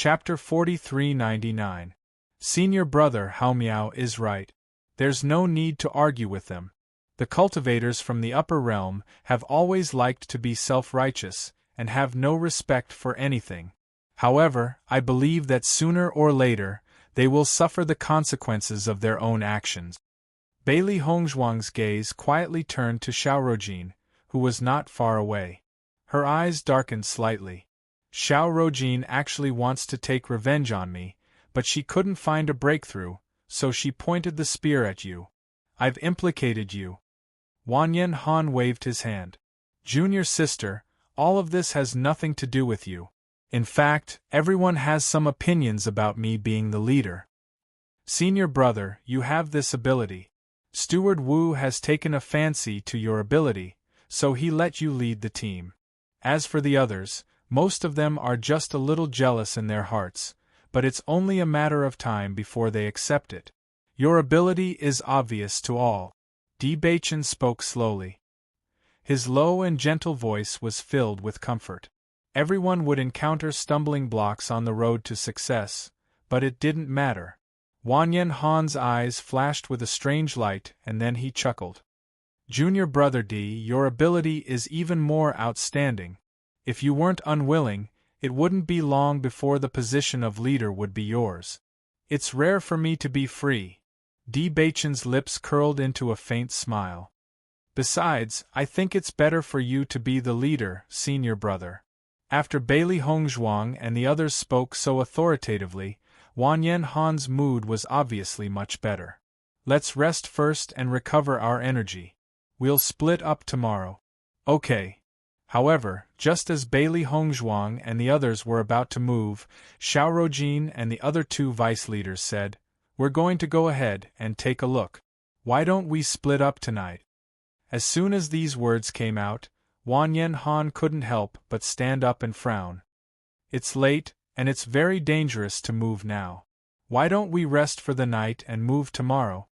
Chapter 4399. Senior Brother Hao Miao is right. There's no need to argue with them. The cultivators from the upper realm have always liked to be self-righteous, and have no respect for anything. However, I believe that sooner or later, they will suffer the consequences of their own actions. Bailey Hongzhuang's gaze quietly turned to Xiaorojin, who was not far away. Her eyes darkened slightly. Xiaorojin actually wants to take revenge on me, but she couldn't find a breakthrough, so she pointed the spear at you. I've implicated you. Wanyan Han waved his hand. Junior sister, all of this has nothing to do with you. In fact, everyone has some opinions about me being the leader. Senior brother, you have this ability. Steward Wu has taken a fancy to your ability, so he let you lead the team. As for the others, most of them are just a little jealous in their hearts, but it's only a matter of time before they accept it. Your ability is obvious to all. Di Baichen spoke slowly. His low and gentle voice was filled with comfort. Everyone would encounter stumbling blocks on the road to success, but it didn't matter. Wanyan Han's eyes flashed with a strange light, and then he chuckled. Junior brother Di, your ability is even more outstanding. If you weren't unwilling, it wouldn't be long before the position of leader would be yours. It's rare for me to be free. Di Baichen's lips curled into a faint smile. Besides, I think it's better for you to be the leader, senior brother. After Bailey Hongzhuang and the others spoke so authoritatively, Wanyan Han's mood was obviously much better. Let's rest first and recover our energy. We'll split up tomorrow. Okay. However, just as Bailey Hongzhuang and the others were about to move, Xiaorojin and the other two vice leaders said, "We're going to go ahead and take a look. Why don't we split up tonight?" As soon as these words came out, Wanyan Han couldn't help but stand up and frown. It's late, and it's very dangerous to move now. Why don't we rest for the night and move tomorrow?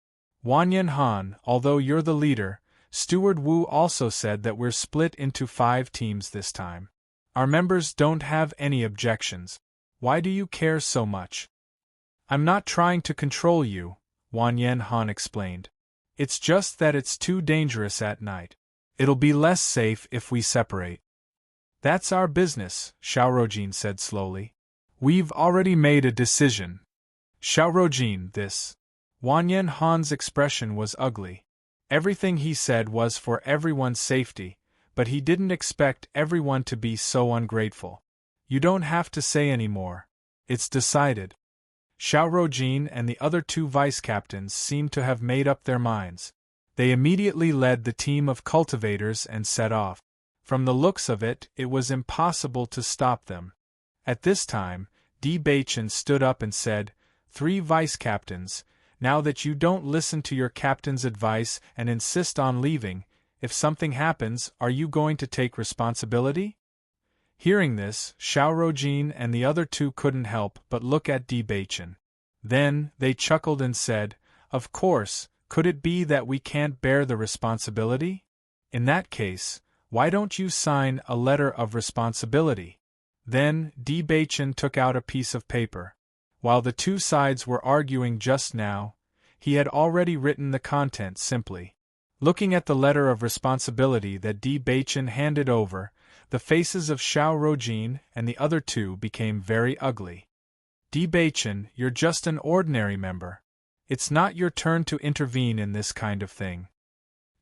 Wanyan Han, although you're the leader, Steward Wu also said that we're split into 5 teams this time. Our members don't have any objections. Why do you care so much? I'm not trying to control you, Wanyan Han explained. It's just that it's too dangerous at night. It'll be less safe if we separate. That's our business, Xiaorojin said slowly. We've already made a decision. Xiaorojin, this. Wanyan Han's expression was ugly. Everything he said was for everyone's safety, but he didn't expect everyone to be so ungrateful. You don't have to say any more. It's decided. Xiaorojin and the other 2 vice-captains seemed to have made up their minds. They immediately led the team of cultivators and set off. From the looks of it, it was impossible to stop them. At this time, Di Baichen stood up and said, 3 vice-captains, now that you don't listen to your captain's advice and insist on leaving, if something happens, are you going to take responsibility? Hearing this, Xiaorojin and the other 2 couldn't help but look at Di Baichen. Then, they chuckled and said, "Of course, could it be that we can't bear the responsibility? In that case, why don't you sign a letter of responsibility?" Then, Di Baichen took out a piece of paper. While the 2 sides were arguing just now, he had already written the content simply. Looking at the letter of responsibility that Di Baichen handed over, the faces of Xiaorojin and the other 2 became very ugly. Di Baichen, you're just an ordinary member. It's not your turn to intervene in this kind of thing.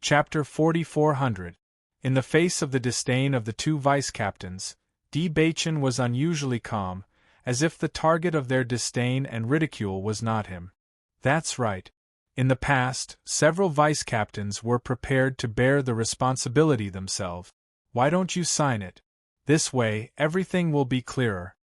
Chapter 4400. In the face of the disdain of the 2 vice-captains, Di Baichen was unusually calm, as if the target of their disdain and ridicule was not him. That's right. In the past, several vice-captains were prepared to bear the responsibility themselves. Why don't you sign it? This way, everything will be clearer.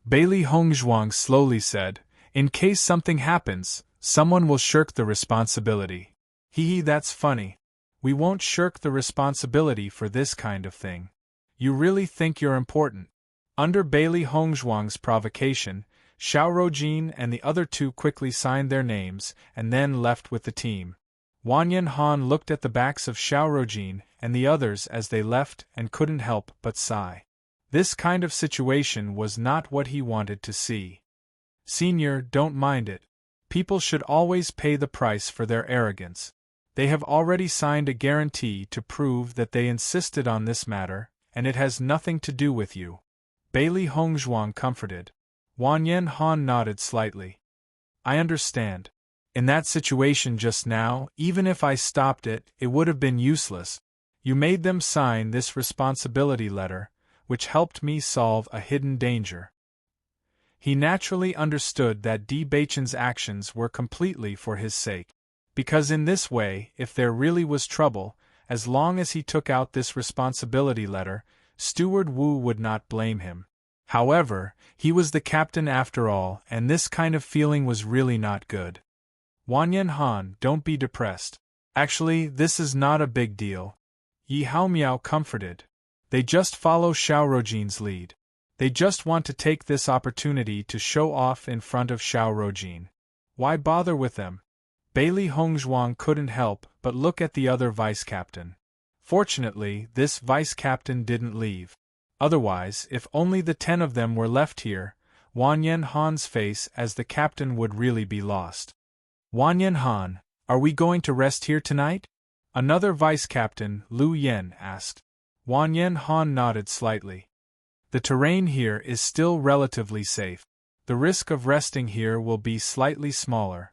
Bailey Hongzhuang slowly said, "In case something happens, someone will shirk the responsibility." Hee, that's funny. We won't shirk the responsibility for this kind of thing. You really think you're important? Under Bailey Hongzhuang's provocation, Xiaorojin and the other 2 quickly signed their names and then left with the team. Wanyan Han looked at the backs of Xiaorojin and the others as they left and couldn't help but sigh. This kind of situation was not what he wanted to see. Senior, don't mind it. People should always pay the price for their arrogance. They have already signed a guarantee to prove that they insisted on this matter, and it has nothing to do with you. Bailey Hongzhuang comforted. Wanyan Han nodded slightly. I understand. In that situation just now, even if I stopped it, it would have been useless. You made them sign this responsibility letter, which helped me solve a hidden danger. He naturally understood that Di Baichen's actions were completely for his sake. Because in this way, if there really was trouble, as long as he took out this responsibility letter, Steward Wu would not blame him. However, he was the captain after all, and this kind of feeling was really not good. Wanyan Han, don't be depressed. Actually, this is not a big deal. Yi Haomiao comforted. They just follow Xiaorojin's lead. They just want to take this opportunity to show off in front of Xiaorojin. Why bother with them? Bailey Hongzhuang couldn't help but look at the other vice-captain. Fortunately, this vice-captain didn't leave. Otherwise, if only the 10 of them were left here, Wanyan Han's face as the captain would really be lost. Wanyan Han, are we going to rest here tonight? Another vice-captain, Lu Yen, asked. Wanyan Han nodded slightly. The terrain here is still relatively safe. The risk of resting here will be slightly smaller.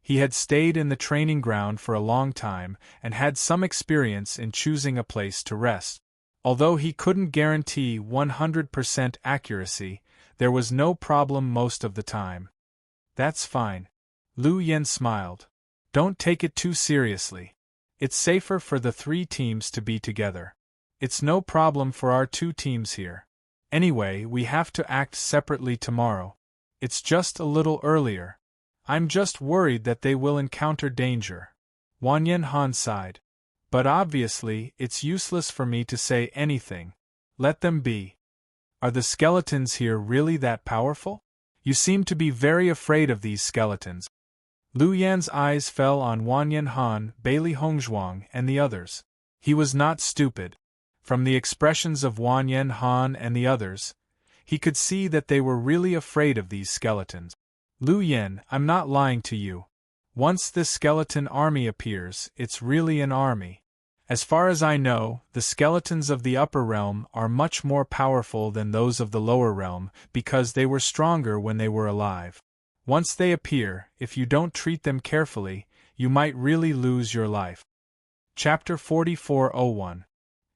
He had stayed in the training ground for a long time and had some experience in choosing a place to rest. Although he couldn't guarantee 100% accuracy, there was no problem most of the time. That's fine. Lu Yen smiled. Don't take it too seriously. It's safer for the 3 teams to be together. It's no problem for our 2 teams here. Anyway, we have to act separately tomorrow. It's just a little earlier. I'm just worried that they will encounter danger. Wanyan Han sighed. But obviously, it's useless for me to say anything. Let them be. Are the skeletons here really that powerful? You seem to be very afraid of these skeletons. Lu Yan's eyes fell on Wanyan Han, Bailey Hongzhuang, and the others. He was not stupid. From the expressions of Wanyan Han and the others, he could see that they were really afraid of these skeletons. Lu Yan, I'm not lying to you. Once this skeleton army appears, it's really an army. As far as I know, the skeletons of the upper realm are much more powerful than those of the lower realm because they were stronger when they were alive. Once they appear, if you don't treat them carefully, you might really lose your life. Chapter 4401.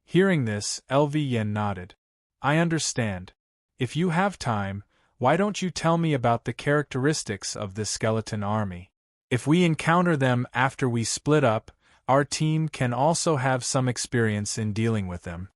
Hearing this, LV Yen nodded. I understand. If you have time, why don't you tell me about the characteristics of this skeleton army? If we encounter them after we split up, our team can also have some experience in dealing with them.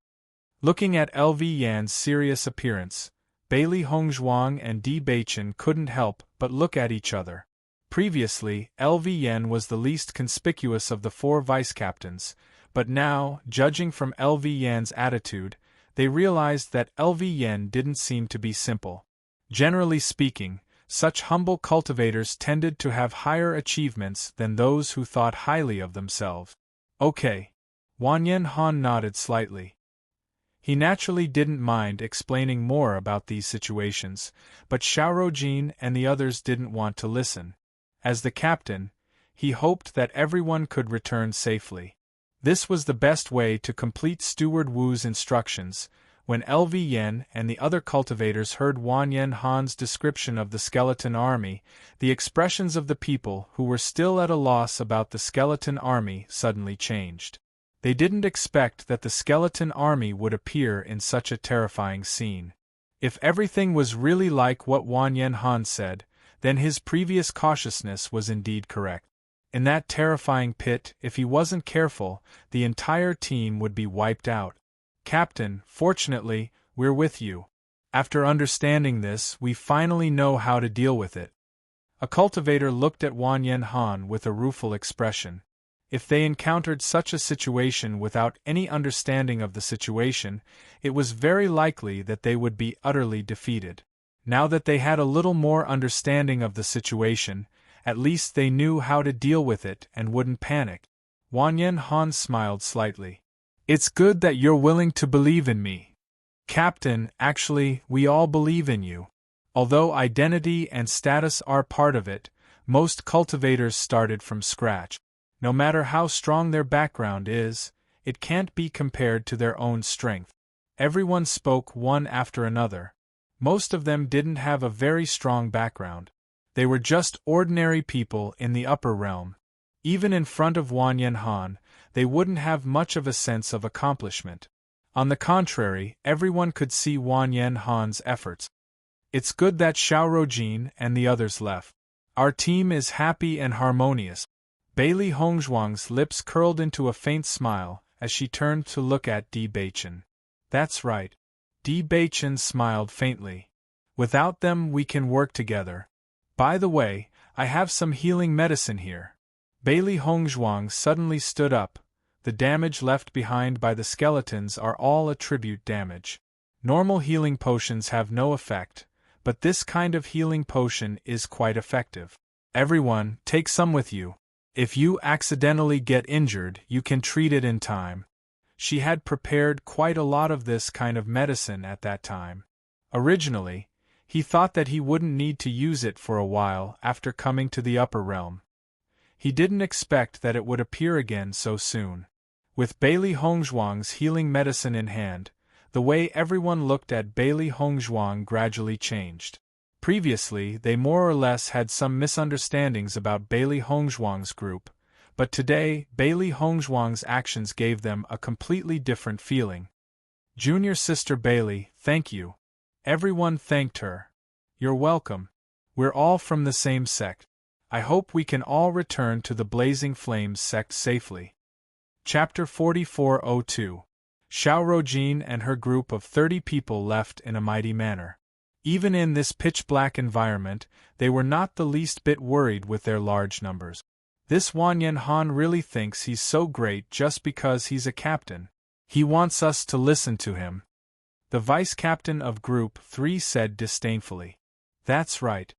Looking at LV Yan's serious appearance, Bailey Hongzhuang and Di Baichen couldn't help but look at each other. Previously, LV Yan was the least conspicuous of the 4 vice-captains, but now, judging from LV Yan's attitude, they realized that LV Yan didn't seem to be simple. Generally speaking, such humble cultivators tended to have higher achievements than those who thought highly of themselves. Okay. Wanyan Han nodded slightly. He naturally didn't mind explaining more about these situations, but Xiaorojin and the others didn't want to listen. As the captain, he hoped that everyone could return safely. This was the best way to complete Steward Wu's instructions. When LV Yen and the other cultivators heard Wanyan Han's description of the skeleton army, the expressions of the people who were still at a loss about the skeleton army suddenly changed. They didn't expect that the skeleton army would appear in such a terrifying scene. If everything was really like what Wanyan Han said, then his previous cautiousness was indeed correct. In that terrifying pit, if he wasn't careful, the entire team would be wiped out. Captain, fortunately, we're with you. After understanding this, we finally know how to deal with it. A cultivator looked at Wanyan Han with a rueful expression. If they encountered such a situation without any understanding of the situation, it was very likely that they would be utterly defeated. Now that they had a little more understanding of the situation, at least they knew how to deal with it and wouldn't panic. Wanyan Han smiled slightly. It's good that you're willing to believe in me. Captain, actually, we all believe in you. Although identity and status are part of it, most cultivators started from scratch. No matter how strong their background is, it can't be compared to their own strength. Everyone spoke one after another. Most of them didn't have a very strong background. They were just ordinary people in the upper realm. Even in front of Wanyan Han, they wouldn't have much of a sense of accomplishment. On the contrary, everyone could see Wanyan Han's efforts. It's good that Xiaorojin and the others left. Our team is happy and harmonious. Bailey Hongzhuang's lips curled into a faint smile as she turned to look at Di Beichen. That's right. Di Beichen smiled faintly. Without them we can work together. By the way, I have some healing medicine here. Bailey Hongzhuang suddenly stood up. The damage left behind by the skeletons are all attribute damage. Normal healing potions have no effect, but this kind of healing potion is quite effective. Everyone, take some with you. If you accidentally get injured, you can treat it in time. She had prepared quite a lot of this kind of medicine at that time. Originally, he thought that he wouldn't need to use it for a while after coming to the upper realm. He didn't expect that it would appear again so soon. With Bailey Hongzhuang's healing medicine in hand, the way everyone looked at Bailey Hongzhuang gradually changed. Previously, they more or less had some misunderstandings about Bailey Hongzhuang's group, but today, Bailey Hongzhuang's actions gave them a completely different feeling. Junior Sister Bailey, thank you. Everyone thanked her. You're welcome. We're all from the same sect. I hope we can all return to the Blazing Flames sect safely. Chapter 4402. Xiaorojin and her group of 30 people left in a mighty manner. Even in this pitch-black environment, they were not the least bit worried with their large numbers. This Wanyan Han really thinks he's so great just because he's a captain. He wants us to listen to him. The vice-captain of Group 3 said disdainfully. That's right.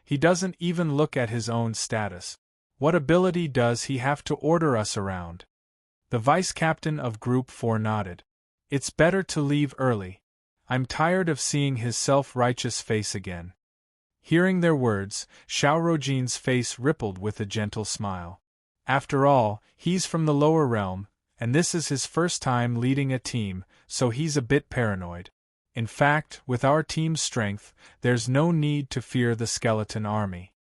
He doesn't even look at his own status. What ability does he have to order us around? The vice-captain of Group 4 nodded. It's better to leave early. I'm tired of seeing his self-righteous face again. Hearing their words, Xiaorojin's face rippled with a gentle smile. After all, he's from the lower realm, and this is his first time leading a team, so he's a bit paranoid. In fact, with our team's strength, there's no need to fear the skeleton army.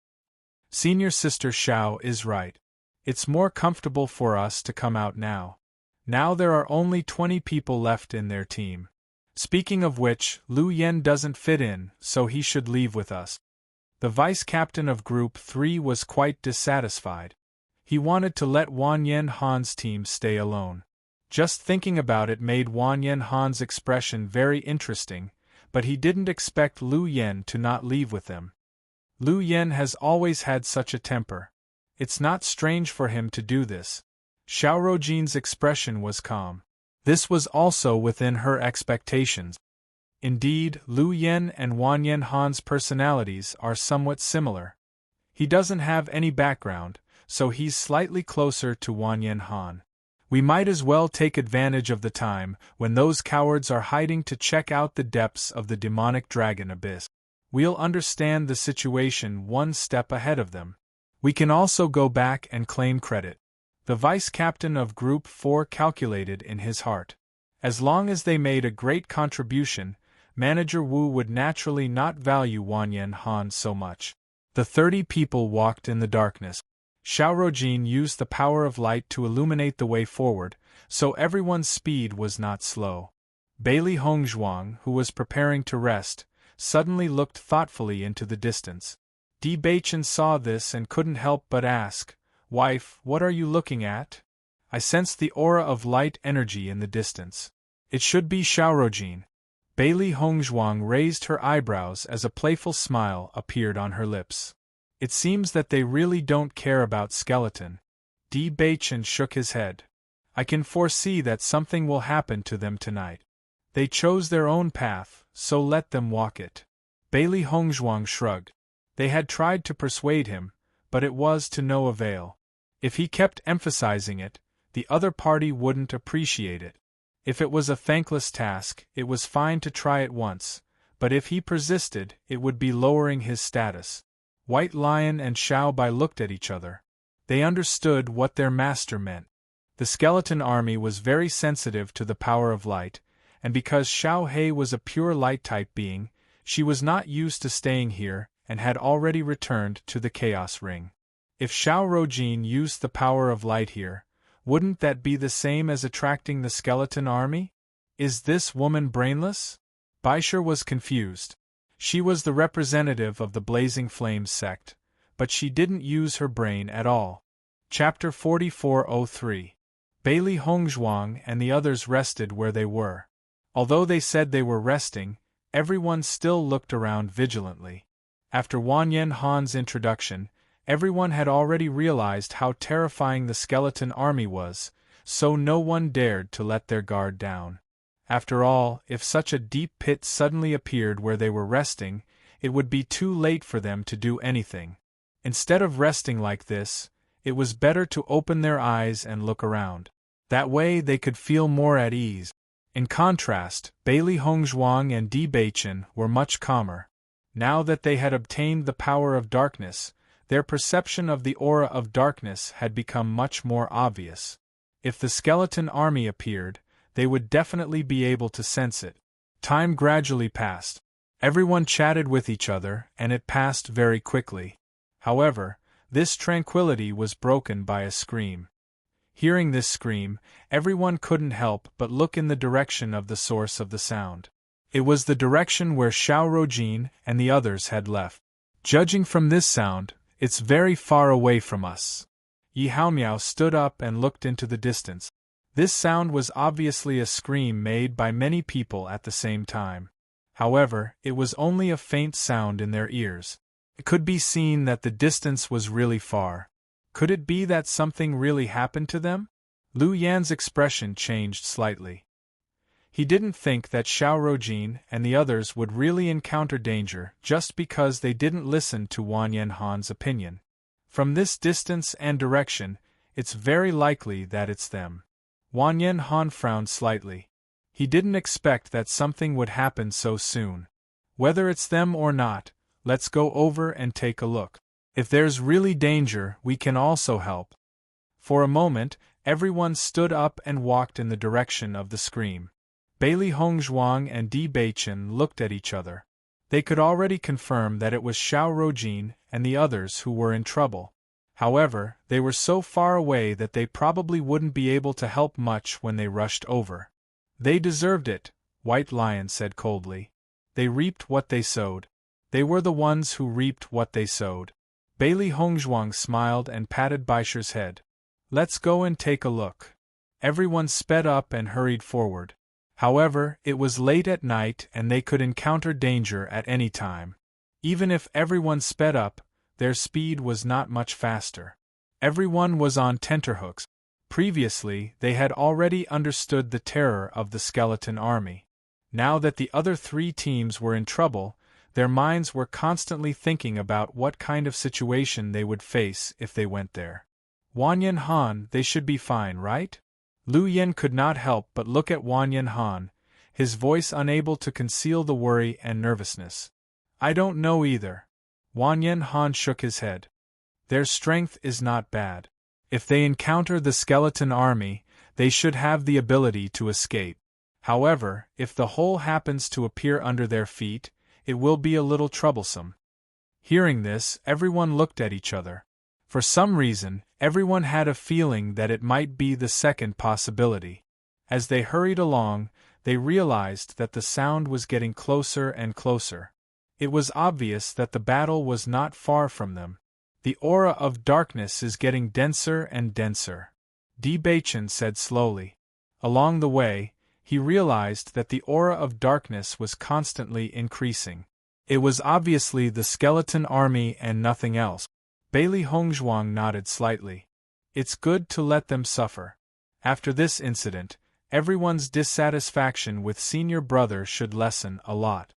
Senior Sister Xiao is right. It's more comfortable for us to come out now. Now there are only 20 people left in their team. Speaking of which, Lu Yen doesn't fit in, so he should leave with us. The vice-captain of Group 3 was quite dissatisfied. He wanted to let Wanyan Han's team stay alone. Just thinking about it made Wanyan Han's expression very interesting, but he didn't expect Lu Yen to not leave with them. Lu Yen has always had such a temper. It's not strange for him to do this. Xiaorojin's expression was calm. This was also within her expectations. Indeed, Lu Yen and Wanyan Han's personalities are somewhat similar. He doesn't have any background, so he's slightly closer to Wanyan Han. We might as well take advantage of the time when those cowards are hiding to check out the depths of the demonic dragon abyss. We'll understand the situation one step ahead of them. We can also go back and claim credit. The vice-captain of Group 4 calculated in his heart. As long as they made a great contribution, Manager Wu would naturally not value Wanyan Han so much. The 30 people walked in the darkness. Xiaorojin used the power of light to illuminate the way forward, so everyone's speed was not slow. Bailey Hongzhuang, who was preparing to rest, suddenly looked thoughtfully into the distance. Di Beichen saw this and couldn't help but ask, "Wife, what are you looking at?" I sensed the aura of light energy in the distance. It should be Xiaorojin. Bailey Hongzhuang raised her eyebrows as a playful smile appeared on her lips. It seems that they really don't care about skeleton. Di Beichen shook his head. I can foresee that something will happen to them tonight. They chose their own path, so let them walk it. Bailey Hongzhuang shrugged. They had tried to persuade him, but it was to no avail. If he kept emphasizing it, the other party wouldn't appreciate it. If it was a thankless task, it was fine to try it once, but if he persisted, it would be lowering his status. White Lion and Xiao Bai looked at each other. They understood what their master meant. The skeleton army was very sensitive to the power of light, and because Xiao He was a pure light-type being, she was not used to staying here and had already returned to the Chaos Ring. If Xiao Rojin used the power of light here, wouldn't that be the same as attracting the skeleton army? Is this woman brainless? Baisher was confused. She was the representative of the Blazing Flames sect, but she didn't use her brain at all. Chapter 4403. Bailey Hongzhuang and the others rested where they were. Although they said they were resting, everyone still looked around vigilantly. After Wanyan Han's introduction, everyone had already realized how terrifying the skeleton army was, so no one dared to let their guard down. After all, if such a deep pit suddenly appeared where they were resting, it would be too late for them to do anything. Instead of resting like this, it was better to open their eyes and look around. That way they could feel more at ease. In contrast, Bailey Hongzhuang and Di Beichen were much calmer. Now that they had obtained the power of darkness, their perception of the aura of darkness had become much more obvious. If the skeleton army appeared, they would definitely be able to sense it. Time gradually passed. Everyone chatted with each other, and it passed very quickly. However, this tranquility was broken by a scream. Hearing this scream, everyone couldn't help but look in the direction of the source of the sound. It was the direction where Xiao Rojin and the others had left. Judging from this sound, it's very far away from us. Yi Haomiao stood up and looked into the distance. This sound was obviously a scream made by many people at the same time. However, it was only a faint sound in their ears. It could be seen that the distance was really far. Could it be that something really happened to them? Lu Yan's expression changed slightly. He didn't think that Xiao Rojin and the others would really encounter danger just because they didn't listen to Wanyan Han's opinion. From this distance and direction, it's very likely that it's them. Wanyan Han frowned slightly. He didn't expect that something would happen so soon. Whether it's them or not, let's go over and take a look. If there's really danger, we can also help. For a moment, everyone stood up and walked in the direction of the scream. Bailey Hongzhuang and Di Beichen looked at each other. They could already confirm that it was Xiao Rojin and the others who were in trouble. However, they were so far away that they probably wouldn't be able to help much when they rushed over. They deserved it, White Lion said coldly. They reaped what they sowed. They were the ones who reaped what they sowed. Bailey Hongzhuang smiled and patted Baisher's head. Let's go and take a look. Everyone sped up and hurried forward. However, it was late at night and they could encounter danger at any time. Even if everyone sped up, their speed was not much faster. Everyone was on tenterhooks. Previously, they had already understood the terror of the skeleton army. Now that the other three teams were in trouble, their minds were constantly thinking about what kind of situation they would face if they went there. Wanyan Han, they should be fine, right? Lu Yen could not help but look at Wanyan Han, his voice unable to conceal the worry and nervousness. I don't know either. Wanyan Han shook his head. Their strength is not bad. If they encounter the skeleton army, they should have the ability to escape. However, if the hole happens to appear under their feet, it will be a little troublesome. Hearing this, everyone looked at each other. For some reason, everyone had a feeling that it might be the second possibility. As they hurried along, they realized that the sound was getting closer and closer. It was obvious that the battle was not far from them. The aura of darkness is getting denser and denser, Di Beichen said slowly. Along the way, he realized that the aura of darkness was constantly increasing. It was obviously the skeleton army and nothing else. Bailey Hongzhuang nodded slightly. It's good to let them suffer. After this incident, everyone's dissatisfaction with senior brother should lessen a lot.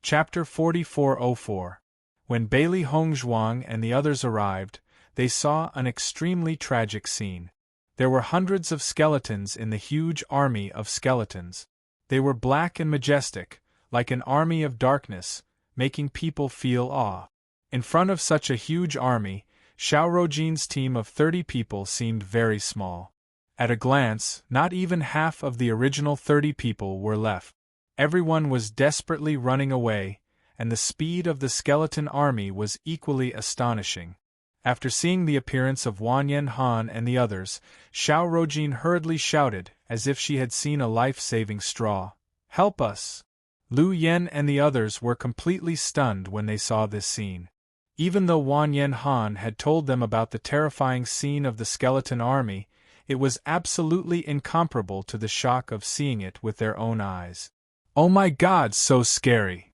Chapter 4404. When Bailey Hongzhuang and the others arrived, they saw an extremely tragic scene. There were hundreds of skeletons in the huge army of skeletons. They were black and majestic, like an army of darkness, making people feel awe. In front of such a huge army, Xiaorojin's team of 30 people seemed very small. At a glance, not even half of the original 30 people were left. Everyone was desperately running away, and the speed of the skeleton army was equally astonishing. After seeing the appearance of Wang Yanhan and the others, Xiaorojin hurriedly shouted, as if she had seen a life-saving straw, "Help us!" Lu Yen and the others were completely stunned when they saw this scene. Even though Wang Yanhan had told them about the terrifying scene of the skeleton army, it was absolutely incomparable to the shock of seeing it with their own eyes. "Oh my God, so scary!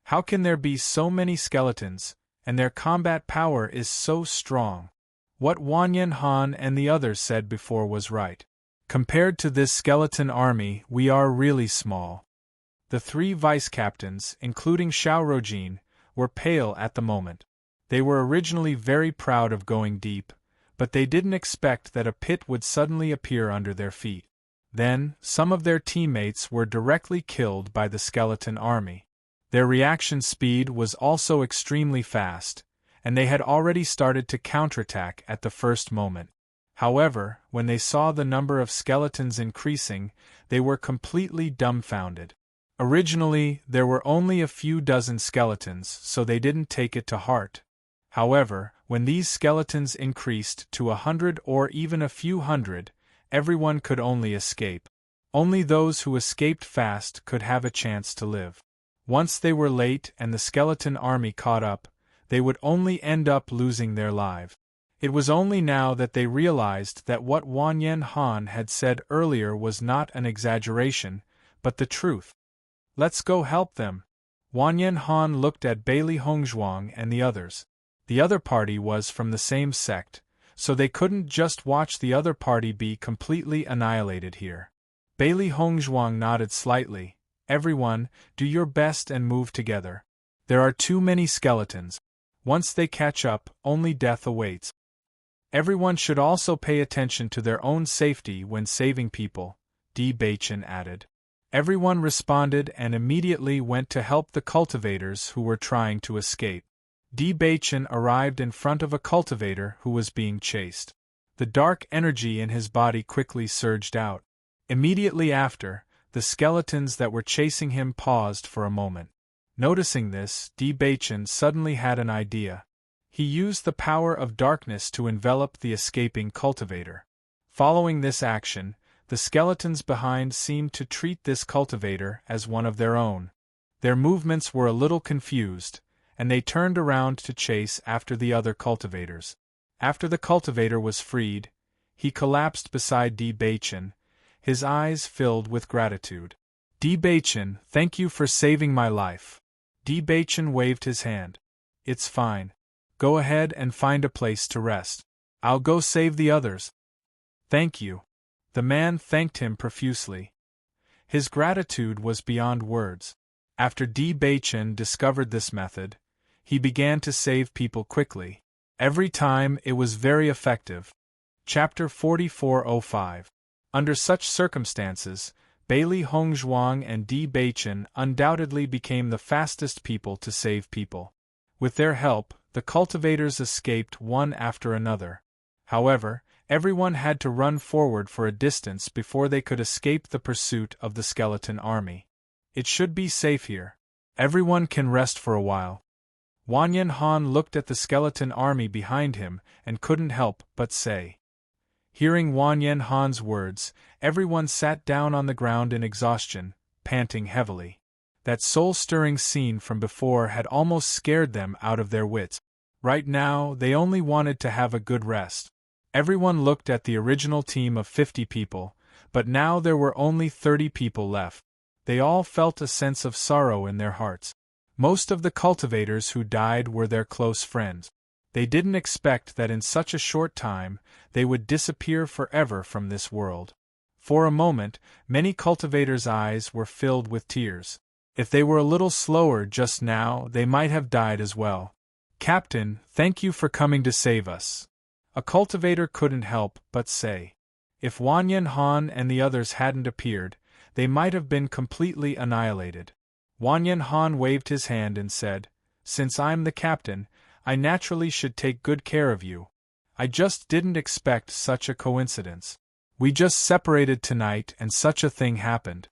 How can there be so many skeletons, and their combat power is so strong?" What Wang Yanhan and the others said before was right. Compared to this skeleton army, we are really small. The 3 vice-captains, including Xiaorojin, were pale at the moment. They were originally very proud of going deep, but they didn't expect that a pit would suddenly appear under their feet. Then, some of their teammates were directly killed by the skeleton army. Their reaction speed was also extremely fast, and they had already started to counterattack at the first moment. However, when they saw the number of skeletons increasing, they were completely dumbfounded. Originally, there were only a few dozen skeletons, so they didn't take it to heart. However, when these skeletons increased to 100 or even a few hundred, everyone could only escape. Only those who escaped fast could have a chance to live. Once they were late and the skeleton army caught up, they would only end up losing their lives. It was only now that they realized that what Wang Yanhan had said earlier was not an exaggeration, but the truth. "Let's go help them." Wang Yanhan looked at Bailey Hongzhuang and the others. The other party was from the same sect, so they couldn't just watch the other party be completely annihilated here. Bailey Hongzhuang nodded slightly. "Everyone, do your best and move together. There are too many skeletons. Once they catch up, only death awaits. Everyone should also pay attention to their own safety when saving people," Di Baichen added. Everyone responded and immediately went to help the cultivators who were trying to escape. Di Baichen arrived in front of a cultivator who was being chased. The dark energy in his body quickly surged out. Immediately after, the skeletons that were chasing him paused for a moment. Noticing this, Di Baichen suddenly had an idea. He used the power of darkness to envelop the escaping cultivator. Following this action, the skeletons behind seemed to treat this cultivator as one of their own. Their movements were a little confused, and they turned around to chase after the other cultivators. After the cultivator was freed, he collapsed beside Di Baichen, his eyes filled with gratitude. "Di Baichen, thank you for saving my life." Di Baichen waved his hand. "It's fine. Go ahead and find a place to rest. I'll go save the others." "Thank you." The man thanked him profusely. His gratitude was beyond words. After Di Baichen discovered this method, he began to save people quickly. Every time it was very effective. Chapter 4405. Under such circumstances, Bailey Hongzhuang and Di Baichen undoubtedly became the fastest people to save people. With their help, the cultivators escaped one after another. However, everyone had to run forward for a distance before they could escape the pursuit of the skeleton army. "It should be safe here. Everyone can rest for a while." Wang Yanhan looked at the skeleton army behind him and couldn't help but say. Hearing Wang Yanhan's words, everyone sat down on the ground in exhaustion, panting heavily. That soul-stirring scene from before had almost scared them out of their wits. Right now, they only wanted to have a good rest. Everyone looked at the original team of 50 people, but now there were only 30 people left. They all felt a sense of sorrow in their hearts. Most of the cultivators who died were their close friends. They didn't expect that in such a short time, they would disappear forever from this world. For a moment, many cultivators' eyes were filled with tears. If they were a little slower just now, they might have died as well. "Captain, thank you for coming to save us." A cultivator couldn't help but say. If Wan Yen Han and the others hadn't appeared, they might have been completely annihilated. Wan Yen Han waved his hand and said, "Since I'm the captain, I naturally should take good care of you. I just didn't expect such a coincidence. We just separated tonight and such a thing happened."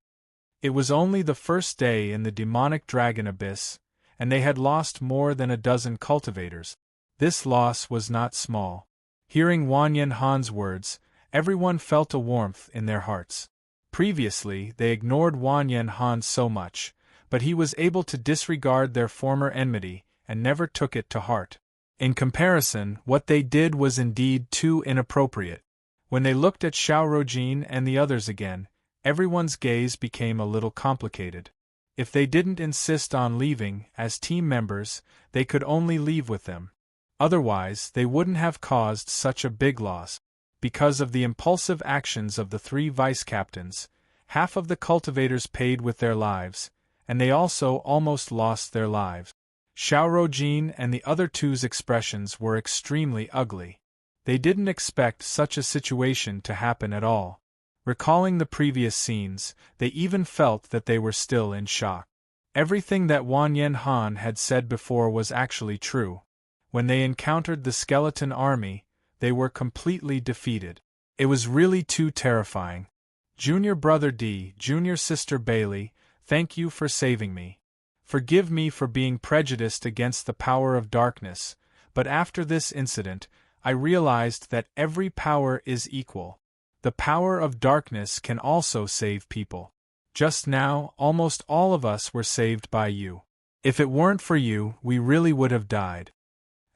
It was only the first day in the demonic dragon abyss, and they had lost more than a dozen cultivators. This loss was not small. Hearing Wan Yen Han's words, everyone felt a warmth in their hearts. Previously, they ignored Wan Yen Han so much, but he was able to disregard their former enmity and never took it to heart. In comparison, what they did was indeed too inappropriate. When they looked at Xiao Rojin and the others again, everyone's gaze became a little complicated. If they didn't insist on leaving as team members, they could only leave with them. Otherwise, they wouldn't have caused such a big loss. Because of the impulsive actions of the three vice-captains, half of the cultivators paid with their lives, and they also almost lost their lives. Xiao Rojin and the other two's expressions were extremely ugly. They didn't expect such a situation to happen at all. Recalling the previous scenes, they even felt that they were still in shock. Everything that Wan Yen Han had said before was actually true. When they encountered the skeleton army, they were completely defeated. It was really too terrifying. Junior brother D, junior sister Bailey, thank you for saving me. Forgive me for being prejudiced against the power of darkness, but after this incident, I realized that every power is equal. The power of darkness can also save people. Just now, almost all of us were saved by you. If it weren't for you, we really would have died.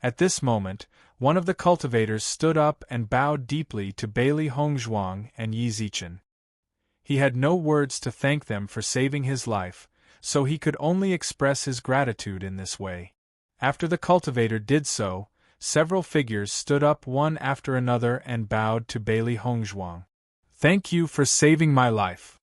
At this moment, one of the cultivators stood up and bowed deeply to Bailey Hongzhuang and Yi Zichen. He had no words to thank them for saving his life, so he could only express his gratitude in this way. After the cultivator did so, several figures stood up one after another and bowed to Bailey Hongzhuang. Thank you for saving my life.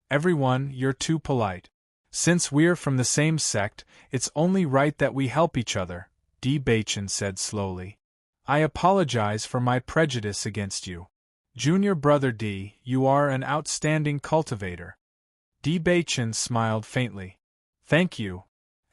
Everyone, you're too polite. Since we're from the same sect, it's only right that we help each other, Di Beichen said slowly. I apologize for my prejudice against you. Junior brother Di, you are an outstanding cultivator. Di Beichen smiled faintly. Thank you.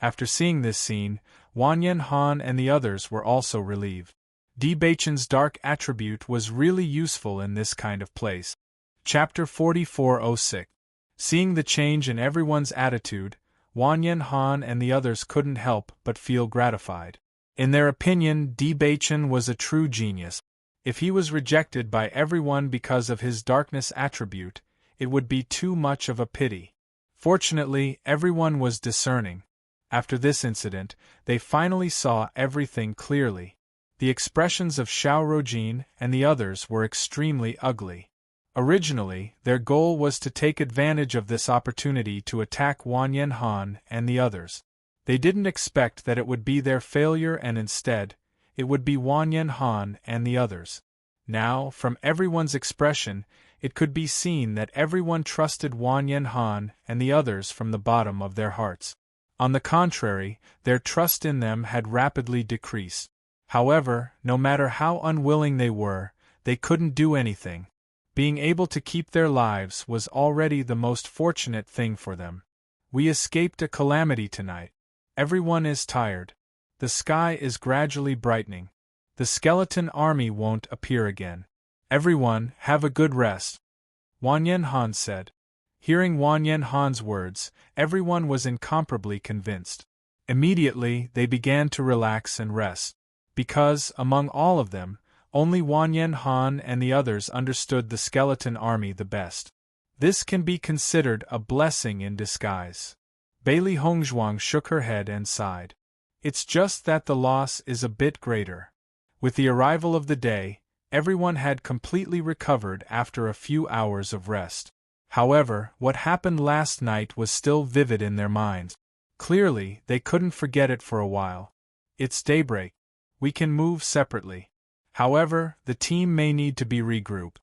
After seeing this scene, Wan Yen Han and the others were also relieved. Di Beichen's dark attribute was really useful in this kind of place. Chapter 4406. Seeing the change in everyone's attitude, Wan Yen Han and the others couldn't help but feel gratified. In their opinion, Di Beichen was a true genius. If he was rejected by everyone because of his darkness attribute, it would be too much of a pity. Fortunately, everyone was discerning. After this incident, they finally saw everything clearly. The expressions of Xiao Rojin and the others were extremely ugly. Originally, their goal was to take advantage of this opportunity to attack Wan Yen Han and the others. They didn't expect that it would be their failure and instead, it would be Wan Yen Han and the others. Now, from everyone's expression, it could be seen that everyone trusted Wan Yen Han and the others from the bottom of their hearts. On the contrary, their trust in them had rapidly decreased. However, no matter how unwilling they were, they couldn't do anything. Being able to keep their lives was already the most fortunate thing for them. We escaped a calamity tonight. Everyone is tired. The sky is gradually brightening. The skeleton army won't appear again. Everyone, have a good rest. Wan Yen Han said. Hearing Wan Yen Han's words, everyone was incomparably convinced. Immediately, they began to relax and rest. Because, among all of them, only Wan Yen Han and the others understood the skeleton army the best. This can be considered a blessing in disguise. Bailey Hongzhuang shook her head and sighed. It's just that the loss is a bit greater. With the arrival of the day, everyone had completely recovered after a few hours of rest. However, what happened last night was still vivid in their minds. Clearly, they couldn't forget it for a while. It's daybreak. We can move separately. However, the team may need to be regrouped.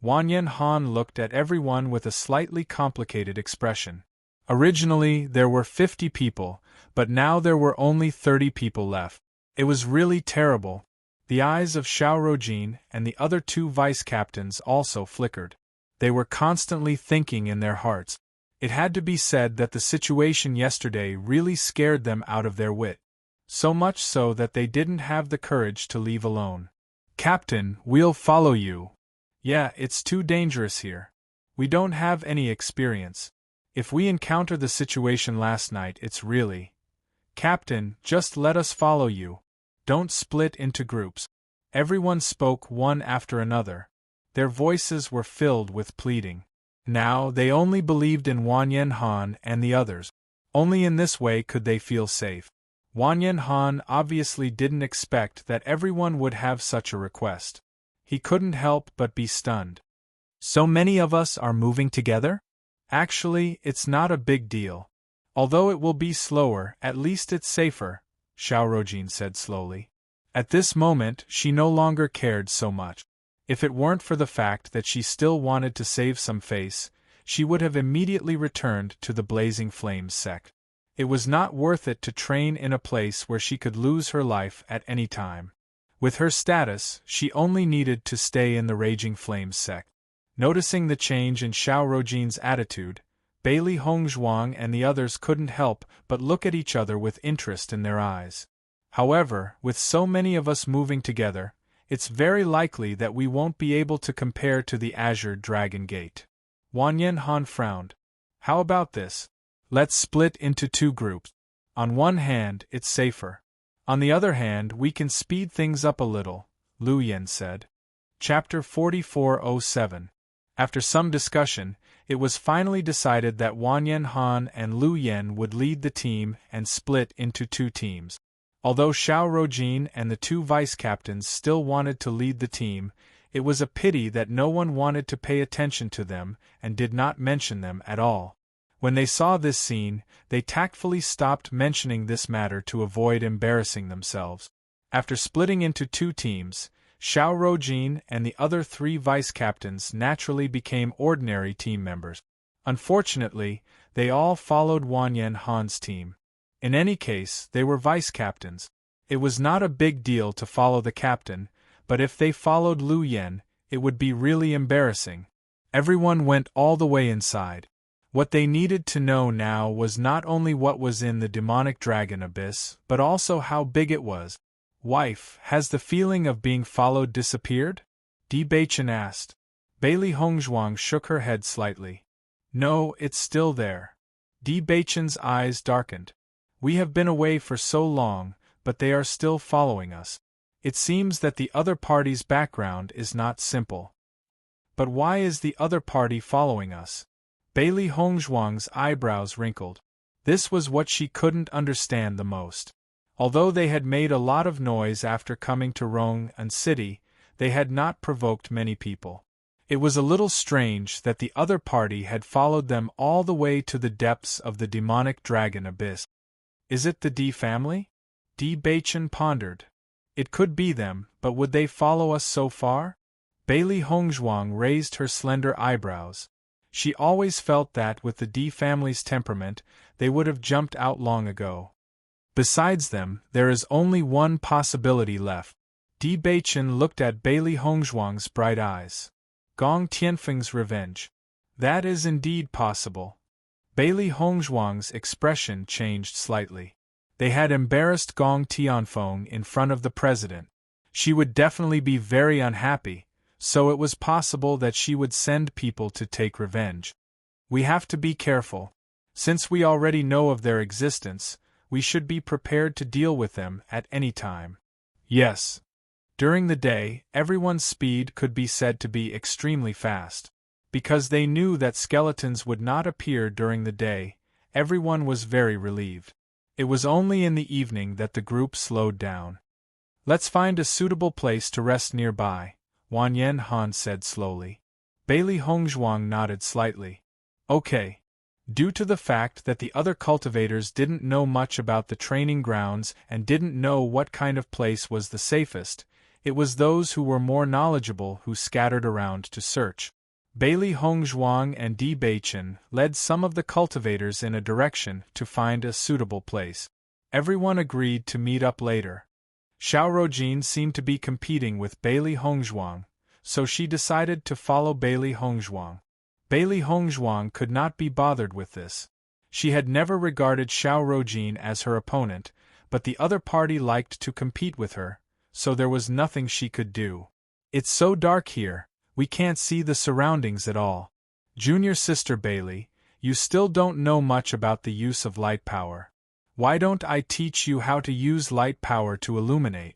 Wan Yen Han looked at everyone with a slightly complicated expression. Originally, there were 50 people, but now there were only 30 people left. It was really terrible. The eyes of Xiao Rojin and the other two vice-captains also flickered. They were constantly thinking in their hearts. It had to be said that the situation yesterday really scared them out of their wit. So much so that they didn't have the courage to leave alone. "Captain, we'll follow you." "Yeah, it's too dangerous here. We don't have any experience. If we encounter the situation last night, it's really—" "Captain, just let us follow you. Don't split into groups." Everyone spoke one after another. Their voices were filled with pleading. Now they only believed in Wanyan Han and the others. Only in this way could they feel safe. Wanyan Han obviously didn't expect that everyone would have such a request. He couldn't help but be stunned. "So many of us are moving together? Actually, it's not a big deal. Although it will be slower, at least it's safer," Xiao Rojin said slowly. At this moment, she no longer cared so much. If it weren't for the fact that she still wanted to save some face, she would have immediately returned to the Blazing Flames sect. It was not worth it to train in a place where she could lose her life at any time. With her status, she only needed to stay in the Raging Flames sect. Noticing the change in Xiao Rojin's attitude, Bailey Hongzhuang and the others couldn't help but look at each other with interest in their eyes. However, with so many of us moving together, it's very likely that we won't be able to compare to the Azure Dragon Gate. Wanyan Han frowned. "How about this? Let's split into two groups. On one hand, it's safer. On the other hand, we can speed things up a little," Lu Yen said. Chapter 4407. After some discussion, it was finally decided that Wanyan Han and Lu Yen would lead the team and split into two teams. Although Xiao Rojin and the two vice-captains still wanted to lead the team, it was a pity that no one wanted to pay attention to them and did not mention them at all. When they saw this scene, they tactfully stopped mentioning this matter to avoid embarrassing themselves. After splitting into two teams, Xiao Rojin and the other three vice-captains naturally became ordinary team members. Unfortunately, they all followed Wanyan Han's team. In any case, they were vice-captains. It was not a big deal to follow the captain, but if they followed Lu Yen, it would be really embarrassing. Everyone went all the way inside. What they needed to know now was not only what was in the demonic dragon abyss, but also how big it was. "Wife, has the feeling of being followed disappeared?" Di Beichen asked. Bailey Hongzhuang shook her head slightly. "No, it's still there." Di Beichen's eyes darkened. "We have been away for so long, but they are still following us. It seems that the other party's background is not simple." "But why is the other party following us?" Bailey Hongzhuang's eyebrows wrinkled. This was what she couldn't understand the most. Although they had made a lot of noise after coming to Rong'an City, they had not provoked many people. It was a little strange that the other party had followed them all the way to the depths of the demonic dragon abyss. "Is it the Di family?" Di Beichen pondered. "It could be them, but would they follow us so far?" Bailey Hongzhuang raised her slender eyebrows. She always felt that with the Di family's temperament, they would have jumped out long ago. Besides them, there is only one possibility left. Di Beichen looked at Bailey Hongzhuang's bright eyes. "Gong Tianfeng's revenge. That is indeed possible." Bailey Hongzhuang's expression changed slightly. They had embarrassed Gong Tianfeng in front of the president. She would definitely be very unhappy, so it was possible that she would send people to take revenge. "We have to be careful. Since we already know of their existence, we should be prepared to deal with them at any time." Yes. During the day, everyone's speed could be said to be extremely fast. Because they knew that skeletons would not appear during the day, everyone was very relieved. It was only in the evening that the group slowed down. "Let's find a suitable place to rest nearby," Wanyan Han said slowly. Bailey Hongzhuang nodded slightly. "Okay." Due to the fact that the other cultivators didn't know much about the training grounds and didn't know what kind of place was the safest, it was those who were more knowledgeable who scattered around to search. Bailey Hongzhuang and Di Beichen led some of the cultivators in a direction to find a suitable place. Everyone agreed to meet up later. Xiao Rojin seemed to be competing with Bailey Hongzhuang, so she decided to follow Bailey Hongzhuang. Bailey Hongzhuang could not be bothered with this. She had never regarded Xiao Rojin as her opponent, but the other party liked to compete with her, so there was nothing she could do. It's so dark here, we can't see the surroundings at all. Junior sister Bailey, you still don't know much about the use of light power. Why don't I teach you how to use light power to illuminate?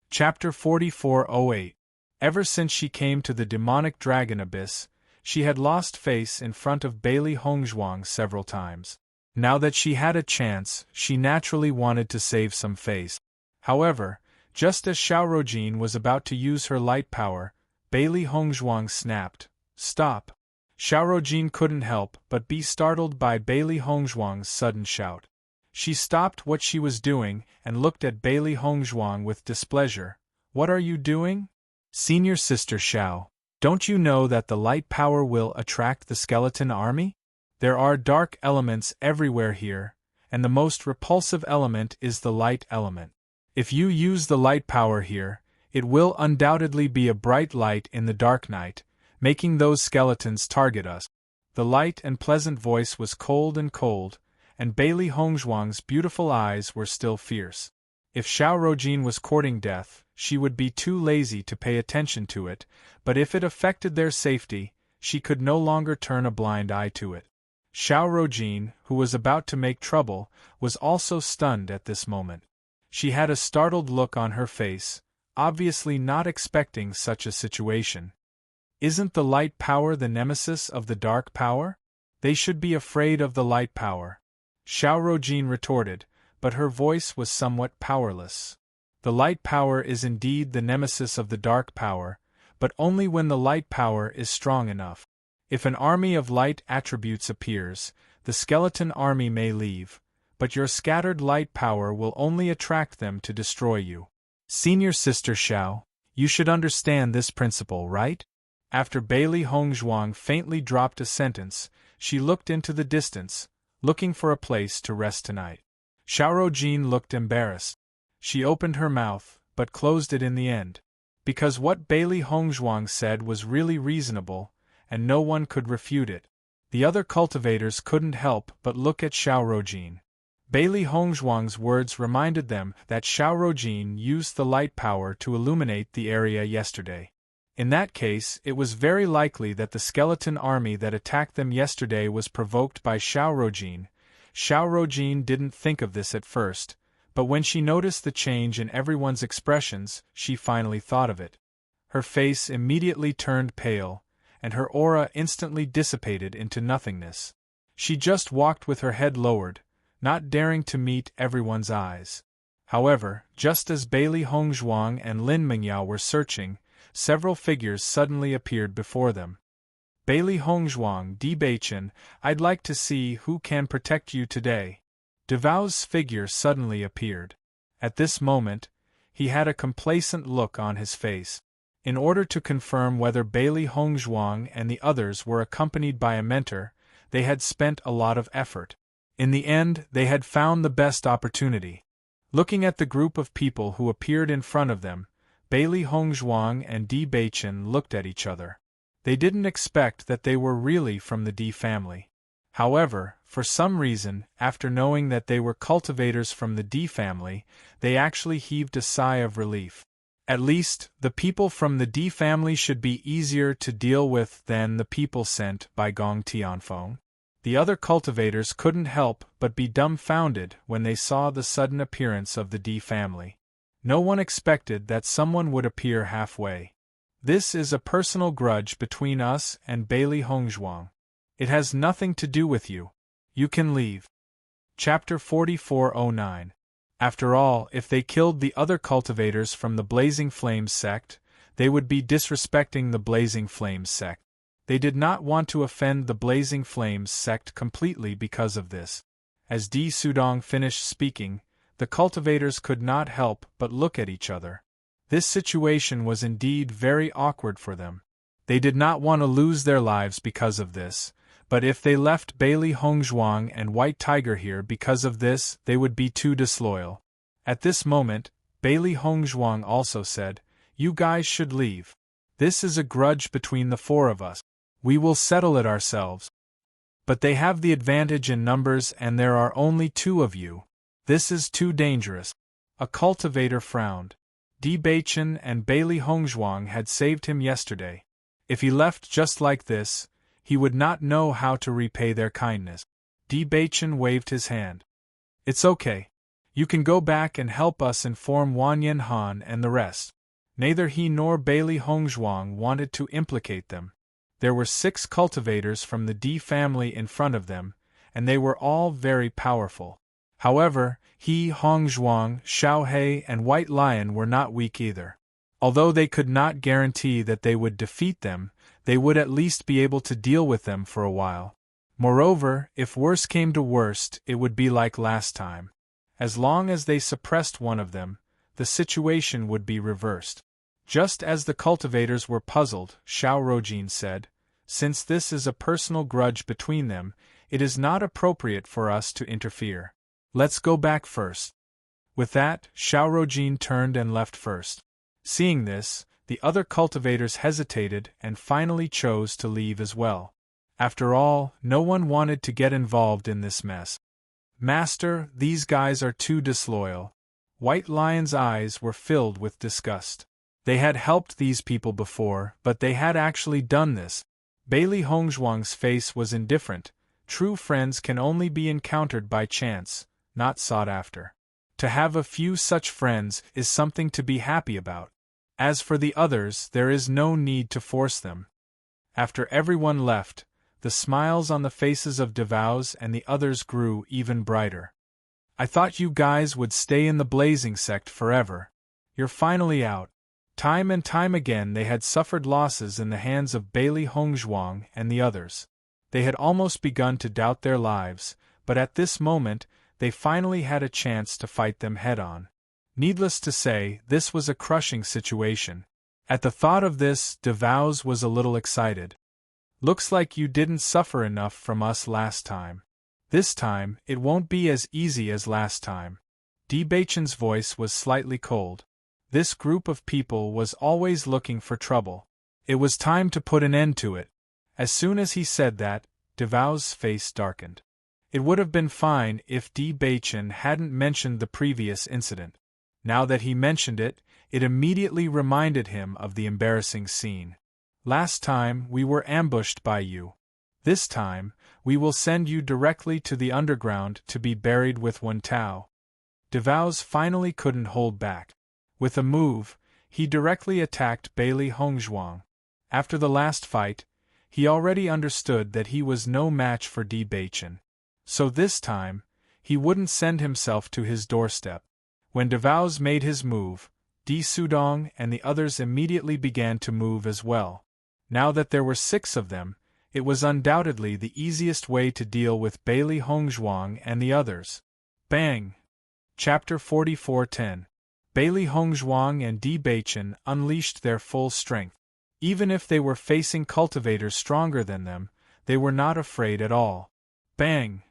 Chapter 4408. Ever since she came to the demonic dragon abyss, she had lost face in front of Bailey Hongzhuang several times. Now that she had a chance, she naturally wanted to save some face. However, just as Xiao Rojin was about to use her light power, Bailey Hongzhuang snapped, "Stop!" Xiao Rojin couldn't help but be startled by Bailey Hongzhuang's sudden shout. She stopped what she was doing and looked at Bailey Hongzhuang with displeasure. "What are you doing? Senior sister Xiao, don't you know that the light power will attract the skeleton army? There are dark elements everywhere here, and the most repulsive element is the light element. If you use the light power here, it will undoubtedly be a bright light in the dark night, making those skeletons target us." The light and pleasant voice was cold, and Bailey Hongzhuang's beautiful eyes were still fierce. If Xiao Rojin was courting death, she would be too lazy to pay attention to it, but if it affected their safety, she could no longer turn a blind eye to it. Xiao Rojin, who was about to make trouble, was also stunned at this moment. She had a startled look on her face, obviously not expecting such a situation. Isn't the light power the nemesis of the dark power? They should be afraid of the light power. Xiao Rojin retorted, but her voice was somewhat powerless. The light power is indeed the nemesis of the dark power, but only when the light power is strong enough. If an army of light attributes appears, the skeleton army may leave, but your scattered light power will only attract them to destroy you. Senior sister Xiao, you should understand this principle, right? After Bailey Hongzhuang faintly dropped a sentence, she looked into the distance, looking for a place to rest tonight. Xiao Rojin looked embarrassed. She opened her mouth, but closed it in the end. Because what Bailey Hongzhuang said was really reasonable, and no one could refute it. The other cultivators couldn't help but look at Xiao Rojin. Bailey Hongzhuang's words reminded them that Xiao Rojin used the light power to illuminate the area yesterday. In that case, it was very likely that the skeleton army that attacked them yesterday was provoked by Xiao Rojin. Xiao Rojin didn't think of this at first, but when she noticed the change in everyone's expressions, she finally thought of it. Her face immediately turned pale, and her aura instantly dissipated into nothingness. She just walked with her head lowered, not daring to meet everyone's eyes. However, just as Bailey Hongzhuang and Lin Mingyao were searching, several figures suddenly appeared before them. Bailey Hongzhuang, Di Beichen, I'd like to see who can protect you today. Devao's figure suddenly appeared. At this moment, he had a complacent look on his face. In order to confirm whether Bailey Hongzhuang and the others were accompanied by a mentor, they had spent a lot of effort. In the end, they had found the best opportunity. Looking at the group of people who appeared in front of them, Bailey Hongzhuang and Di Beichen looked at each other. They didn't expect that they were really from the Di family. However, for some reason, after knowing that they were cultivators from the Di family, they actually heaved a sigh of relief. At least, the people from the Di family should be easier to deal with than the people sent by Gong Tianfeng. The other cultivators couldn't help but be dumbfounded when they saw the sudden appearance of the Di family. No one expected that someone would appear halfway. This is a personal grudge between us and Bailey Hongzhuang. It has nothing to do with you. You can leave. Chapter 4409. After all, if they killed the other cultivators from the Blazing Flames sect, they would be disrespecting the Blazing Flames sect. They did not want to offend the Blazing Flames sect completely because of this. As Di Sudong finished speaking, the cultivators could not help but look at each other. This situation was indeed very awkward for them. They did not want to lose their lives because of this, but if they left Bailey Hongzhuang and White Tiger here because of this, they would be too disloyal. At this moment, Bailey Hongzhuang also said, "You guys should leave. This is a grudge between the four of us. We will settle it ourselves. But they have the advantage in numbers and there are only two of you. This is too dangerous." A cultivator frowned. Di Beichen and Bailey Hongzhuang had saved him yesterday. If he left just like this, he would not know how to repay their kindness. Di Beichen waved his hand. "It's okay. You can go back and help us inform Wanyan Han and the rest." Neither he nor Bailey Hongzhuang wanted to implicate them. There were 6 cultivators from the Di family in front of them, and they were all very powerful. However, he, Hongzhuang, Xiaohe, and White Lion were not weak either. Although they could not guarantee that they would defeat them, they would at least be able to deal with them for a while. Moreover, if worse came to worst, it would be like last time. As long as they suppressed one of them, the situation would be reversed. Just as the cultivators were puzzled, Xiao Rojin said, "Since this is a personal grudge between them, it is not appropriate for us to interfere. Let's go back first." With that, Xiao Rojin turned and left first. Seeing this, the other cultivators hesitated and finally chose to leave as well. After all, no one wanted to get involved in this mess. "Master, these guys are too disloyal." White Lion's eyes were filled with disgust. They had helped these people before, but they had actually done this. Bailey Hongzhuang's face was indifferent. True friends can only be encountered by chance, not sought after. To have a few such friends is something to be happy about. As for the others, there is no need to force them. After everyone left, the smiles on the faces of Devouz and the others grew even brighter. "I thought you guys would stay in the Blazing Sect forever. You're finally out." Time and time again they had suffered losses in the hands of Bailey Hongzhuang and the others. They had almost begun to doubt their lives, but at this moment, they finally had a chance to fight them head-on. Needless to say, this was a crushing situation. At the thought of this, Devouz was a little excited. "Looks like you didn't suffer enough from us last time. This time, it won't be as easy as last time." Di Beichen's voice was slightly cold. This group of people was always looking for trouble. It was time to put an end to it. As soon as he said that, Devouz's face darkened. It would have been fine if Di Beichen hadn't mentioned the previous incident. Now that he mentioned it, it immediately reminded him of the embarrassing scene. "Last time, we were ambushed by you. This time, we will send you directly to the underground to be buried with Wen Tao." Devouz finally couldn't hold back. With a move, he directly attacked Bailey Hongzhuang. After the last fight, he already understood that he was no match for Di Beichen. So this time, he wouldn't send himself to his doorstep. When Devouz made his move, Di Sudong and the others immediately began to move as well. Now that there were 6 of them, it was undoubtedly the easiest way to deal with Bailey Hongzhuang and the others. Bang! Chapter 44:10. Bailey Hongzhuang and Di Beichen unleashed their full strength. Even if they were facing cultivators stronger than them, they were not afraid at all. Bang!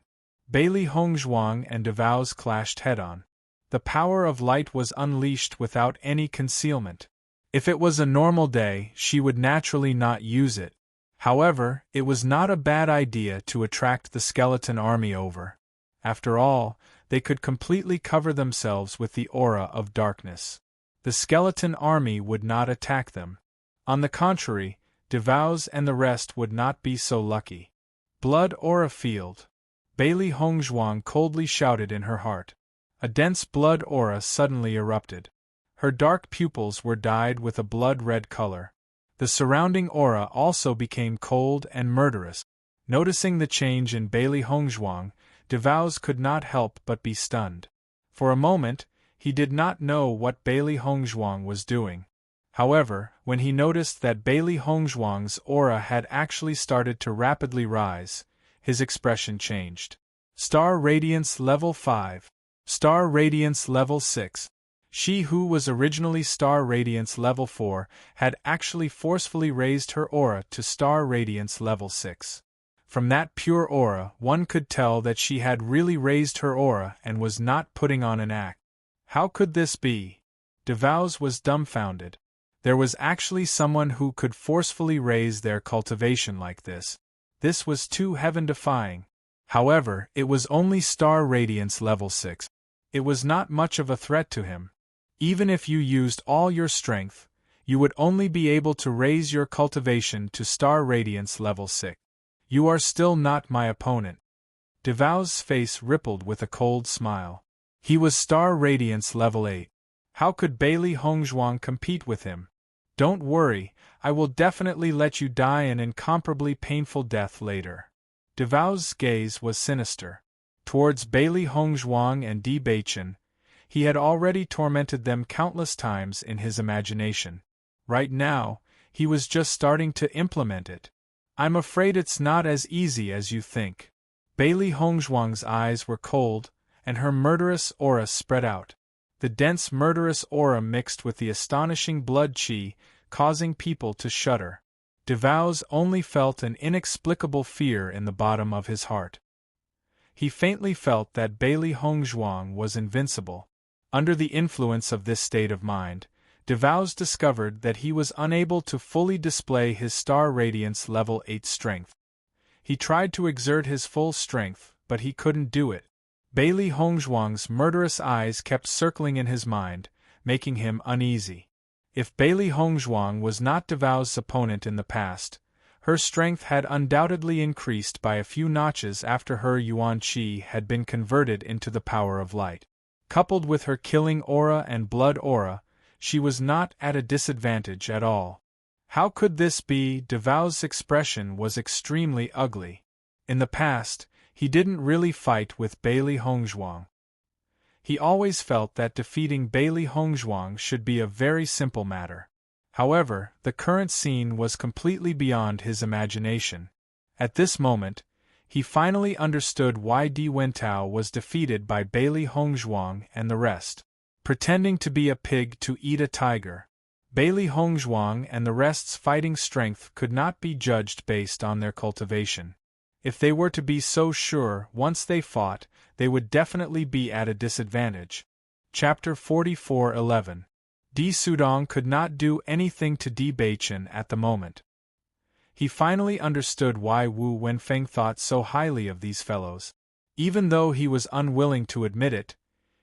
Bailey Hongzhuang and Devouz clashed head-on. The power of light was unleashed without any concealment. If it was a normal day, she would naturally not use it. However, it was not a bad idea to attract the skeleton army over. After all, they could completely cover themselves with the aura of darkness. The skeleton army would not attack them. On the contrary, Devouz and the rest would not be so lucky. "Blood aura field!" Bailey Hongzhuang coldly shouted in her heart. A dense blood aura suddenly erupted. Her dark pupils were dyed with a blood-red color. The surrounding aura also became cold and murderous. Noticing the change in Bailey Hongzhuang, Devouz could not help but be stunned. For a moment, he did not know what Bailey Hongzhuang was doing. However, when he noticed that Bailey Hongzhuang's aura had actually started to rapidly rise, his expression changed. Star Radiance Level 5. Star Radiance Level 6. She who was originally Star Radiance Level 4 had actually forcefully raised her aura to Star Radiance Level 6. From that pure aura, one could tell that she had really raised her aura and was not putting on an act. How could this be? DeVos was dumbfounded. There was actually someone who could forcefully raise their cultivation like this. This was too heaven-defying. However, it was only Star Radiance level 6. It was not much of a threat to him. Even if you used all your strength, you would only be able to raise your cultivation to Star Radiance level 6. You are still not my opponent. DeVos' face rippled with a cold smile. He was Star Radiance level 8. How could Bailey Hongzhuang compete with him? Don't worry, I will definitely let you die an incomparably painful death later. DeVos' gaze was sinister. Towards Bailey Hongzhuang and Di Baichen, he had already tormented them countless times in his imagination. Right now, he was just starting to implement it. I'm afraid it's not as easy as you think. Bailey Hongzhuang's eyes were cold, and her murderous aura spread out. The dense murderous aura mixed with the astonishing blood qi, causing people to shudder. DeVos only felt an inexplicable fear in the bottom of his heart. He faintly felt that Bailey Hongzhuang was invincible. Under the influence of this state of mind, DeVos discovered that he was unable to fully display his Star Radiance level 8 strength. He tried to exert his full strength, but he couldn't do it. Bailey Hongzhuang's murderous eyes kept circling in his mind, making him uneasy. If Bailey Hongzhuang was not DeVos' opponent in the past, her strength had undoubtedly increased by a few notches after her Yuan Qi had been converted into the power of light. Coupled with her killing aura and blood aura, she was not at a disadvantage at all. How could this be? DeVos' expression was extremely ugly. In the past, he didn't really fight with Bailey Hongzhuang. He always felt that defeating Bailey Hongzhuang should be a very simple matter. However, the current scene was completely beyond his imagination. At this moment, he finally understood why Di Wentao was defeated by Bailey Hongzhuang and the rest. Pretending to be a pig to eat a tiger. Bailey Hongzhuang and the rest's fighting strength could not be judged based on their cultivation. If they were to be so sure once they fought, they would definitely be at a disadvantage. Chapter 44:11. Di Sudong could not do anything to Di Baichen at the moment. He finally understood why Wu Wenfeng thought so highly of these fellows. Even though he was unwilling to admit it,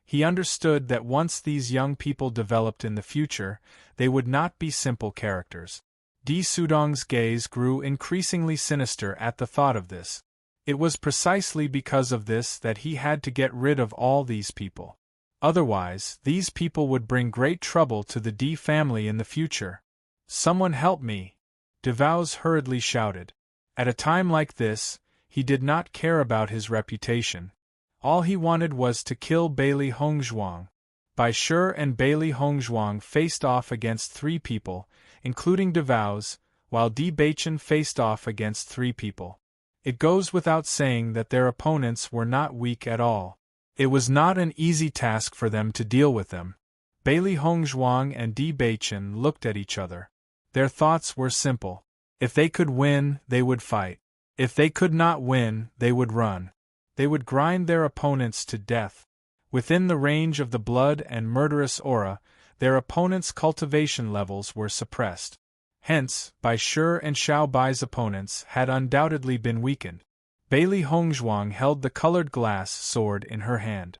he understood that once these young people developed in the future, they would not be simple characters. Di Sudong's gaze grew increasingly sinister at the thought of this. It was precisely because of this that he had to get rid of all these people. Otherwise, these people would bring great trouble to the Di family in the future. Someone help me! DeVos hurriedly shouted. At a time like this, he did not care about his reputation. All he wanted was to kill Bailey Hongzhuang. Bai Shi and Bailey Hongzhuang faced off against 3 people, including DeVos, while Di Baichen faced off against 3 people. It goes without saying that their opponents were not weak at all. It was not an easy task for them to deal with them. Bailey Hongzhuang and Di Baichen looked at each other. Their thoughts were simple. If they could win, they would fight. If they could not win, they would run. They would grind their opponents to death. Within the range of the blood and murderous aura, their opponents' cultivation levels were suppressed. Hence, Bai Shi and Xiao Bai's opponents had undoubtedly been weakened. Bailey Hongzhuang held the colored glass sword in her hand.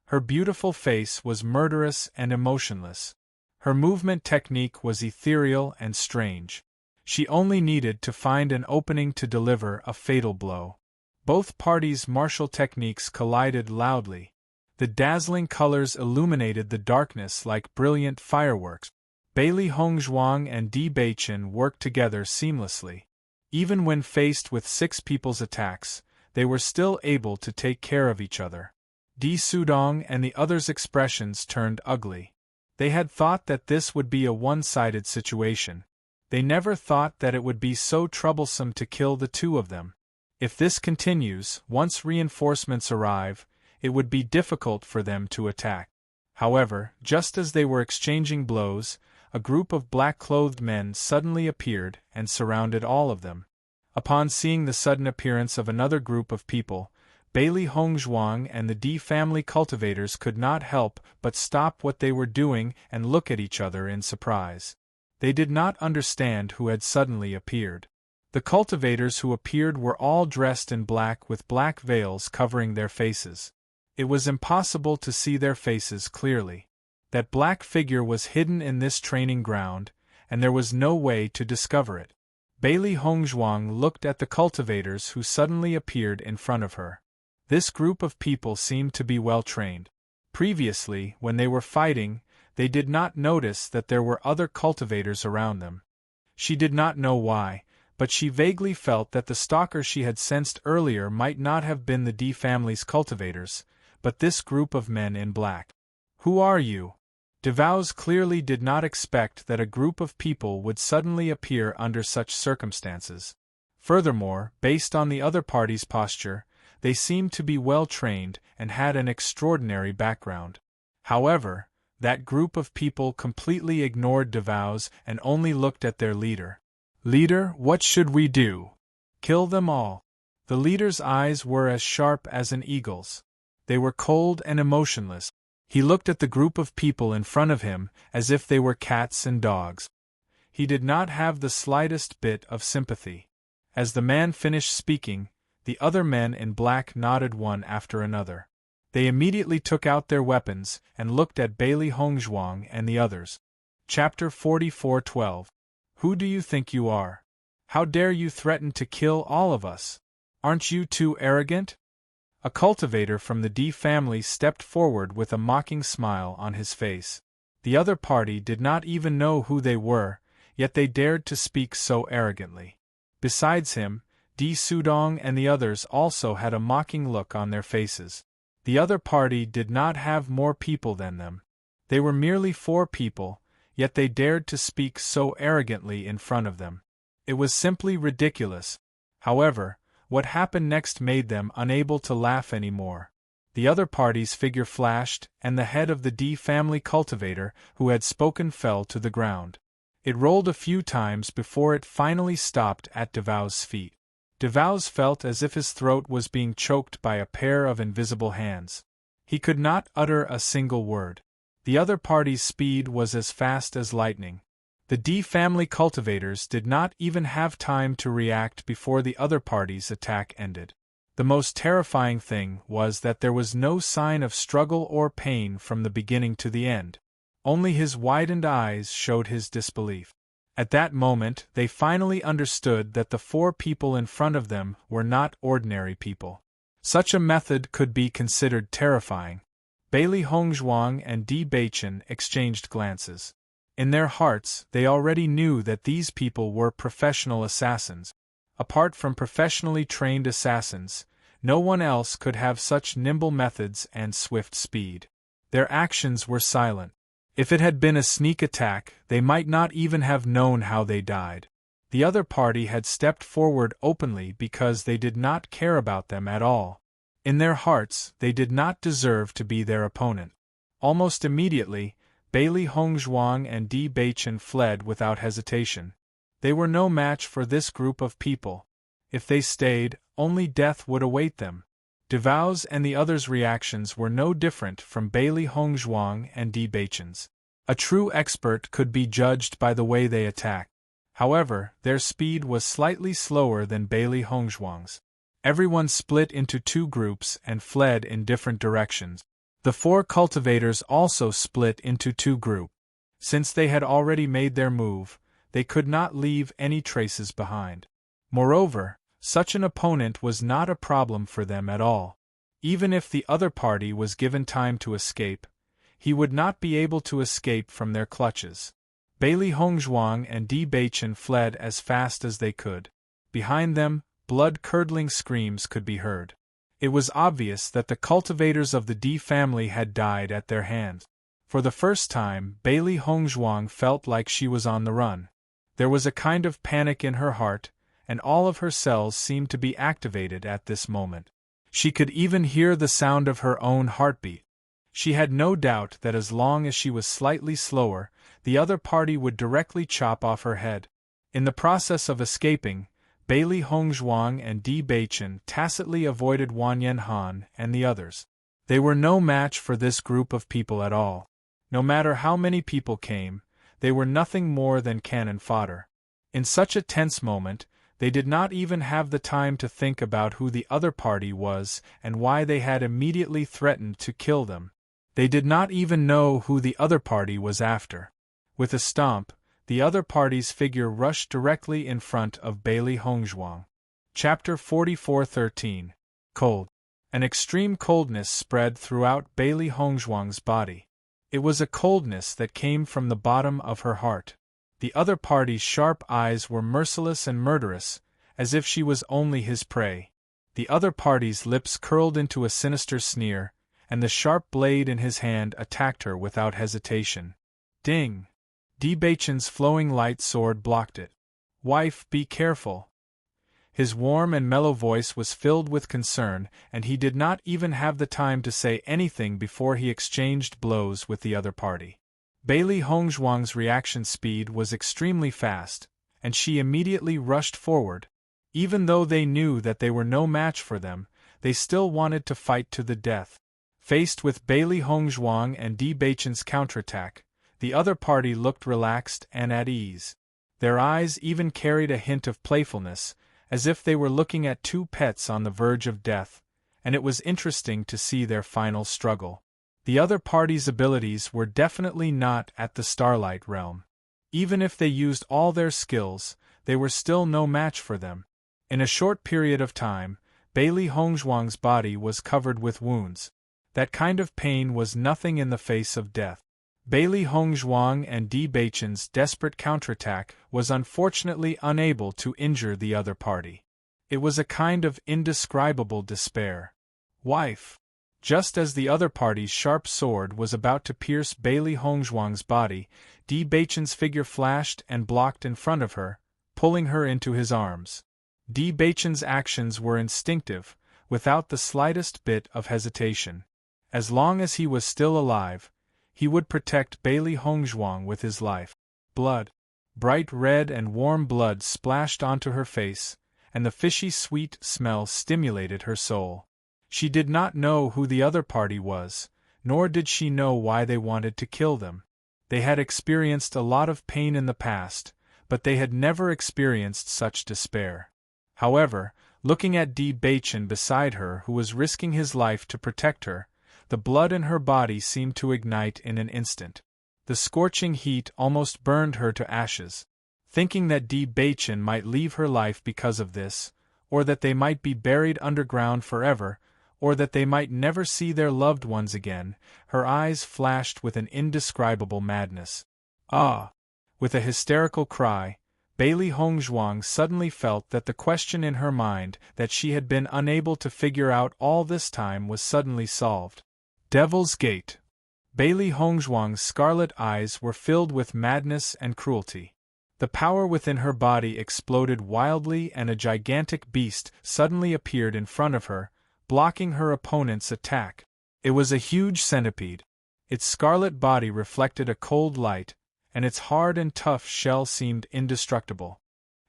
Her beautiful face was murderous and emotionless. Her movement technique was ethereal and strange. She only needed to find an opening to deliver a fatal blow. Both parties' martial techniques collided loudly. The dazzling colors illuminated the darkness like brilliant fireworks. Bailey Hongzhuang and Di Baichen worked together seamlessly. Even when faced with 6 people's attacks, they were still able to take care of each other. Di Sudong and the others' expressions turned ugly. They had thought that this would be a one-sided situation. They never thought that it would be so troublesome to kill the 2 of them. If this continues, once reinforcements arrive, it would be difficult for them to attack. However, just as they were exchanging blows, a group of black-clothed men suddenly appeared and surrounded all of them. Upon seeing the sudden appearance of another group of people, Bailey Hongzhuang and the D family cultivators could not help but stop what they were doing and look at each other in surprise. They did not understand who had suddenly appeared. The cultivators who appeared were all dressed in black with black veils covering their faces. It was impossible to see their faces clearly. That black figure was hidden in this training ground, and there was no way to discover it. Bailey Hongzhuang looked at the cultivators who suddenly appeared in front of her. This group of people seemed to be well trained. Previously, when they were fighting, they did not notice that there were other cultivators around them. She did not know why, but she vaguely felt that the stalker she had sensed earlier might not have been the D family's cultivators, but this group of men in black. "Who are you?" DeVos clearly did not expect that a group of people would suddenly appear under such circumstances. Furthermore, based on the other party's posture, they seemed to be well trained and had an extraordinary background. However, that group of people completely ignored DeVos and only looked at their leader. "Leader, what should we do? Kill them all?" The leader's eyes were as sharp as an eagle's. They were cold and emotionless. He looked at the group of people in front of him as if they were cats and dogs. He did not have the slightest bit of sympathy. As the man finished speaking, the other men in black nodded one after another. They immediately took out their weapons and looked at Bailey Hongzhuang and the others. Chapter 44:12. Who do you think you are? How dare you threaten to kill all of us? Aren't you too arrogant? A cultivator from the D family stepped forward with a mocking smile on his face. The other party did not even know who they were, yet they dared to speak so arrogantly. Besides him, Di Sudong and the others also had a mocking look on their faces. The other party did not have more people than them. They were merely 4 people, yet they dared to speak so arrogantly in front of them. It was simply ridiculous. However, what happened next made them unable to laugh anymore. The other party's figure flashed, and the head of the D family cultivator who had spoken fell to the ground. It rolled a few times before it finally stopped at DeVos' feet. DeVos felt as if his throat was being choked by a pair of invisible hands. He could not utter a single word. The other party's speed was as fast as lightning. The D family cultivators did not even have time to react before the other party's attack ended. The most terrifying thing was that there was no sign of struggle or pain from the beginning to the end. Only his widened eyes showed his disbelief. At that moment, they finally understood that the 4 people in front of them were not ordinary people. Such a method could be considered terrifying. Bailey Hongzhuang and Di Beichen exchanged glances. In their hearts, they already knew that these people were professional assassins. Apart from professionally trained assassins, no one else could have such nimble methods and swift speed. Their actions were silent. If it had been a sneak attack, they might not even have known how they died. The other party had stepped forward openly because they did not care about them at all. In their hearts, they did not deserve to be their opponent. Almost immediately, Bailey Hongzhuang and Di Beichen fled without hesitation. They were no match for this group of people. If they stayed, only death would await them. DeVos and the others' reactions were no different from Bailey Hongzhuang and Di Beichen's. A true expert could be judged by the way they attacked. However, their speed was slightly slower than Bailey Hongzhuang's. Everyone split into 2 groups and fled in different directions. The 4 cultivators also split into 2 groups. Since they had already made their move, they could not leave any traces behind. Moreover, such an opponent was not a problem for them at all. Even if the other party was given time to escape, he would not be able to escape from their clutches. Bailey Hongzhuang and Di Beichen fled as fast as they could. Behind them, blood-curdling screams could be heard. It was obvious that the cultivators of the D family had died at their hands. For the first time, Bailey Hongzhuang felt like she was on the run. There was a kind of panic in her heart, and all of her cells seemed to be activated at this moment. She could even hear the sound of her own heartbeat. She had no doubt that as long as she was slightly slower, the other party would directly chop off her head. In the process of escaping, Bailey Hongzhuang and Di Beichen tacitly avoided Wan Yanhan and the others. They were no match for this group of people at all. No matter how many people came, they were nothing more than cannon fodder. In such a tense moment, they did not even have the time to think about who the other party was and why they had immediately threatened to kill them. They did not even know who the other party was after. With a stomp, the other party's figure rushed directly in front of Bailey Hongzhuang. Chapter 44:13. Cold. An extreme coldness spread throughout Bailey Hongzhuang's body. It was a coldness that came from the bottom of her heart. The other party's sharp eyes were merciless and murderous, as if she was only his prey. The other party's lips curled into a sinister sneer, and the sharp blade in his hand attacked her without hesitation. Ding! Di Beichen's flowing light sword blocked it. "Wife, be careful." His warm and mellow voice was filled with concern, and he did not even have the time to say anything before he exchanged blows with the other party. Bailey Hongzhuang's reaction speed was extremely fast, and she immediately rushed forward. Even though they knew that they were no match for them, they still wanted to fight to the death. Faced with Bailey Hongzhuang and Di Beichen's counterattack, the other party looked relaxed and at ease. Their eyes even carried a hint of playfulness, as if they were looking at two pets on the verge of death, and it was interesting to see their final struggle. The other party's abilities were definitely not at the Starlight realm. Even if they used all their skills, they were still no match for them. In a short period of time, Bailey Hongzhuang's body was covered with wounds. That kind of pain was nothing in the face of death. Bailey Hongzhuang and Di Beichen's desperate counterattack was unfortunately unable to injure the other party. It was a kind of indescribable despair. "Wife!" Just as the other party's sharp sword was about to pierce Bailey Hongzhuang's body, Di Beichen's figure flashed and blocked in front of her, pulling her into his arms. Di Beichen's actions were instinctive, without the slightest bit of hesitation. As long as he was still alive, he would protect Bailey Hongzhuang with his life. Blood. Bright red and warm blood splashed onto her face, and the fishy sweet smell stimulated her soul. She did not know who the other party was, nor did she know why they wanted to kill them. They had experienced a lot of pain in the past, but they had never experienced such despair. However, looking at Di Beichen beside her who was risking his life to protect her, the blood in her body seemed to ignite in an instant. The scorching heat almost burned her to ashes. Thinking that Di Beichen might leave her life because of this, or that they might be buried underground forever, or that they might never see their loved ones again, her eyes flashed with an indescribable madness. "Ah!" With a hysterical cry, Bailey Hongzhuang suddenly felt that the question in her mind that she had been unable to figure out all this time was suddenly solved. Devil's Gate. Bailey Hongzhuang's scarlet eyes were filled with madness and cruelty. The power within her body exploded wildly and a gigantic beast suddenly appeared in front of her, blocking her opponent's attack. It was a huge centipede. Its scarlet body reflected a cold light, and its hard and tough shell seemed indestructible.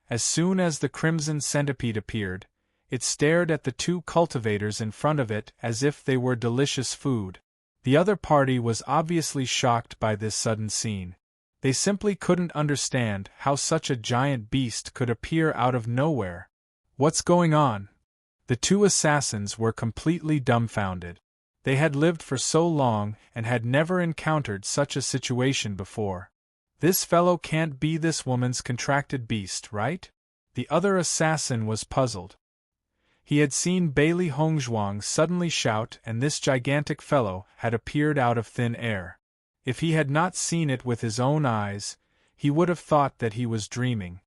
As soon as the crimson centipede appeared, it stared at the two cultivators in front of it as if they were delicious food. The other party was obviously shocked by this sudden scene. They simply couldn't understand how such a giant beast could appear out of nowhere. "What's going on?" The two assassins were completely dumbfounded. They had lived for so long and had never encountered such a situation before. "This fellow can't be this woman's contracted beast, right?" The other assassin was puzzled. He had seen Bailey Hongzhuang suddenly shout and this gigantic fellow had appeared out of thin air. If he had not seen it with his own eyes, he would have thought that he was dreaming.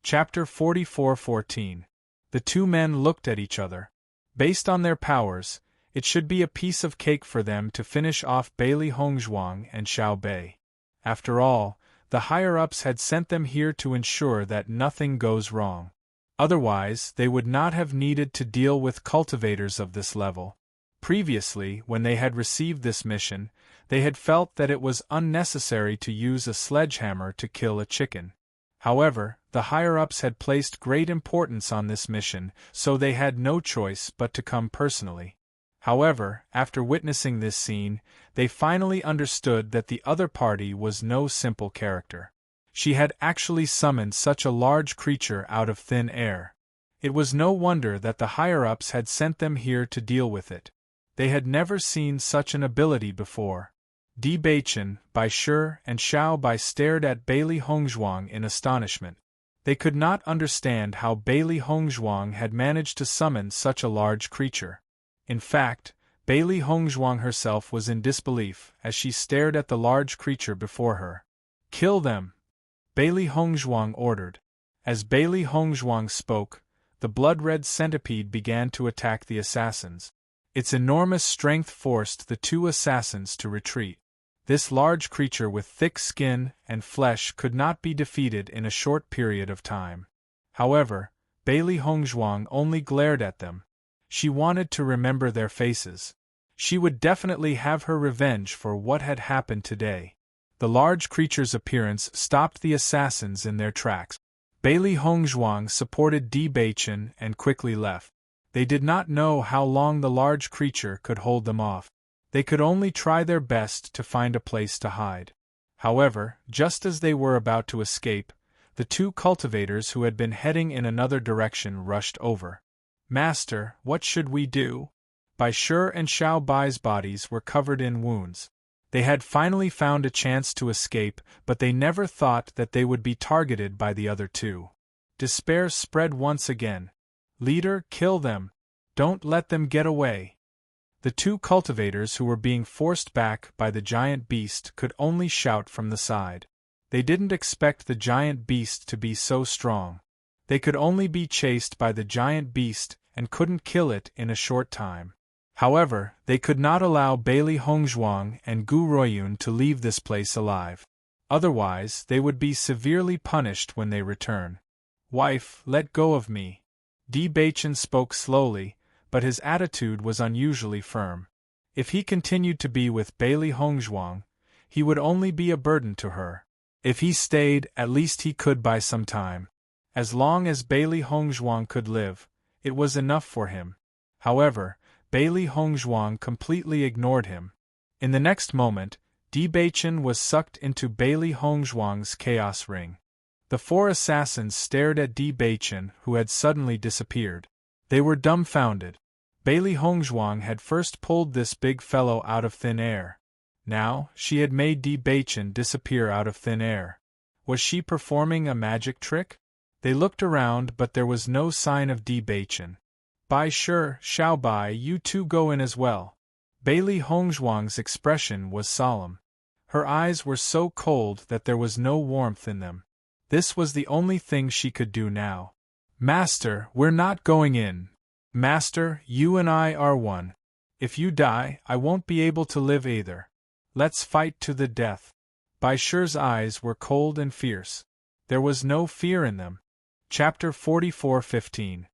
Chapter 44:14. The two men looked at each other. Based on their powers, it should be a piece of cake for them to finish off Bailey Hongzhuang and Xiao Bei. After all, the higher-ups had sent them here to ensure that nothing goes wrong. Otherwise, they would not have needed to deal with cultivators of this level. Previously, when they had received this mission, they had felt that it was unnecessary to use a sledgehammer to kill a chicken. However, the higher-ups had placed great importance on this mission, so they had no choice but to come personally. However, after witnessing this scene, they finally understood that the other party was no simple character. She had actually summoned such a large creature out of thin air. It was no wonder that the higher-ups had sent them here to deal with it. They had never seen such an ability before. Di Baichen, Bai Shi, and Xiao Bai stared at Bailey Hongzhuang in astonishment. They could not understand how Bailey Hongzhuang had managed to summon such a large creature. In fact, Bailey Hongzhuang herself was in disbelief as she stared at the large creature before her. "Kill them!" Bailey Hongzhuang ordered. As Bailey Hongzhuang spoke, the blood-red centipede began to attack the assassins. Its enormous strength forced the two assassins to retreat. This large creature with thick skin and flesh could not be defeated in a short period of time. However, Bailey Hongzhuang only glared at them. She wanted to remember their faces. She would definitely have her revenge for what had happened today. The large creature's appearance stopped the assassins in their tracks. Bailey Hongzhuang supported Di Baichen and quickly left. They did not know how long the large creature could hold them off. They could only try their best to find a place to hide. However, just as they were about to escape, the two cultivators who had been heading in another direction rushed over. "Master, what should we do?" Bai Shi and Xiao Bai's bodies were covered in wounds. They had finally found a chance to escape, but they never thought that they would be targeted by the other two. Despair spread once again. "Leader, kill them! Don't let them get away!" The two cultivators who were being forced back by the giant beast could only shout from the side. They didn't expect the giant beast to be so strong. They could only be chased by the giant beast and couldn't kill it in a short time. However, they could not allow Bailey Hongzhuang and Gu Ruiyun to leave this place alive. Otherwise, they would be severely punished when they return. "Wife, let go of me." Di Baichen spoke slowly, but his attitude was unusually firm. If he continued to be with Bailey Hongzhuang, he would only be a burden to her. If he stayed, at least he could buy some time. As long as Bailey Hongzhuang could live, it was enough for him. However, Bailey Hongzhuang completely ignored him. In the next moment, Di Baichen was sucked into Bailey Hongzhuang's chaos ring. The four assassins stared at Di Baichen, who had suddenly disappeared. They were dumbfounded. Bailey Hongzhuang had first pulled this big fellow out of thin air. Now, she had made Di Baichen disappear out of thin air. Was she performing a magic trick? They looked around, but there was no sign of Di Baichen. "Bai Shi, Xiao Bai, you two go in as well." Bailey Hongzhuang's expression was solemn. Her eyes were so cold that there was no warmth in them. This was the only thing she could do now. "Master, we're not going in. Master, you and I are one. If you die, I won't be able to live either. Let's fight to the death." Bai Shi's eyes were cold and fierce. There was no fear in them. Chapter 44:15.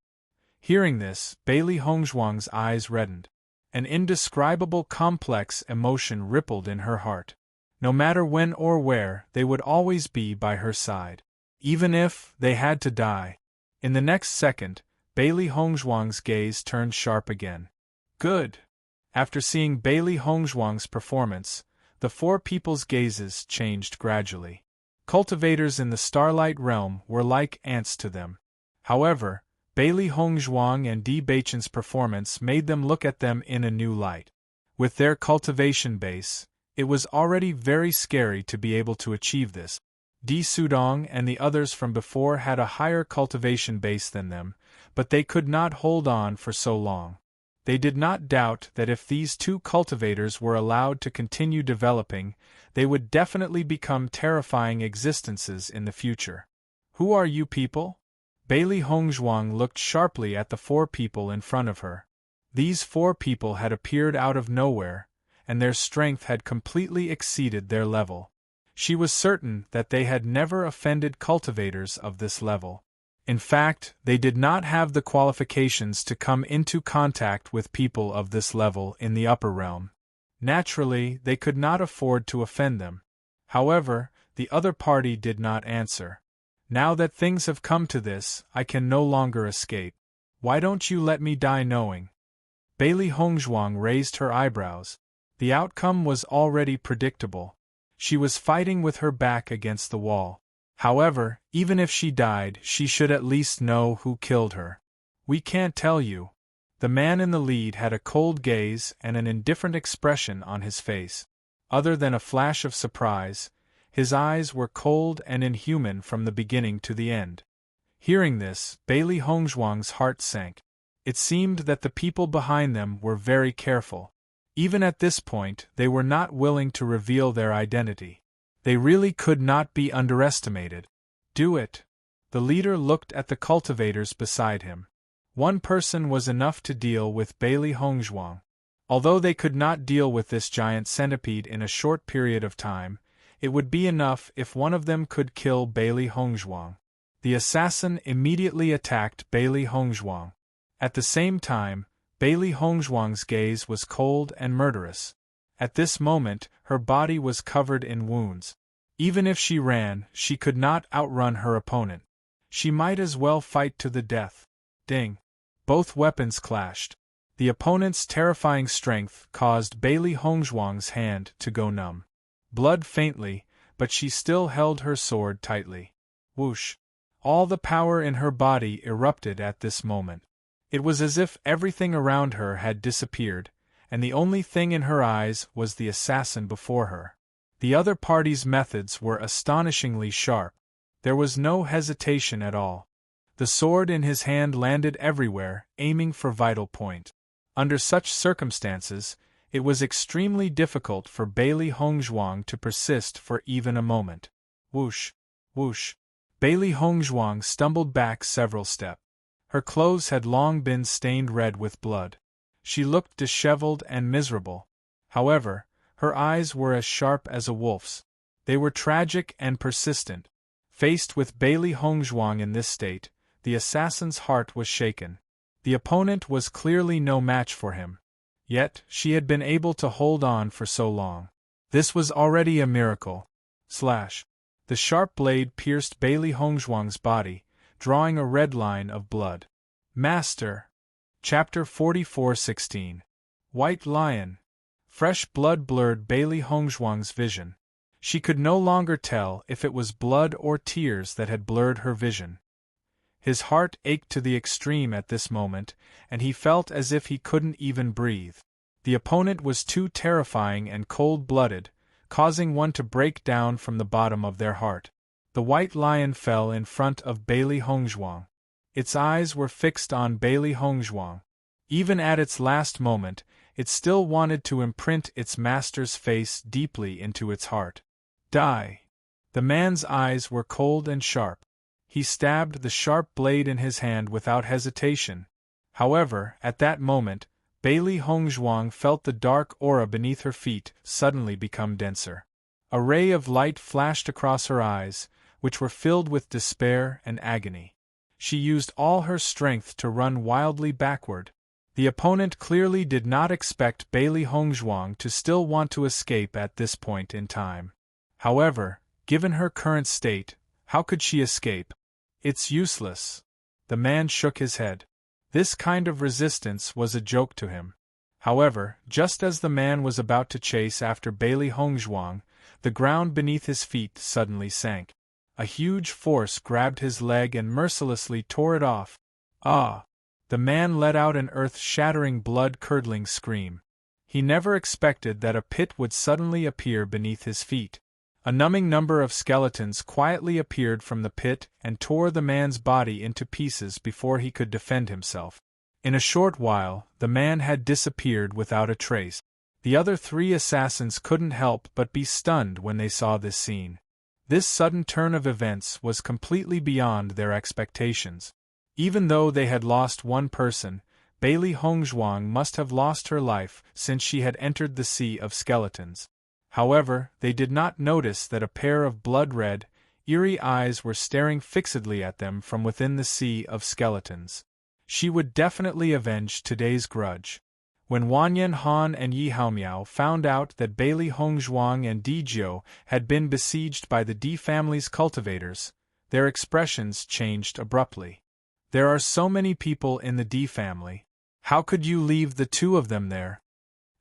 Hearing this, Bailey Hongzhuang's eyes reddened. An indescribable complex emotion rippled in her heart. No matter when or where, they would always be by her side. Even if they had to die. In the next second, Bailey Hongzhuang's gaze turned sharp again. "Good." After seeing Bailey Hongzhuang's performance, the four people's gazes changed gradually. Cultivators in the Starlight Realm were like ants to them. However, Bailey Hongzhuang and Di Baichen's performance made them look at them in a new light. With their cultivation base, it was already very scary to be able to achieve this. Di Sudong and the others from before had a higher cultivation base than them, but they could not hold on for so long. They did not doubt that if these two cultivators were allowed to continue developing, they would definitely become terrifying existences in the future. "Who are you people?" Bailey Hongzhuang looked sharply at the four people in front of her. These four people had appeared out of nowhere, and their strength had completely exceeded their level. She was certain that they had never offended cultivators of this level. In fact, they did not have the qualifications to come into contact with people of this level in the upper realm. Naturally, they could not afford to offend them. However, the other party did not answer. Now that things have come to this, I can no longer escape. Why don't you let me die knowing? Bailey Hongzhuang raised her eyebrows. The outcome was already predictable. She was fighting with her back against the wall. However, even if she died, she should at least know who killed her. We can't tell you. The man in the lead had a cold gaze and an indifferent expression on his face. Other than a flash of surprise, his eyes were cold and inhuman from the beginning to the end. Hearing this, Bailey Hongzhuang's heart sank. It seemed that the people behind them were very careful. Even at this point, they were not willing to reveal their identity. They really could not be underestimated. Do it. The leader looked at the cultivators beside him. One person was enough to deal with Bailey Hongzhuang. Although they could not deal with this giant centipede in a short period of time, it would be enough if one of them could kill Bailey Hongzhuang. The assassin immediately attacked Bailey Hongzhuang. At the same time, Bailey Hongzhuang's gaze was cold and murderous. At this moment, her body was covered in wounds. Even if she ran, she could not outrun her opponent. She might as well fight to the death. Ding! Both weapons clashed. The opponent's terrifying strength caused Bailey Hongzhuang's hand to go numb. Blood faintly, but she still held her sword tightly. Whoosh! All the power in her body erupted at this moment. It was as if everything around her had disappeared, and the only thing in her eyes was the assassin before her. The other party's methods were astonishingly sharp. There was no hesitation at all. The sword in his hand landed everywhere, aiming for vital point. Under such circumstances, it was extremely difficult for Bailey Hongzhuang to persist for even a moment. Whoosh! Whoosh! Bailey Hongzhuang stumbled back several steps. Her clothes had long been stained red with blood. She looked disheveled and miserable. However, her eyes were as sharp as a wolf's. They were tragic and persistent. Faced with Bailey Hongzhuang in this state, the assassin's heart was shaken. The opponent was clearly no match for him. Yet, she had been able to hold on for so long. This was already a miracle. Slash. The sharp blade pierced Bailey Hongzhuang's body, drawing a red line of blood. Master. Chapter 44:16. White Lion. Fresh blood blurred Bailey Hongzhuang's vision. She could no longer tell if it was blood or tears that had blurred her vision. His heart ached to the extreme at this moment, and he felt as if he couldn't even breathe. The opponent was too terrifying and cold-blooded, causing one to break down from the bottom of their heart. The white lion fell in front of Bailey Hongzhuang. Its eyes were fixed on Bailey Hongzhuang. Even at its last moment, it still wanted to imprint its master's face deeply into its heart. Die! The man's eyes were cold and sharp. He stabbed the sharp blade in his hand without hesitation. However, at that moment, Bailey Hongzhuang felt the dark aura beneath her feet suddenly become denser. A ray of light flashed across her eyes, which were filled with despair and agony. She used all her strength to run wildly backward. The opponent clearly did not expect Bailey Hongzhuang to still want to escape at this point in time. However, given her current state, how could she escape? It's useless. The man shook his head. This kind of resistance was a joke to him. However, just as the man was about to chase after Bailey Hongzhuang, the ground beneath his feet suddenly sank. A huge force grabbed his leg and mercilessly tore it off. Ah! The man let out an earth-shattering, blood-curdling scream. He never expected that a pit would suddenly appear beneath his feet. A numbing number of skeletons quietly appeared from the pit and tore the man's body into pieces before he could defend himself. In a short while, the man had disappeared without a trace. The other three assassins couldn't help but be stunned when they saw this scene. This sudden turn of events was completely beyond their expectations. Even though they had lost one person, Bailey Hongzhuang must have lost her life since she had entered the sea of skeletons. However, they did not notice that a pair of blood-red, eerie eyes were staring fixedly at them from within the sea of skeletons. She would definitely avenge today's grudge. When Wanyan Han and Yi Haomiao found out that Bailey Hongzhuang and Di Jiu had been besieged by the Di family's cultivators, Their expressions changed abruptly. There are so many people in the D family. How could you leave the two of them there?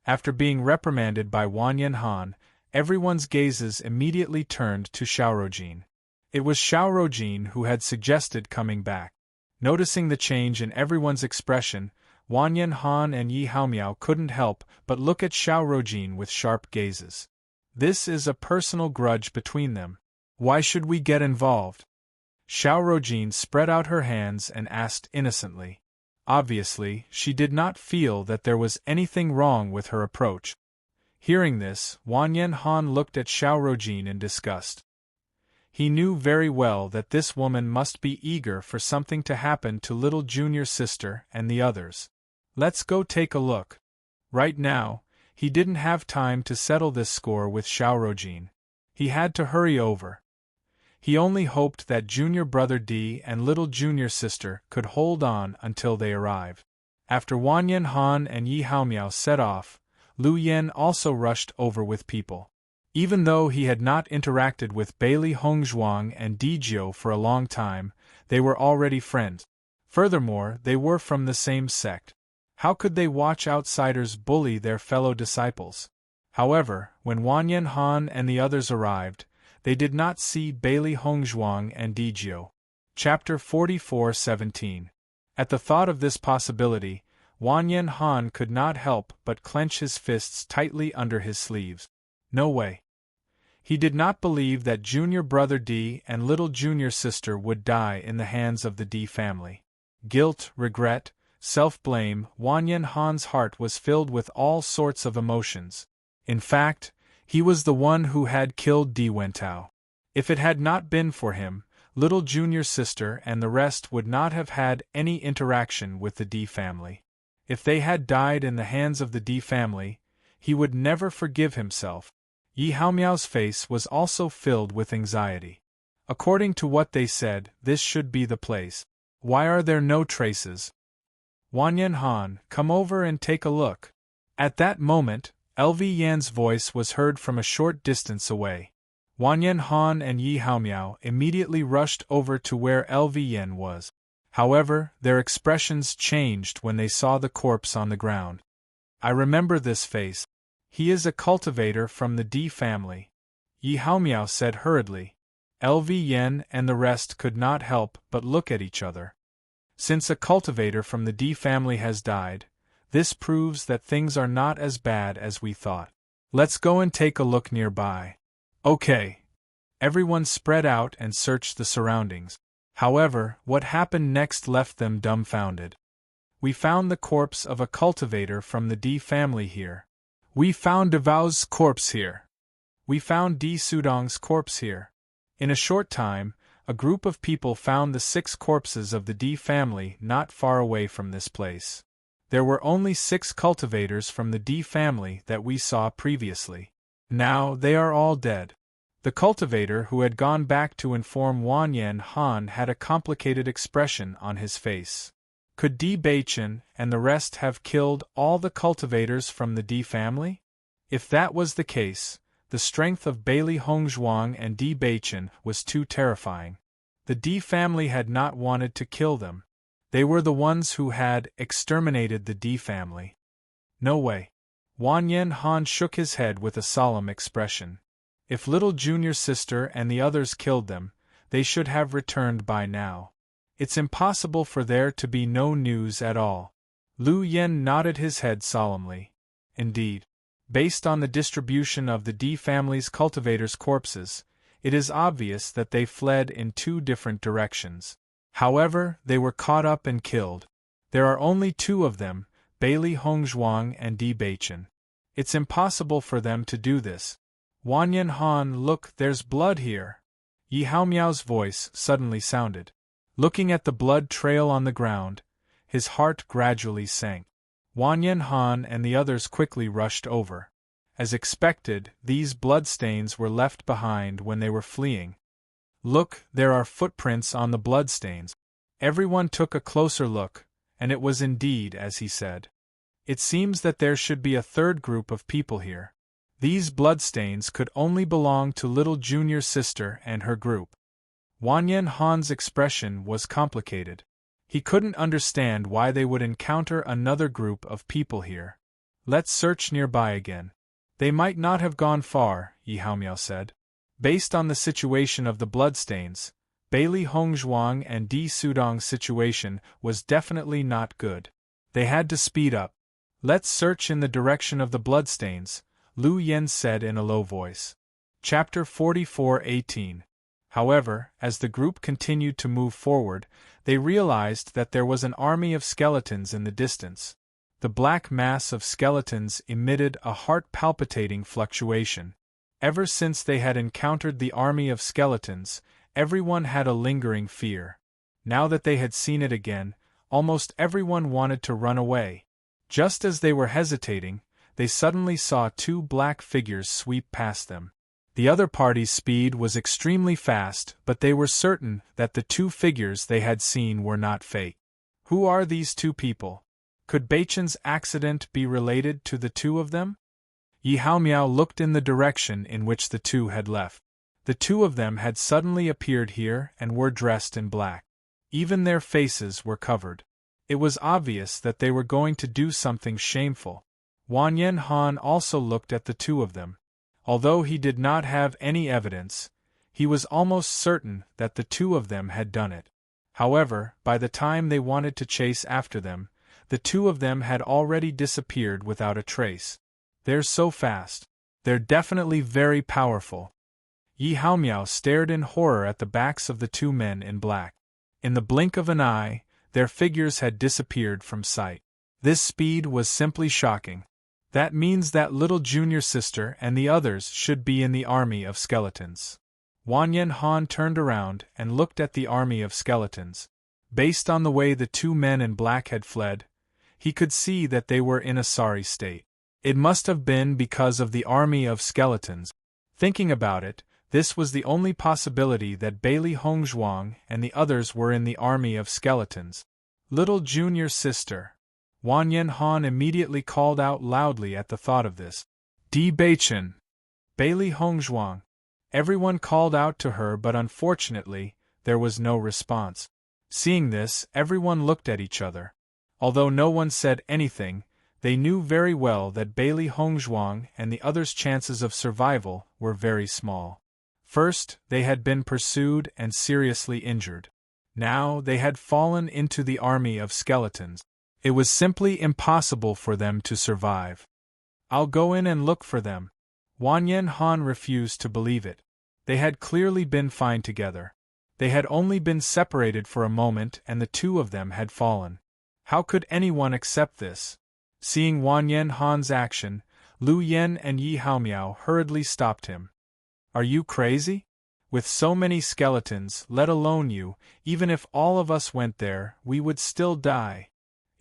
After being reprimanded by Wanyan Han, everyone's gazes immediately turned to Xiaorojin. It was Xiaorojin who had suggested coming back. Noticing the change in everyone's expression, Wanyan Han and Yi Haomiao couldn't help but look at Xiaorojin with sharp gazes. This is a personal grudge between them. Why should we get involved? Xiaorojin spread out her hands and asked innocently. Obviously, she did not feel that there was anything wrong with her approach. Hearing this, Wanyan Han looked at Xiaorojin in disgust. He knew very well that this woman must be eager for something to happen to little junior sister and the others. Let's go take a look. Right now, he didn't have time to settle this score with Xiaorojin. He had to hurry over. He only hoped that junior brother D and little junior sister could hold on until they arrived. After Wanyan Han and Yi Haomiao set off, Lu Yen also rushed over with people. Even though he had not interacted with Bailey Hongzhuang and Dijiu for a long time, they were already friends. Furthermore, they were from the same sect. How could they watch outsiders bully their fellow disciples? However, when Wanyan Han and the others arrived, they did not see Bailey Hongzhuang and Dijiu. Chapter 44:17. At the thought of this possibility, Wanyan Han could not help but clench his fists tightly under his sleeves. No way. He did not believe that junior brother D and little junior sister would die in the hands of the D family. Guilt, regret, self-blame, Wanyan Han's heart was filled with all sorts of emotions. In fact, he was the one who had killed Di Wentao. If it had not been for him, little junior sister and the rest would not have had any interaction with the D family. If they had died in the hands of the D family, he would never forgive himself. Yi Haomiao's face was also filled with anxiety. According to what they said, this should be the place. Why are there no traces? Wanyan Han, come over and take a look. At that moment, LV Yan's voice was heard from a short distance away. Wanyan Han and Yi Haomiao immediately rushed over to where LV Yan was. However, their expressions changed when they saw the corpse on the ground. I remember this face. He is a cultivator from the D family, Yi Haomiao said hurriedly. LV Yan and the rest could not help but look at each other. Since a cultivator from the D family has died, this proves that things are not as bad as we thought. Let's go and take a look nearby. Okay. Everyone spread out and searched the surroundings. However, what happened next left them dumbfounded. We found the corpse of a cultivator from the D family here. We found Devao's corpse here. We found Di Sudong's corpse here. In a short time, a group of people found the 6 corpses of the D family not far away from this place. There were only 6 cultivators from the D family that we saw previously. Now they are all dead. The cultivator who had gone back to inform Wanyan Han had a complicated expression on his face. Could Di Beichen and the rest have killed all the cultivators from the D family? If that was the case, the strength of Bailey Hongzhuang and Di Beichen was too terrifying. The D family had not wanted to kill them. They were the ones who had exterminated the D family. No way. Wanyan Han shook his head with a solemn expression. If little junior sister and the others killed them, they should have returned by now. It's impossible for there to be no news at all. Lu Yen nodded his head solemnly. Indeed. Based on the distribution of the D family's cultivators' corpses, it is obvious that they fled in 2 different directions. However, they were caught up and killed. There are only 2 of them, Bailey Hongzhuang and Di Beichen. It's impossible for them to do this. Wanyan Han, look, there's blood here. Yi Haomiao's voice suddenly sounded. Looking at the blood trail on the ground, his heart gradually sank. Wanyan Han and the others quickly rushed over. As expected, these bloodstains were left behind when they were fleeing. Look, there are footprints on the bloodstains. Everyone took a closer look, and it was indeed as he said. It seems that there should be a 3rd group of people here. These bloodstains could only belong to little junior sister and her group. Wanyan Han's expression was complicated. He couldn't understand why they would encounter another group of people here. Let's search nearby again. They might not have gone far, Yi Haomiao said. Based on the situation of the bloodstains, Bailey Hongzhuang and Di Sudong's situation was definitely not good. They had to speed up. Let's search in the direction of the bloodstains, Lu Yen said in a low voice. Chapter 44:18. However, as the group continued to move forward, they realized that there was an army of skeletons in the distance. The black mass of skeletons emitted a heart-palpitating fluctuation. Ever since they had encountered the army of skeletons, everyone had a lingering fear. Now that they had seen it again, almost everyone wanted to run away. Just as they were hesitating, they suddenly saw two black figures sweep past them. The other party's speed was extremely fast, but they were certain that the two figures they had seen were not fake. Who are these two people? Could Beichen's accident be related to the two of them? Yi Haomiao looked in the direction in which the two had left. The two of them had suddenly appeared here and were dressed in black. Even their faces were covered. It was obvious that they were going to do something shameful. Wanyan Han also looked at the two of them. Although he did not have any evidence, he was almost certain that the two of them had done it. However, by the time they wanted to chase after them, the two of them had already disappeared without a trace. They're so fast. They're definitely very powerful. Yi Haomiao stared in horror at the backs of the two men in black. In the blink of an eye, their figures had disappeared from sight. This speed was simply shocking. That means that little junior sister and the others should be in the army of skeletons. Wanyan Han turned around and looked at the army of skeletons. Based on the way the two men in black had fled, he could see that they were in a sorry state. It must have been because of the army of skeletons. Thinking about it, this was the only possibility that Bailey Hongzhuang and the others were in the army of skeletons. Little junior sister. Wanyan Han immediately called out loudly at the thought of this. Di Beichen! Bailey Hongzhuang! Everyone called out to her, but unfortunately, there was no response. Seeing this, everyone looked at each other. Although no one said anything, they knew very well that Bailey Hongzhuang and the others' chances of survival were very small. First, they had been pursued and seriously injured. Now, they had fallen into the army of skeletons. It was simply impossible for them to survive. I'll go in and look for them. Wanyan Han refused to believe it. They had clearly been fine together. They had only been separated for a moment and the two of them had fallen. How could anyone accept this? Seeing Wanyan Han's action, Lu Yen and Yi Haomiao hurriedly stopped him. Are you crazy? With so many skeletons, let alone you, even if all of us went there, we would still die.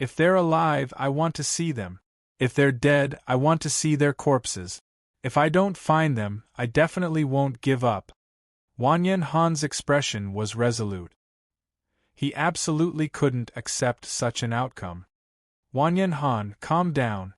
If they're alive, I want to see them. If they're dead, I want to see their corpses. If I don't find them, I definitely won't give up. Wanyan Han's expression was resolute. He absolutely couldn't accept such an outcome. Wanyan Han, calm down,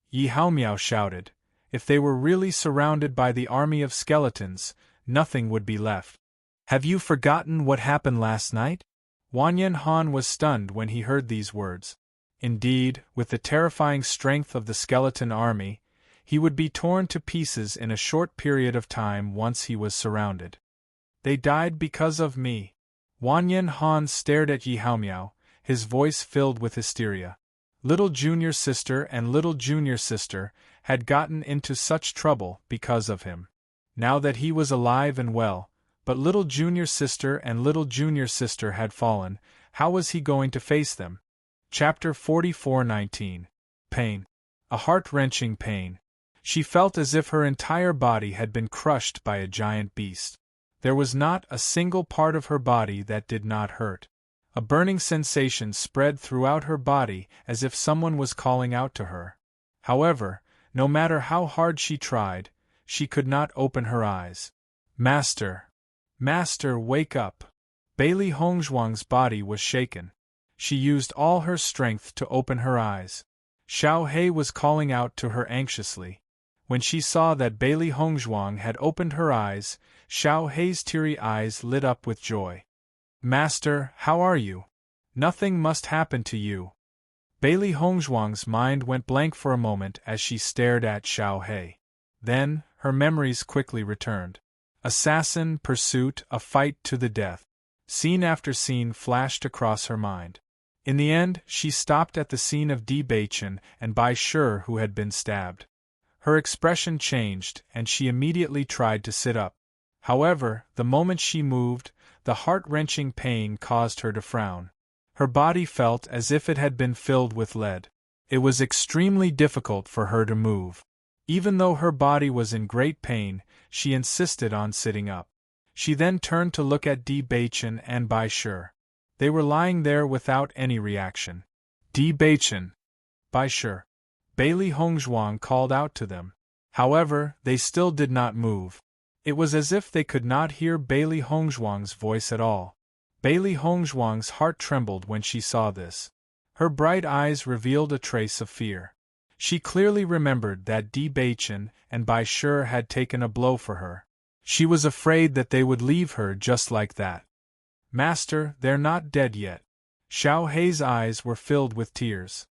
Yi Haomiao shouted. If they were really surrounded by the army of skeletons, nothing would be left. Have you forgotten what happened last night? Wanyan Han was stunned when he heard these words. Indeed, with the terrifying strength of the skeleton army, he would be torn to pieces in a short period of time once he was surrounded. They died because of me. Wanyan Han stared at Yi Haomiao, his voice filled with hysteria. Little junior sister and little junior sister had gotten into such trouble because of him. Now that he was alive and well, but little junior sister and little junior sister had fallen, how was he going to face them? Chapter 44:19. Pain. A heart-wrenching pain. She felt as if her entire body had been crushed by a giant beast. There was not a single part of her body that did not hurt. A burning sensation spread throughout her body as if someone was calling out to her. However, no matter how hard she tried, she could not open her eyes. Master! Master, wake up! Bailey Hongzhuang's body was shaken. She used all her strength to open her eyes. Xiao He was calling out to her anxiously. When she saw that Bailey Hongzhuang had opened her eyes, Xiao Hei's teary eyes lit up with joy. "Master, how are you? Nothing must happen to you." Bailey Hongzhuang's mind went blank for a moment as she stared at Xiao Hei. Then, her memories quickly returned. Assassin, pursuit, a fight to the death. Scene after scene flashed across her mind. In the end, she stopped at the scene of Di Beichen and Bai Shi who had been stabbed. Her expression changed, and she immediately tried to sit up. However, the moment she moved, the heart-wrenching pain caused her to frown. Her body felt as if it had been filled with lead. It was extremely difficult for her to move. Even though her body was in great pain, she insisted on sitting up. She then turned to look at Di Beichen and Bai Shi. They were lying there without any reaction. Di Beichen, Bai Shi. Bailey Hongzhuang called out to them. However, they still did not move. It was as if they could not hear Bailey Hongzhuang's voice at all. Bailey Hongzhuang's heart trembled when she saw this. Her bright eyes revealed a trace of fear. She clearly remembered that Di Beichen and Bai Shi had taken a blow for her. She was afraid that they would leave her just like that. "Master, they're not dead yet." Xiao Hei's eyes were filled with tears.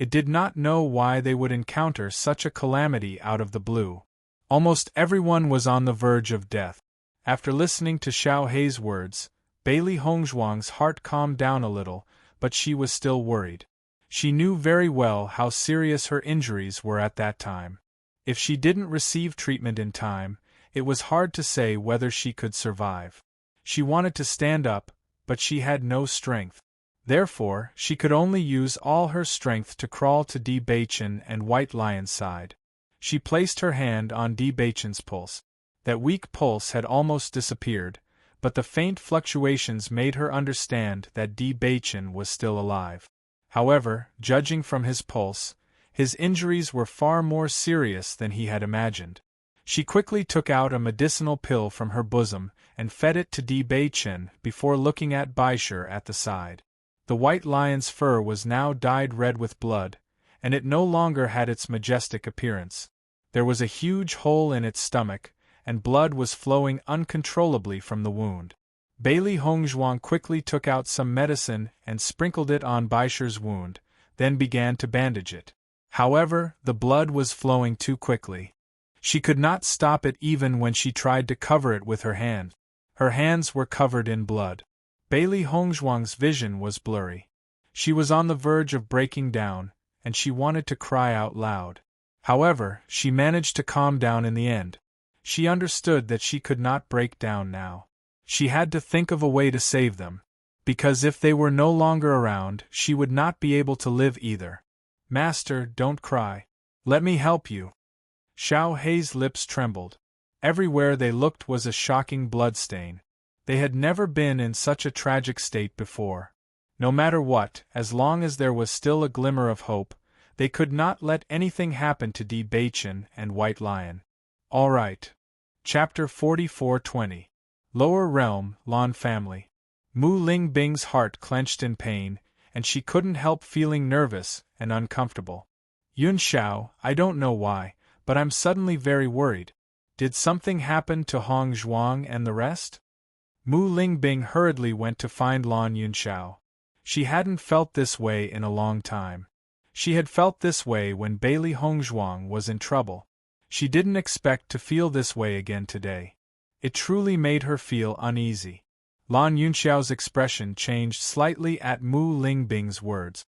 It did not know why they would encounter such a calamity out of the blue. Almost everyone was on the verge of death. After listening to Xiao Hei's words, Bailey Hongzhuang's heart calmed down a little, but she was still worried. She knew very well how serious her injuries were at that time. If she didn't receive treatment in time, it was hard to say whether she could survive. She wanted to stand up, but she had no strength. Therefore, she could only use all her strength to crawl to Di Beichen and White Lion's side. She placed her hand on Di Beichen's pulse. That weak pulse had almost disappeared, but the faint fluctuations made her understand that Di Beichen was still alive. However, judging from his pulse, his injuries were far more serious than he had imagined. She quickly took out a medicinal pill from her bosom and fed it to Di Beichen before looking at Bai Shi at the side. The White Lion's fur was now dyed red with blood, and it no longer had its majestic appearance. There was a huge hole in its stomach, and blood was flowing uncontrollably from the wound. Bailey Hongzhuang quickly took out some medicine and sprinkled it on Bai Shi's wound, then began to bandage it. However, the blood was flowing too quickly. She could not stop it even when she tried to cover it with her hand. Her hands were covered in blood. Bailey Hongzhuang's vision was blurry. She was on the verge of breaking down, and she wanted to cry out loud. However, she managed to calm down in the end. She understood that she could not break down now. She had to think of a way to save them. Because if they were no longer around, she would not be able to live either. "Master, don't cry. Let me help you." Xiao Hei's lips trembled. Everywhere they looked was a shocking bloodstain. They had never been in such a tragic state before. No matter what, as long as there was still a glimmer of hope, they could not let anything happen to Di Beichen and White Lion. All right. Chapter 44:20. Lower Realm, Lan Family. Mu Lingbing's heart clenched in pain, and she couldn't help feeling nervous and uncomfortable. "Yun Xiao, I don't know why, but I'm suddenly very worried. Did something happen to Hongzhuang and the rest?" Mu Lingbing hurriedly went to find Lan Yunxiao. She hadn't felt this way in a long time. She had felt this way when Bailey Hongzhuang was in trouble. She didn't expect to feel this way again today. It truly made her feel uneasy. Lan Yunxiao's expression changed slightly at Mu Lingbing's words.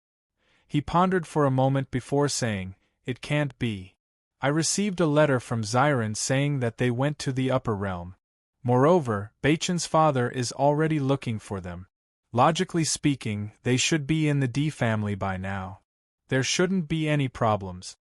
He pondered for a moment before saying, "It can't be. I received a letter from Xiren saying that they went to the upper realm. Moreover, Beichen's father is already looking for them. Logically speaking, they should be in the Di family by now. There shouldn't be any problems.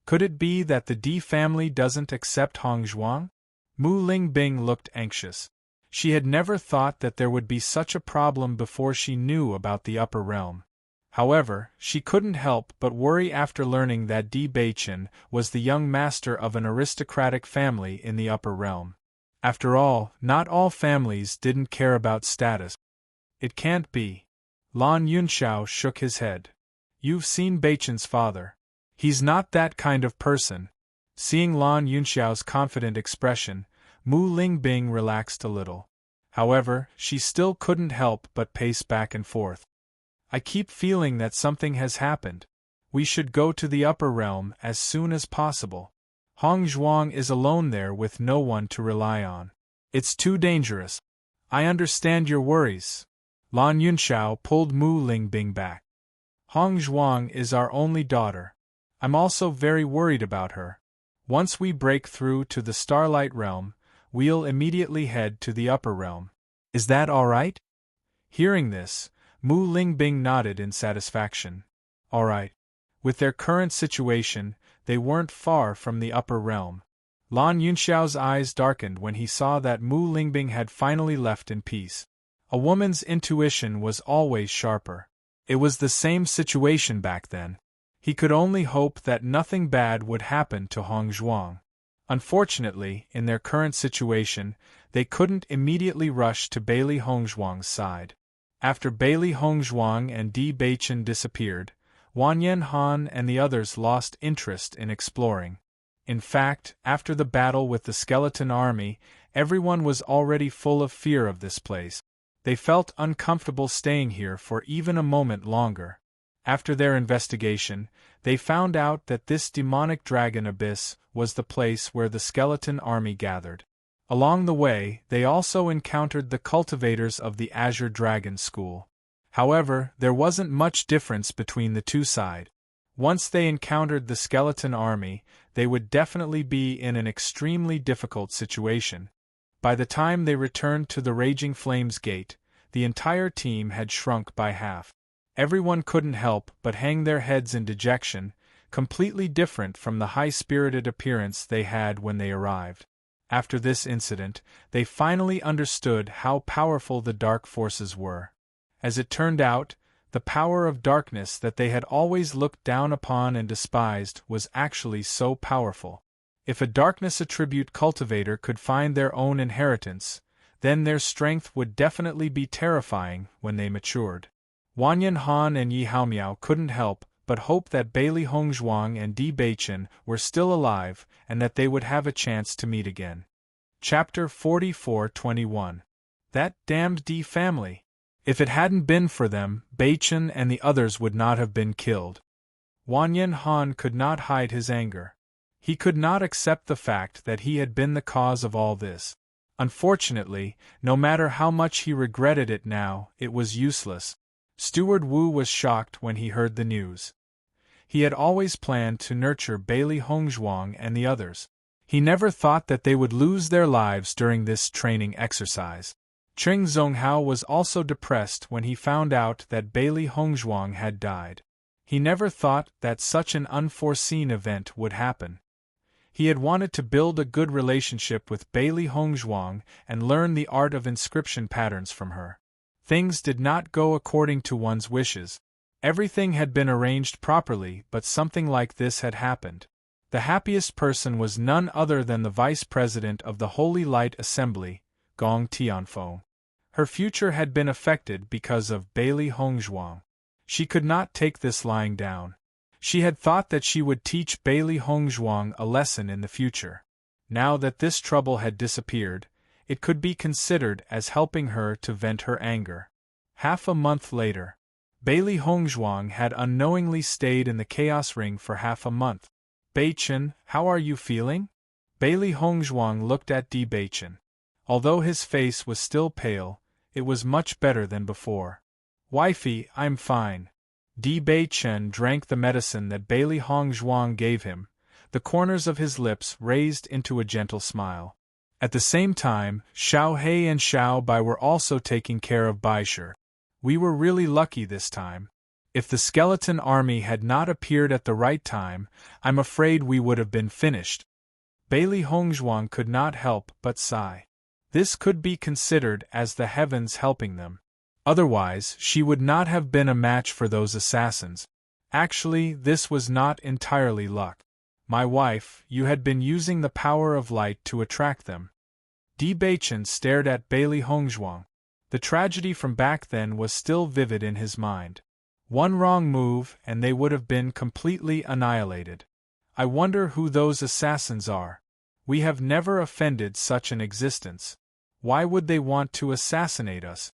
Could it be that the Di family doesn't accept Hongzhuang?" Mu Lingbing looked anxious. She had never thought that there would be such a problem before she knew about the upper realm. However, she couldn't help but worry after learning that Di Beichen was the young master of an aristocratic family in the upper realm. After all, not all families didn't care about status. "It can't be." Lan Yunxiao shook his head. "You've seen Beichen's father. He's not that kind of person. Seeing Lan Yunxiao's confident expression, Mu Lingbing relaxed a little. However, she still couldn't help but pace back and forth. I keep feeling that something has happened. We should go to the upper realm as soon as possible. Hong Zhuang is alone there with no one to rely on. It's too dangerous. I understand your worries. Lan Yunxiao pulled Mu Lingbing back. Hong Zhuang is our only daughter. I'm also very worried about her. Once we break through to the Starlight Realm, we'll immediately head to the upper realm. Is that all right? Hearing this, Mu Lingbing nodded in satisfaction. All right. With their current situation, they weren't far from the upper realm. Lan Yunxiao's eyes darkened when he saw that Mu Lingbing had finally left in peace. A woman's intuition was always sharper. It was the same situation back then. He could only hope that nothing bad would happen to Hong Zhuang. Unfortunately, in their current situation, they couldn't immediately rush to Bailey Hongzhuang's side. After Bailey Hongzhuang and Di Beichen disappeared, Wanyan Han and the others lost interest in exploring. In fact, after the battle with the skeleton army, everyone was already full of fear of this place. They felt uncomfortable staying here for even a moment longer. After their investigation, they found out that this demonic dragon abyss was the place where the skeleton army gathered. Along the way, they also encountered the cultivators of the Azure Dragon School. However, there wasn't much difference between the two sides. Once they encountered the skeleton army, they would definitely be in an extremely difficult situation. By the time they returned to the Raging Flames Gate, the entire team had shrunk by half. Everyone couldn't help but hang their heads in dejection, completely different from the high-spirited appearance they had when they arrived. After this incident, they finally understood how powerful the dark forces were. As it turned out, the power of darkness that they had always looked down upon and despised was actually so powerful. If a darkness attribute cultivator could find their own inheritance, then their strength would definitely be terrifying when they matured. Wanyan Han and Yi Haomiao couldn't help but hope that Bailey Hongzhuang and Di Beichen were still alive and that they would have a chance to meet again. Chapter 44:21. That damned Di family! If it hadn't been for them, Beichen and the others would not have been killed. Wanyan Han could not hide his anger. He could not accept the fact that he had been the cause of all this. Unfortunately, no matter how much he regretted it now, it was useless. Steward Wu was shocked when he heard the news. He had always planned to nurture Bailey Hongzhuang and the others. He never thought that they would lose their lives during this training exercise. Cheng Zonghao was also depressed when he found out that Bailey Hongzhuang had died. He never thought that such an unforeseen event would happen. He had wanted to build a good relationship with Bailey Hongzhuang and learn the art of inscription patterns from her. Things did not go according to one's wishes. Everything had been arranged properly, but something like this had happened. The happiest person was none other than the vice president of the Holy Light Assembly, Gong Tianfeng. Her future had been affected because of Bailey Hongzhuang. She could not take this lying down. She had thought that she would teach Bailey Hongzhuang a lesson in the future. Now that this trouble had disappeared, it could be considered as helping her to vent her anger. Half a month later, Bailey Hongzhuang had unknowingly stayed in the Chaos Ring for half a month. Beichen, how are you feeling? Bailey Hongzhuang looked at Di Beichen. Although his face was still pale, it was much better than before. Wifey, I'm fine. Di Beichen drank the medicine that Bailey Hongzhuang gave him, the corners of his lips raised into a gentle smile. At the same time, Xiao He and Xiao Bai were also taking care of Baisher. We were really lucky this time. If the skeleton army had not appeared at the right time, I'm afraid we would have been finished. Bailey Hongzhuang could not help but sigh. This could be considered as the heavens helping them. Otherwise, she would not have been a match for those assassins. Actually, this was not entirely luck. My wife, you had been using the power of light to attract them. Di Beichen stared at Bailey Hongzhuang. The tragedy from back then was still vivid in his mind. One wrong move and they would have been completely annihilated. I wonder who those assassins are. We have never offended such an existence. Why would they want to assassinate us?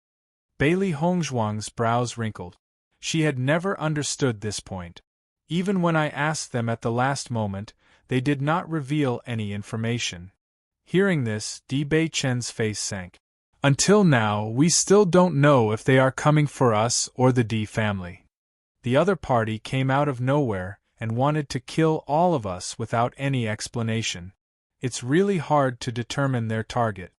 Bailey Hongzhuang's brows wrinkled. She had never understood this point. Even when I asked them at the last moment, they did not reveal any information. Hearing this, Di Beichen's face sank. Until now, we still don't know if they are coming for us or the Di family. The other party came out of nowhere and wanted to kill all of us without any explanation. It's really hard to determine their target.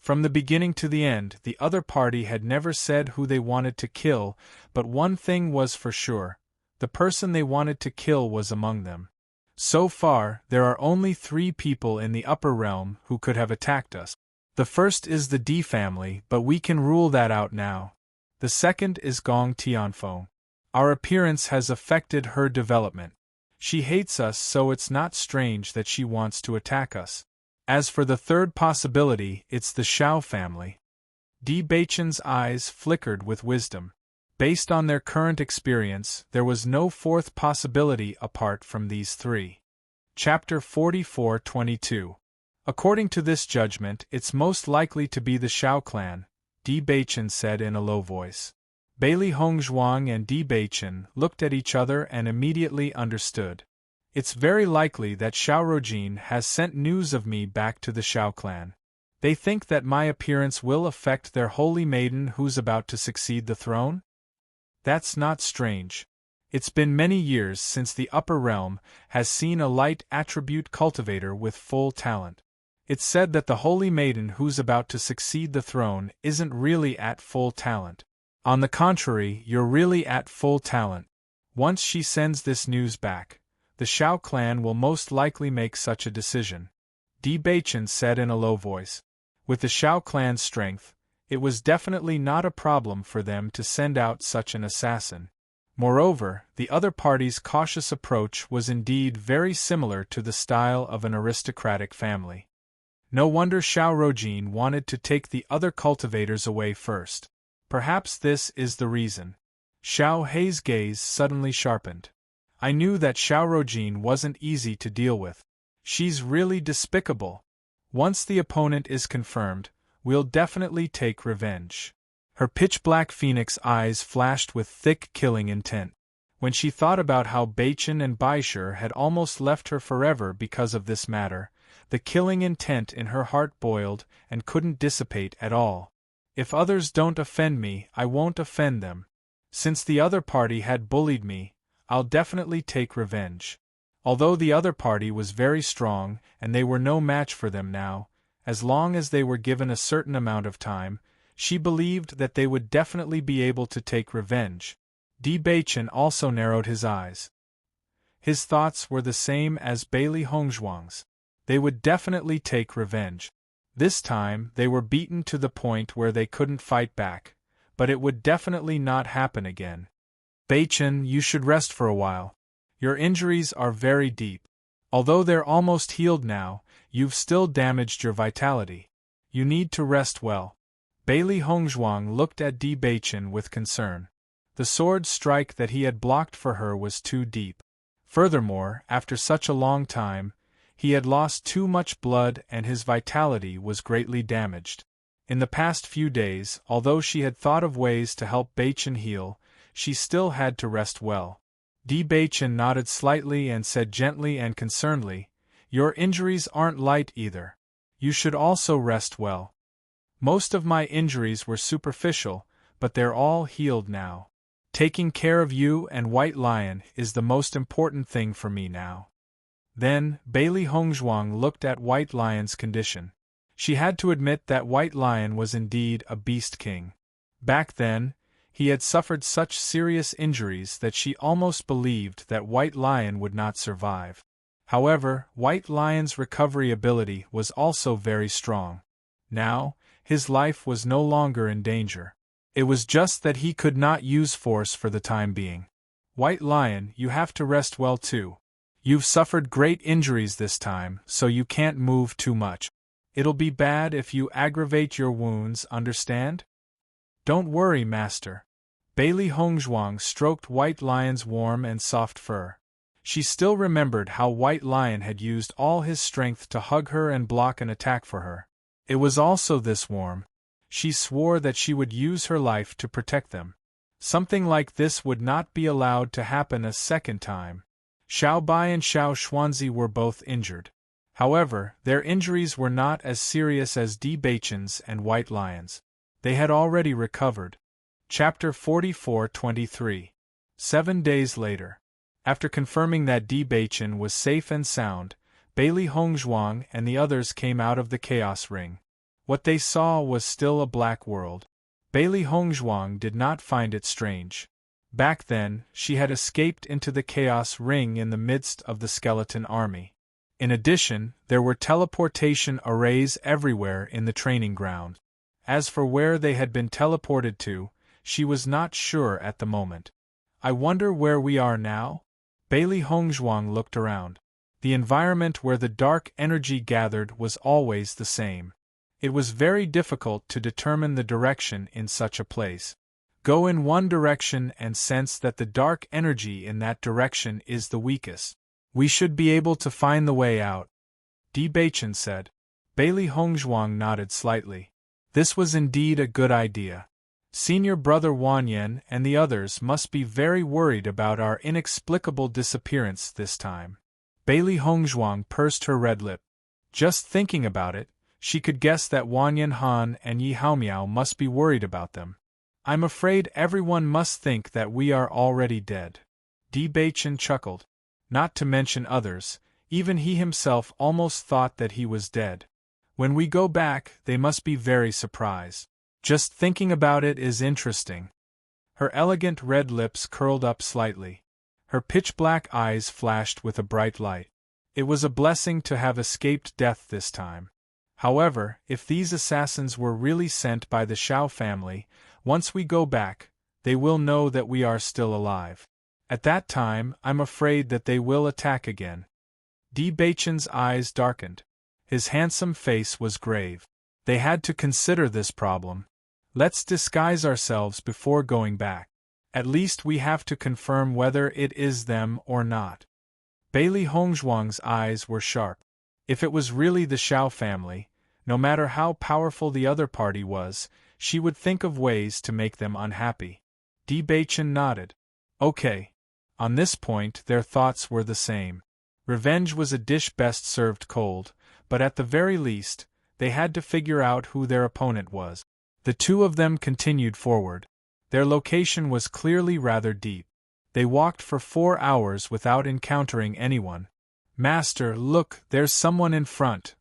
From the beginning to the end, the other party had never said who they wanted to kill, but one thing was for sure: the person they wanted to kill was among them. So far, there are only 3 people in the upper realm who could have attacked us. The first is the Di family, but we can rule that out now. The second is Gong Tianfeng. Our appearance has affected her development. She hates us, so it's not strange that she wants to attack us. As for the third possibility, it's the Shao family. Di Beichen's eyes flickered with wisdom. Based on their current experience, there was no fourth possibility apart from these 3. Chapter 44:22. According to this judgment, it's most likely to be the Shao clan, Di Beichen said in a low voice. Bailey Hongzhuang and Di Beichen looked at each other and immediately understood. It's very likely that Shao Rojin has sent news of me back to the Shao clan. They think that my appearance will affect their holy maiden who's about to succeed the throne? That's not strange. It's been many years since the upper realm has seen a light attribute cultivator with full talent. It's said that the holy maiden who's about to succeed the throne isn't really at full talent. On the contrary, you're really at full talent. Once she sends this news back, the Shao clan will most likely make such a decision. Di Beichen said in a low voice. With the Shao clan's strength, it was definitely not a problem for them to send out such an assassin. Moreover, the other party's cautious approach was indeed very similar to the style of an aristocratic family. No wonder Shao Rojin wanted to take the other cultivators away first. Perhaps this is the reason. Xiao Hei's gaze suddenly sharpened. I knew that Shao Rojin wasn't easy to deal with. She's really despicable. Once the opponent is confirmed, we'll definitely take revenge. Her pitch-black phoenix eyes flashed with thick killing intent. When she thought about how Beichen and Baisher had almost left her forever because of this matter, the killing intent in her heart boiled and couldn't dissipate at all. If others don't offend me, I won't offend them. Since the other party had bullied me, I'll definitely take revenge. Although the other party was very strong and they were no match for them now, as long as they were given a certain amount of time, she believed that they would definitely be able to take revenge. Di Beichen also narrowed his eyes. His thoughts were the same as Bailey Hongzhuang's. They would definitely take revenge. This time, they were beaten to the point where they couldn't fight back, but it would definitely not happen again. Beichen, you should rest for a while. Your injuries are very deep. Although they're almost healed now, you've still damaged your vitality. You need to rest well. Bailey Hongzhuang looked at Di Beichen with concern. The sword strike that he had blocked for her was too deep. Furthermore, after such a long time, he had lost too much blood and his vitality was greatly damaged. In the past few days, although she had thought of ways to help Beichen heal, she still had to rest well. Di Beichen nodded slightly and said gently and concernedly, "Your injuries aren't light either. You should also rest well. Most of my injuries were superficial, but they're all healed now. Taking care of you and White Lion is the most important thing for me now." Then, Bailey Hongzhuang looked at White Lion's condition. She had to admit that White Lion was indeed a beast king. Back then, he had suffered such serious injuries that she almost believed that White Lion would not survive. However, White Lion's recovery ability was also very strong. Now, his life was no longer in danger. It was just that he could not use force for the time being. White Lion, you have to rest well too. You've suffered great injuries this time, so you can't move too much. It'll be bad if you aggravate your wounds, understand? Don't worry, master. Bailey Hongzhuang stroked White Lion's warm and soft fur. She still remembered how White Lion had used all his strength to hug her and block an attack for her. It was also this warm. She swore that she would use her life to protect them. Something like this would not be allowed to happen a second time. Xiao Bai and Xiao Xuanzi were both injured. However, their injuries were not as serious as Di Beichen's and White Lion's. They had already recovered. Chapter 44-23. 7 days later. After confirming that Di Beichen was safe and sound, Bailey Hongzhuang and the others came out of the Chaos Ring. What they saw was still a black world. Bailey Hongzhuang did not find it strange. Back then, she had escaped into the Chaos Ring in the midst of the skeleton army. In addition, there were teleportation arrays everywhere in the training ground. As for where they had been teleported to, she was not sure at the moment. I wonder where we are now? Bailey Hongzhuang looked around. The environment where the dark energy gathered was always the same. It was very difficult to determine the direction in such a place. Go in one direction and sense that the dark energy in that direction is the weakest. We should be able to find the way out, Di Beichen said. Bailey Hongzhuang nodded slightly. This was indeed a good idea. Senior brother Wanyan and the others must be very worried about our inexplicable disappearance this time. Bailey Hongzhuang pursed her red lip. Just thinking about it, she could guess that Wanyan Han and Yi Haomiao must be worried about them. I'm afraid everyone must think that we are already dead. Di Beichen chuckled. Not to mention others, even he himself almost thought that he was dead. When we go back, they must be very surprised. Just thinking about it is interesting. Her elegant red lips curled up slightly. Her pitch-black eyes flashed with a bright light. It was a blessing to have escaped death this time. However, if these assassins were really sent by the Shao family, once we go back, they will know that we are still alive. At that time, I'm afraid that they will attack again. Di Beichen's eyes darkened. His handsome face was grave. They had to consider this problem. Let's disguise ourselves before going back. At least we have to confirm whether it is them or not. Bailey Hongzhuang's eyes were sharp. If it was really the Shao family, no matter how powerful the other party was, she would think of ways to make them unhappy. Di Beichen nodded. Okay. On this point, their thoughts were the same. Revenge was a dish best served cold, but at the very least, they had to figure out who their opponent was. The two of them continued forward. Their location was clearly rather deep. They walked for 4 hours without encountering anyone. Master, look, there's someone in front.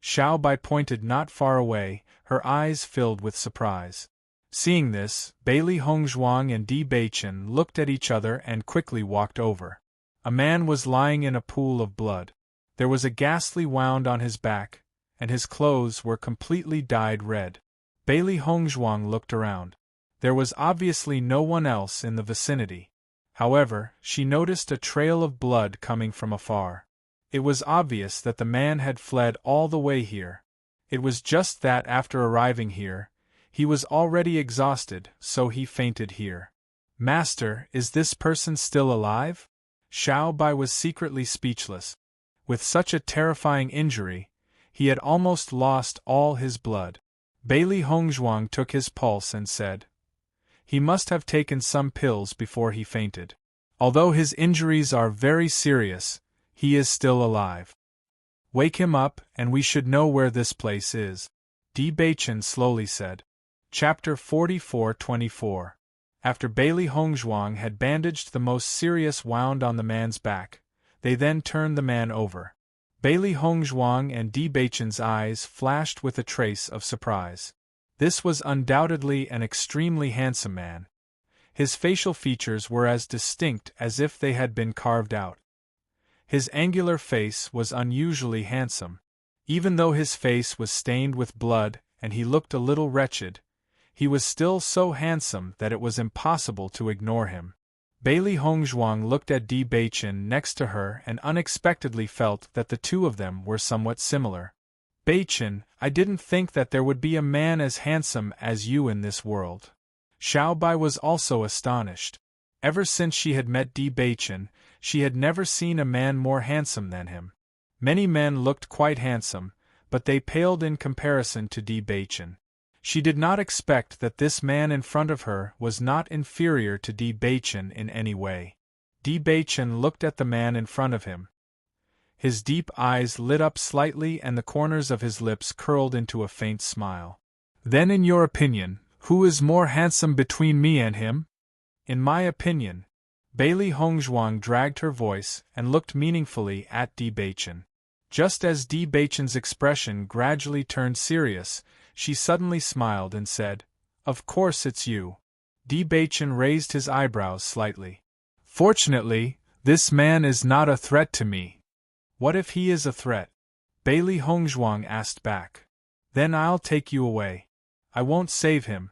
Xiao Bai pointed not far away, her eyes filled with surprise. Seeing this, Bailey Hongzhuang and Di Beichen looked at each other and quickly walked over. A man was lying in a pool of blood. There was a ghastly wound on his back, and his clothes were completely dyed red. Bailey Hongzhuang looked around. There was obviously no one else in the vicinity. However, she noticed a trail of blood coming from afar. It was obvious that the man had fled all the way here. It was just that after arriving here, he was already exhausted, so he fainted here. Master, is this person still alive? Xiao Bai was secretly speechless. With such a terrifying injury, he had almost lost all his blood. Bailey Hongzhuang took his pulse and said, "He must have taken some pills before he fainted. Although his injuries are very serious, he is still alive. Wake him up, and we should know where this place is," Di Beichen slowly said. Chapter 44-24. After Bailey Hongzhuang had bandaged the most serious wound on the man's back, they then turned the man over. Bailey Hongzhuang and Di Beichen's eyes flashed with a trace of surprise. This was undoubtedly an extremely handsome man. His facial features were as distinct as if they had been carved out. His angular face was unusually handsome. Even though his face was stained with blood and he looked a little wretched, he was still so handsome that it was impossible to ignore him. Bailey Hongzhuang looked at Di Beichen next to her and unexpectedly felt that the two of them were somewhat similar. "Beichen, I didn't think that there would be a man as handsome as you in this world." Xiao Bai was also astonished. Ever since she had met Di Beichen, She had never seen a man more handsome than him. Many men looked quite handsome, but they paled in comparison to Di Bachin. She did not expect that this man in front of her was not inferior to Di Bachin in any way. Di Bachin looked at the man in front of him. His deep eyes lit up slightly and the corners of his lips curled into a faint smile. Then in your opinion, who is more handsome between me and him? In my opinion. Bailey Hongzhuang dragged her voice and looked meaningfully at Di Bachin. Just as Di Bachin's expression gradually turned serious, she suddenly smiled and said, "Of course it's you." Di Bachin raised his eyebrows slightly. "Fortunately, this man is not a threat to me." "What if he is a threat?" Bailey Hongzhuang asked back. "Then I'll take you away. I won't save him."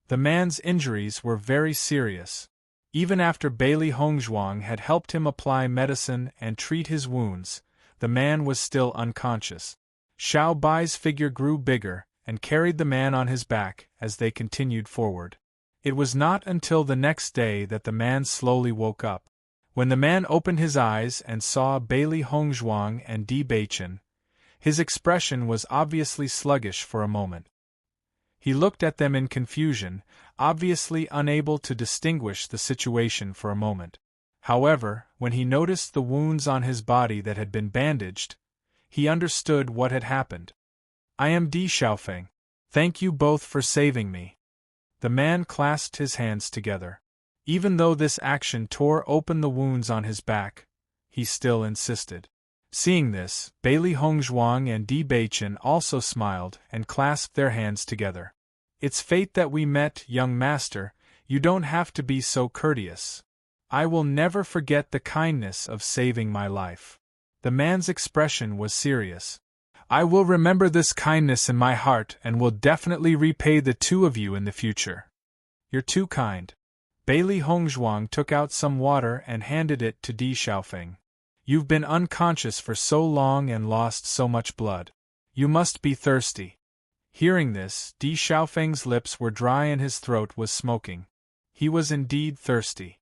The man's injuries were very serious. Even after Bailey Hongzhuang had helped him apply medicine and treat his wounds, the man was still unconscious. Xiao Bai's figure grew bigger and carried the man on his back as they continued forward. It was not until the next day that the man slowly woke up. When the man opened his eyes and saw Bailey Hongzhuang and Di Bachin, his expression was obviously sluggish for a moment. He looked at them in confusion, obviously unable to distinguish the situation for a moment. However, when he noticed the wounds on his body that had been bandaged, he understood what had happened. "I am Di Xiaofeng. Thank you both for saving me." The man clasped his hands together. Even though this action tore open the wounds on his back, he still insisted. Seeing this, Bailey Hongzhuang and Di Bachin also smiled and clasped their hands together. "It's fate that we met, young master. You don't have to be so courteous. I will never forget the kindness of saving my life." The man's expression was serious. "I will remember this kindness in my heart and will definitely repay the two of you in the future." "You're too kind." Bailey Hongzhuang took out some water and handed it to Di Xiaofeng. "You've been unconscious for so long and lost so much blood. You must be thirsty." Hearing this, Di Xiaofeng's lips were dry and his throat was smoking. He was indeed thirsty.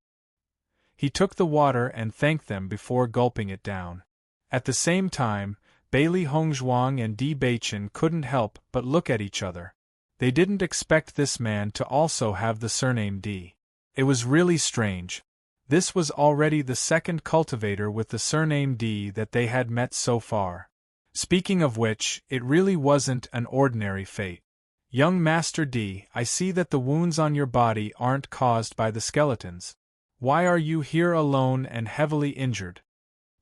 He took the water and thanked them before gulping it down. At the same time, Bailey Hongzhuang and Di Bachin couldn't help but look at each other. They didn't expect this man to also have the surname Di. It was really strange. This was already the second cultivator with the surname Di that they had met so far. Speaking of which, it really wasn't an ordinary fate. "Young Master Di, I see that the wounds on your body aren't caused by the skeletons. Why are you here alone and heavily injured?"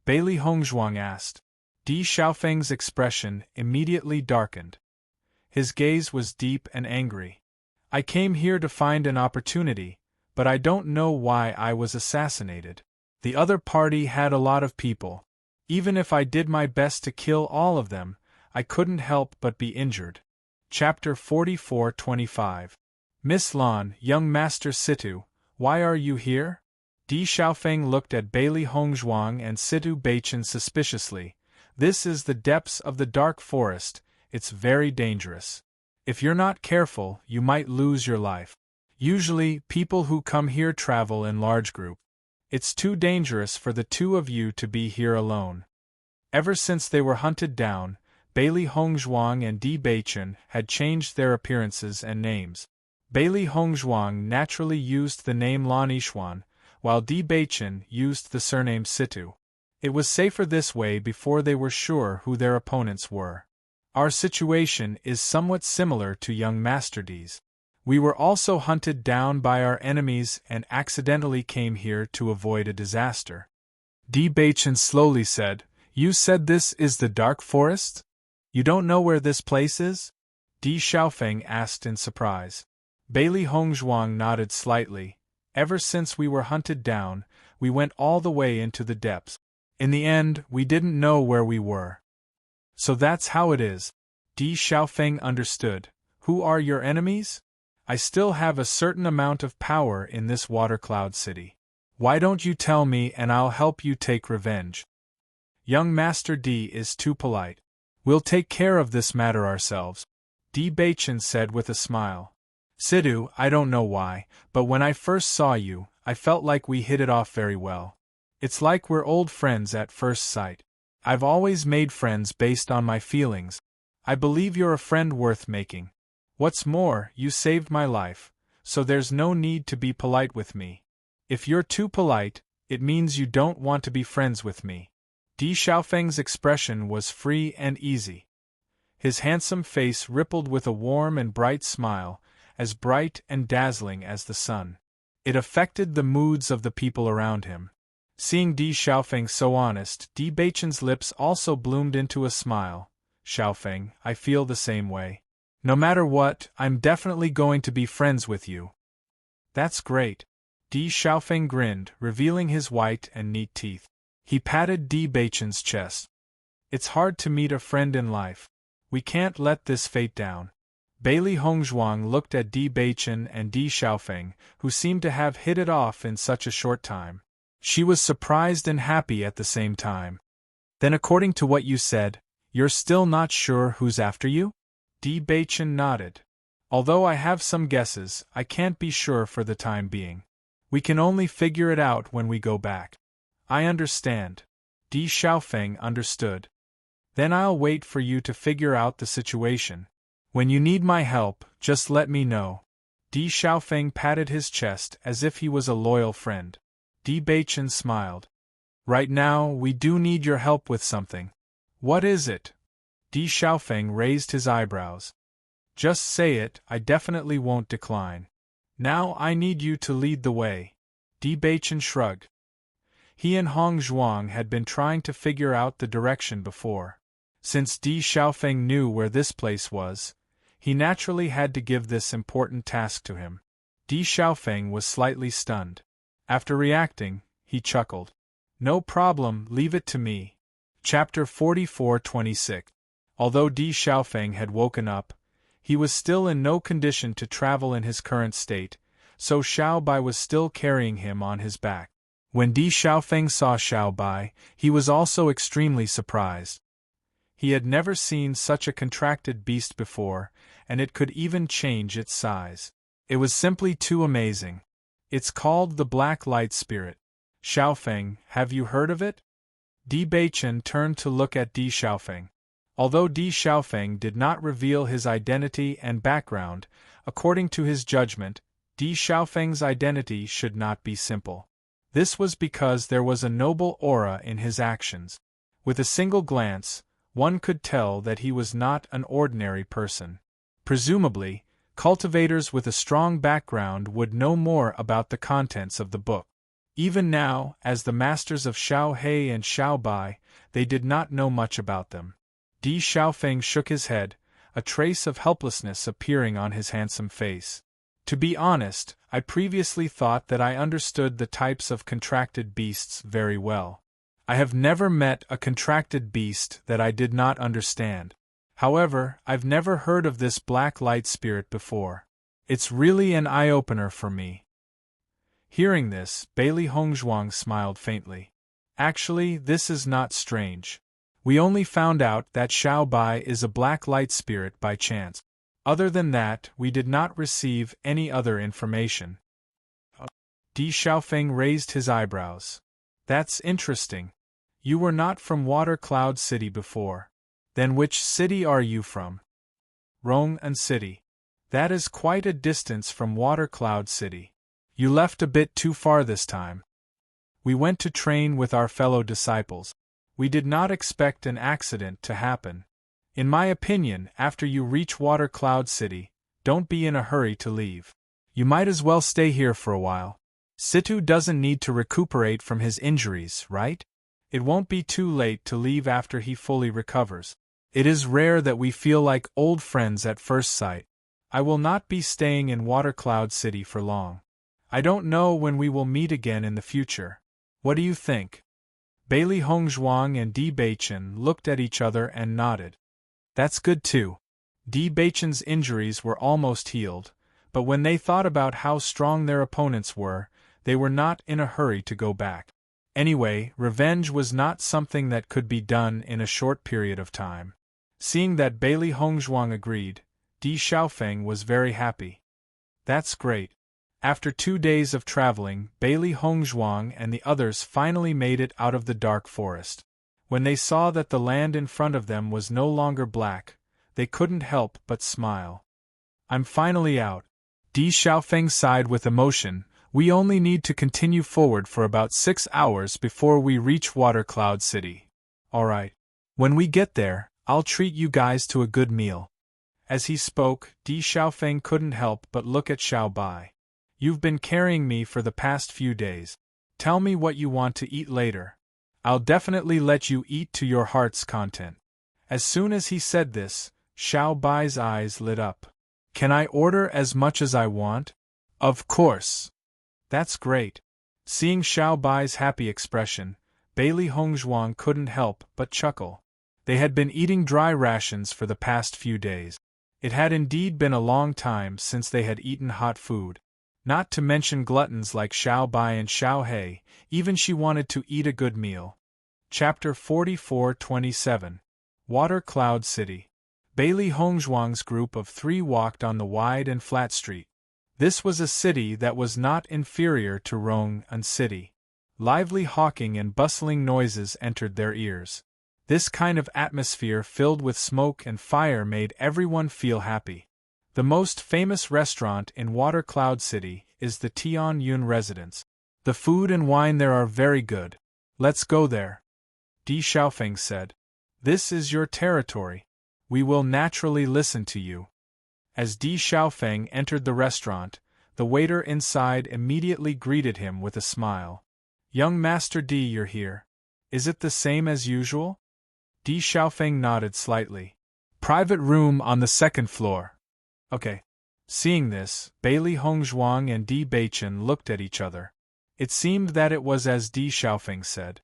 Bailey Hongzhuang asked. Di Xiaofeng's expression immediately darkened. His gaze was deep and angry. "I came here to find an opportunity, but I don't know why I was assassinated. The other party had a lot of people. Even if I did my best to kill all of them, I couldn't help but be injured." Chapter 44-25. "Miss Lan, young Master Situ, why are you here?" Di Xiaofeng looked at Bailey Hongzhuang and Situ Bachin suspiciously. "This is the depths of the dark forest, it's very dangerous. If you're not careful, you might lose your life. Usually, people who come here travel in large groups. It's too dangerous for the two of you to be here alone." Ever since they were hunted down, Bailey Hongzhuang and Di Bachin had changed their appearances and names. Bailey Hongzhuang naturally used the name Lan Yixuan, while Di Bachin used the surname Situ. It was safer this way before they were sure who their opponents were. Our situation is somewhat similar to young Master Di's. We were also hunted down by our enemies and accidentally came here to avoid a disaster. Di Bachin slowly said, "You said this is the dark forest? You don't know where this place is?" Di Xiaofeng asked in surprise. Bailey Hongzhuang nodded slightly. "Ever since we were hunted down, we went all the way into the depths. In the end, we didn't know where we were." "So that's how it is." Di Xiaofeng understood. "Who are your enemies?" "I still have a certain amount of power in this water cloud city. Why don't you tell me and I'll help you take revenge?" "Young Master Di is too polite. We'll take care of this matter ourselves," Di Bachin said with a smile. "Situ, I don't know why, but when I first saw you, I felt like we hit it off very well. It's like we're old friends at first sight. I've always made friends based on my feelings. I believe you're a friend worth making. What's more, you saved my life, so there's no need to be polite with me. If you're too polite, it means you don't want to be friends with me. Di Xiaofeng's expression was free and easy. His handsome face rippled with a warm and bright smile, as bright and dazzling as the sun. It affected the moods of the people around him. Seeing Di Xiaofeng so honest, Di Beichen's lips also bloomed into a smile. Xiaofeng, I feel the same way. No matter what, I'm definitely going to be friends with you. That's great. Di Xiaofeng grinned, revealing his white and neat teeth. He patted Di Beichen's chest. It's hard to meet a friend in life. We can't let this fate down. Bailey Hongzhuang looked at Di Beichen and Di Xiaofeng, who seemed to have hit it off in such a short time. She was surprised and happy at the same time. Then according to what you said, you're still not sure who's after you? Di Beichen nodded. Although I have some guesses, I can't be sure for the time being. We can only figure it out when we go back. I understand. Di Xiaofeng understood. Then I'll wait for you to figure out the situation. When you need my help, just let me know. Di Xiaofeng patted his chest as if he was a loyal friend. Di Beichen smiled. Right now, we do need your help with something. What is it? Di Xiaofeng raised his eyebrows. Just say it, I definitely won't decline. Now I need you to lead the way. Di Beichen shrugged. He and Hong Zhuang had been trying to figure out the direction before. Since Di Xiaofeng knew where this place was, he naturally had to give this important task to him. Di Xiaofeng was slightly stunned. After reacting, he chuckled. No problem, leave it to me. Chapter 44-26. Although Di Xiaofeng had woken up, he was still in no condition to travel in his current state, so Xiao Bai was still carrying him on his back. When Di Xiaofeng saw Xiao Bai, he was also extremely surprised. He had never seen such a contracted beast before, and it could even change its size. It was simply too amazing. It's called the Black Light Spirit. Xiaofeng, have you heard of it? Di Beichen turned to look at Di Xiaofeng. Although Di Xiaofeng did not reveal his identity and background, according to his judgment, Di Xiaofeng's identity should not be simple. This was because there was a noble aura in his actions. With a single glance, one could tell that he was not an ordinary person. Presumably, cultivators with a strong background would know more about the contents of the book. Even now, as the masters of Xiao He and Xiao Bai, they did not know much about them. Di Xiaofeng shook his head, a trace of helplessness appearing on his handsome face. To be honest, I previously thought that I understood the types of contracted beasts very well. I have never met a contracted beast that I did not understand. However, I've never heard of this black light spirit before. It's really an eye-opener for me. Hearing this, Bailey Hongzhuang smiled faintly. Actually, this is not strange. We only found out that Xiao Bai is a black light spirit by chance. Other than that, we did not receive any other information. Di Xiaofeng raised his eyebrows. That's interesting. You were not from Water Cloud City before. Then which city are you from? Rong'an City. That is quite a distance from Water Cloud City. You left a bit too far this time. We went to train with our fellow disciples. We did not expect an accident to happen. In my opinion, after you reach Water Cloud City, don't be in a hurry to leave. You might as well stay here for a while. Situ doesn't need to recuperate from his injuries, right? It won't be too late to leave after he fully recovers. It is rare that we feel like old friends at first sight. I will not be staying in Water Cloud City for long. I don't know when we will meet again in the future. What do you think? Bailey Hongzhuang and Di Beichen looked at each other and nodded. That's good too. Di Beichen's injuries were almost healed, but when they thought about how strong their opponents were, they were not in a hurry to go back. Anyway, revenge was not something that could be done in a short period of time. Seeing that Bailey Hongzhuang agreed, Di Xiaofeng was very happy. That's great. After 2 days of traveling, Bailey Hongzhuang and the others finally made it out of the dark forest. When they saw that the land in front of them was no longer black, they couldn't help but smile. I'm finally out. Di Xiaofeng sighed with emotion. We only need to continue forward for about 6 hours before we reach Water Cloud City. Alright. When we get there, I'll treat you guys to a good meal. As he spoke, Di Xiaofeng couldn't help but look at Xiao Bai. You've been carrying me for the past few days. Tell me what you want to eat later. I'll definitely let you eat to your heart's content. As soon as he said this, Xiao Bai's eyes lit up. Can I order as much as I want? Of course. That's great. Seeing Xiao Bai's happy expression, Bailey Hongzhuang couldn't help but chuckle. They had been eating dry rations for the past few days. It had indeed been a long time since they had eaten hot food. Not to mention gluttons like Xiao Bai and Xiao He, even she wanted to eat a good meal. Chapter 44-27 Water Cloud City. Bailey Hongzhuang's group of 3 walked on the wide and flat street. This was a city that was not inferior to Rong-an City. Lively hawking and bustling noises entered their ears. This kind of atmosphere filled with smoke and fire made everyone feel happy. The most famous restaurant in Water Cloud City is the Tian Yun Residence. The food and wine there are very good. Let's go there. Di Xiaofeng said. This is your territory. We will naturally listen to you. As Di Xiaofeng entered the restaurant, the waiter inside immediately greeted him with a smile. Young Master Di, you're here. Is it the same as usual? Di Xiaofeng nodded slightly. Private room on the 2nd floor. Okay. Seeing this, Bailey Hongzhuang and Di Beichen looked at each other. It seemed that it was as Di Xiaofeng said.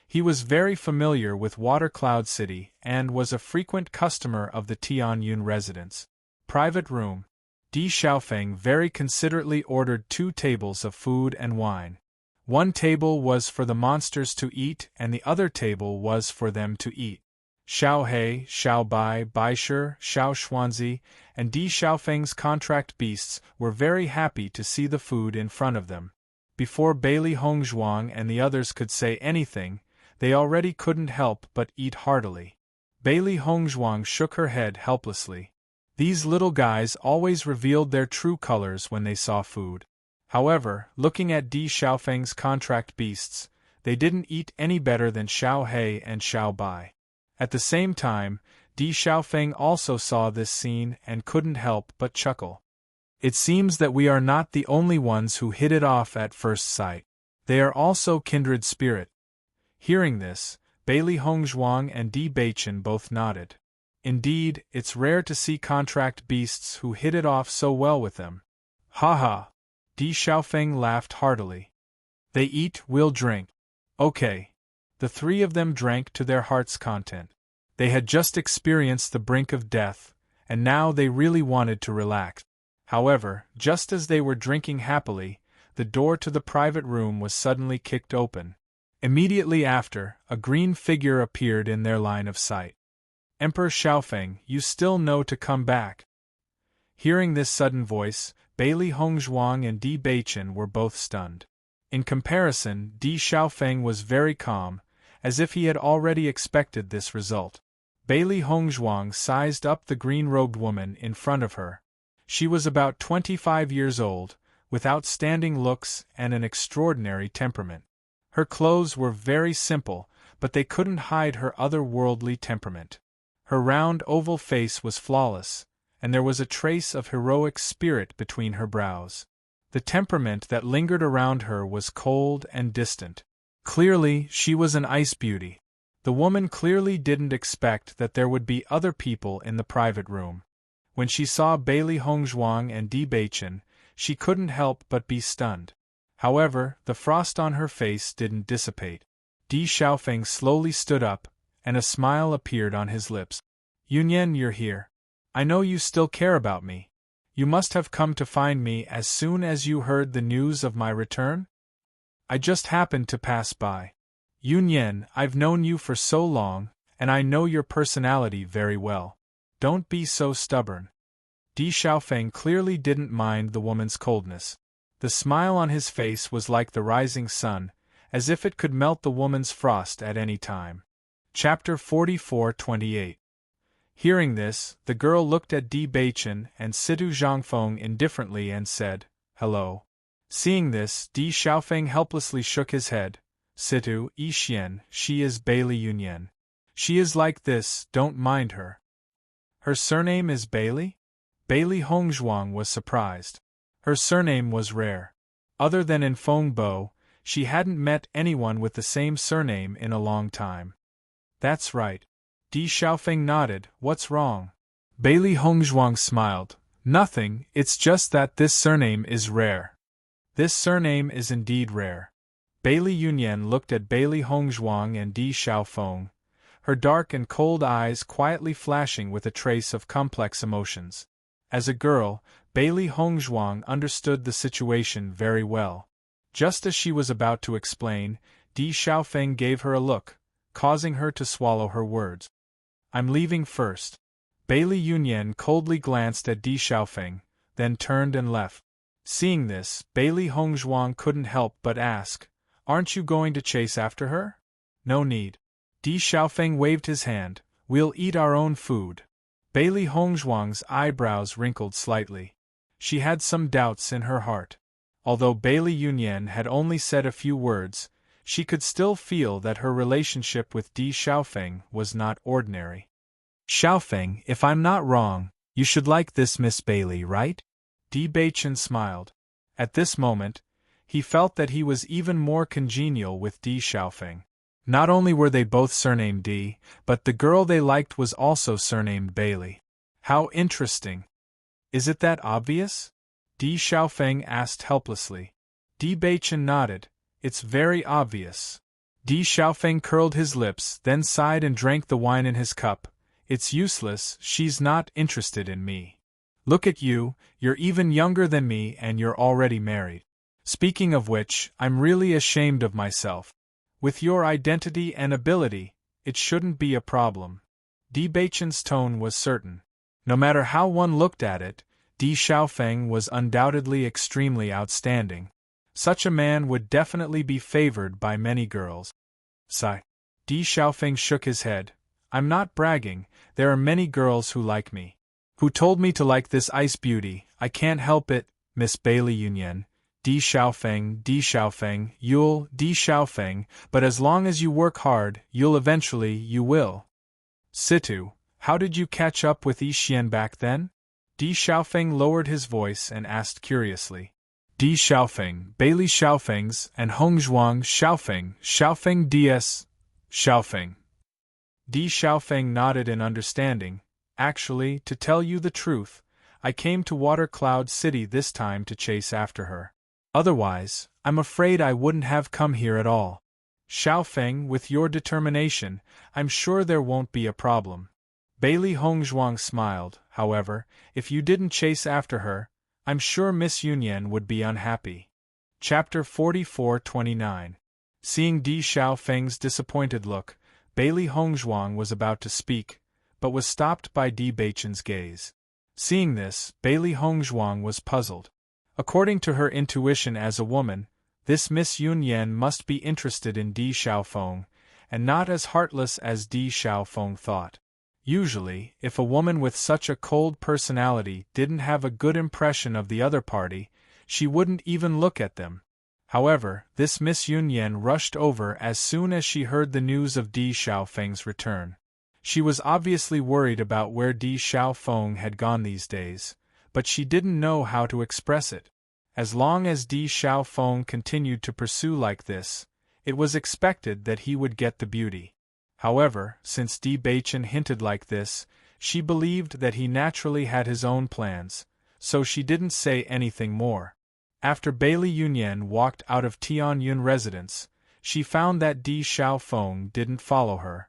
He was very familiar with Water Cloud City and was a frequent customer of the Tian Yun residence. Private room. Di Xiaofeng very considerately ordered 2 tables of food and wine. One table was for the monsters to eat and the other table was for them to eat. Xiao He, Xiao Bai, Baisher, Xiao Xuanzi, and Di Xiaofeng's contract beasts were very happy to see the food in front of them. Before Bailey Hongzhuang and the others could say anything, they already couldn't help but eat heartily. Bailey Hongzhuang shook her head helplessly. These little guys always revealed their true colors when they saw food. However, looking at Di Xiaofeng's contract beasts, they didn't eat any better than Xiao He and Xiao Bai. At the same time, Di Xiaofeng also saw this scene and couldn't help but chuckle. It seems that we are not the only ones who hit it off at first sight. They are also kindred spirit. Hearing this, Bailey Hongzhuang and Di Beichen both nodded. Indeed, it's rare to see contract beasts who hit it off so well with them. Ha ha! Di Xiaofeng laughed heartily. They eat, we'll drink. Okay. The 3 of them drank to their heart's content. They had just experienced the brink of death, and now they really wanted to relax. However, just as they were drinking happily, the door to the private room was suddenly kicked open. Immediately after, a green figure appeared in their line of sight. Emperor Xiaofeng, you still know to come back. Hearing this sudden voice, Bailey Hongzhuang and Di Beichen were both stunned. In comparison, Di Xiaofeng was very calm, as if he had already expected this result. Bailey Hongzhuang sized up the green-robed woman in front of her. She was about 25 years old, with outstanding looks and an extraordinary temperament. Her clothes were very simple, but they couldn't hide her otherworldly temperament. Her round oval face was flawless, and there was a trace of heroic spirit between her brows. The temperament that lingered around her was cold and distant. Clearly, she was an ice beauty. The woman clearly didn't expect that there would be other people in the private room. When she saw Bailey Hongzhuang and Di Beichen, she couldn't help but be stunned. However, the frost on her face didn't dissipate. Di Xiaofeng slowly stood up, and a smile appeared on his lips. Yunyan, you're here. I know you still care about me. You must have come to find me as soon as you heard the news of my return? I just happened to pass by. Yunyan, I've known you for so long, and I know your personality very well. Don't be so stubborn. Di Xiaofeng clearly didn't mind the woman's coldness. The smile on his face was like the rising sun, as if it could melt the woman's frost at any time. Chapter 44:28. Hearing this, the girl looked at Di Baichen and Situ Zhangfeng indifferently and said, "Hello." Seeing this, Di Xiaofeng helplessly shook his head. "Situ, Yixian, she is Bailey Yunyan. She is like this, don't mind her." "Her surname is Bailey?" Bailey Hongzhuang was surprised. Her surname was rare. Other than in Fengbo, she hadn't met anyone with the same surname in a long time. "That's right." Di Xiaofeng nodded. "What's wrong?" Bailey Hongzhuang smiled. "Nothing, it's just that this surname is rare." "This surname is indeed rare." Bailey Yunyan looked at Bailey Hongzhuang and Di Xiaofeng, her dark and cold eyes quietly flashing with a trace of complex emotions. As a girl, Bailey Hongzhuang understood the situation very well. Just as she was about to explain, Di Xiaofeng gave her a look, causing her to swallow her words. "I'm leaving first." Bailey Yunyan coldly glanced at Di Xiaofeng, then turned and left. Seeing this, Bailey Hongzhuang couldn't help but ask, "Aren't you going to chase after her?" "No need." Di Xiaofeng waved his hand. "We'll eat our own food." Bailey Hongzhuang's eyebrows wrinkled slightly. She had some doubts in her heart. Although Bailey Yunyan had only said a few words, she could still feel that her relationship with Di Xiaofeng was not ordinary. "Xiaofeng, if I'm not wrong, you should like this Miss Bailey, right?" Di Baichen smiled. At this moment, he felt that he was even more congenial with Di Xiaofeng. Not only were they both surnamed Di, but the girl they liked was also surnamed Bailey. How interesting. "Is it that obvious?" Di Xiaofeng asked helplessly. Di Baichen nodded. "It's very obvious." Di Xiaofeng curled his lips, then sighed and drank the wine in his cup. "It's useless, she's not interested in me. Look at you, you're even younger than me and you're already married. Speaking of which, I'm really ashamed of myself. With your identity and ability, it shouldn't be a problem." Di Baichen's tone was certain. No matter how one looked at it, Di Xiaofeng was undoubtedly extremely outstanding. Such a man would definitely be favored by many girls. Sigh. Di Xiaofeng shook his head. "I'm not bragging, there are many girls who like me. Who told me to like this ice beauty, I can't help it, Miss Bailey Yunyan. Di Xiaofeng, you'll, Di Xiaofeng, but as long as you work hard, you will. Situ, how did you catch up with Yixian back then?" Di Xiaofeng lowered his voice and asked curiously. Di Xiaofeng, Bailey Xiaofeng's, and Hongzhuang Xiaofeng DS, Xiaofeng. Di Xiaofeng nodded in understanding. "Actually, to tell you the truth, I came to Water Cloud City this time to chase after her. Otherwise, I'm afraid I wouldn't have come here at all. Xiaofeng, with your determination, I'm sure there won't be a problem." Bailey Hongzhuang smiled. "However, if you didn't chase after her, I'm sure Miss Yunyan would be unhappy." Chapter 44:29. Seeing Di Xiaofeng's disappointed look, Bailey Hongzhuang was about to speak, but was stopped by Di Baichen's gaze. Seeing this, Bailey Hongzhuang was puzzled. According to her intuition as a woman, this Miss Yunyan must be interested in Di Xiaofeng, and not as heartless as Di Xiaofeng thought. Usually, if a woman with such a cold personality didn't have a good impression of the other party, she wouldn't even look at them. However, this Miss Yunyan rushed over as soon as she heard the news of Di Xiaofeng's return. She was obviously worried about where Di Xiaofeng had gone these days, but she didn't know how to express it. As long as Di Xiaofeng continued to pursue like this, it was expected that he would get the beauty. However, since Di Baichen hinted like this, she believed that he naturally had his own plans, so she didn't say anything more. After Bailey Yunyan walked out of Tianyun residence, she found that Di Xiaofeng didn't follow her.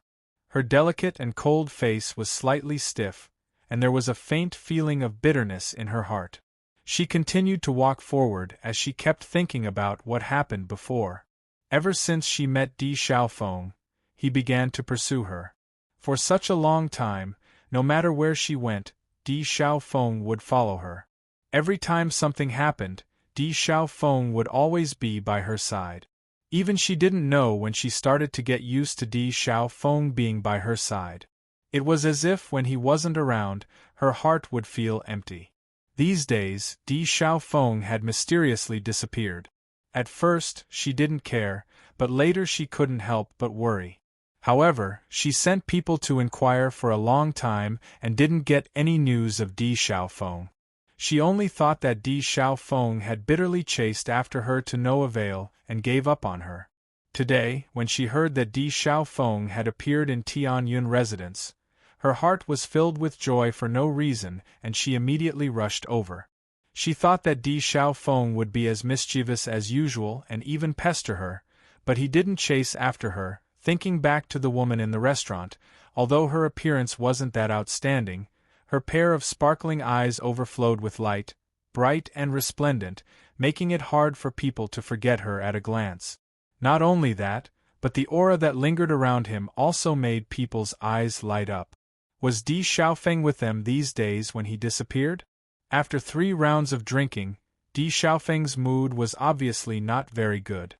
Her delicate and cold face was slightly stiff, and there was a faint feeling of bitterness in her heart. She continued to walk forward as she kept thinking about what happened before. Ever since she met Di Xiaofeng, he began to pursue her. For such a long time, no matter where she went, Di Xiaofeng would follow her. Every time something happened, Di Xiaofeng would always be by her side. Even she didn't know when she started to get used to Di Xiaofeng being by her side. It was as if when he wasn't around, her heart would feel empty. These days, Di Xiaofeng had mysteriously disappeared. At first, she didn't care, but later she couldn't help but worry. However, she sent people to inquire for a long time and didn't get any news of Di Xiaofeng. She only thought that Di Xiaofeng had bitterly chased after her to no avail and gave up on her. Today, when she heard that Di Xiaofeng had appeared in Tianyun residence, her heart was filled with joy for no reason, and she immediately rushed over. She thought that Di Xiaofeng would be as mischievous as usual and even pester her, but he didn't chase after her. Thinking back to the woman in the restaurant, although her appearance wasn't that outstanding, her pair of sparkling eyes overflowed with light, bright and resplendent, making it hard for people to forget her at a glance. Not only that, but the aura that lingered around him also made people's eyes light up. Was Di Xiaofeng with them these days when he disappeared? After 3 rounds of drinking, Di Xiaofeng's mood was obviously not very good.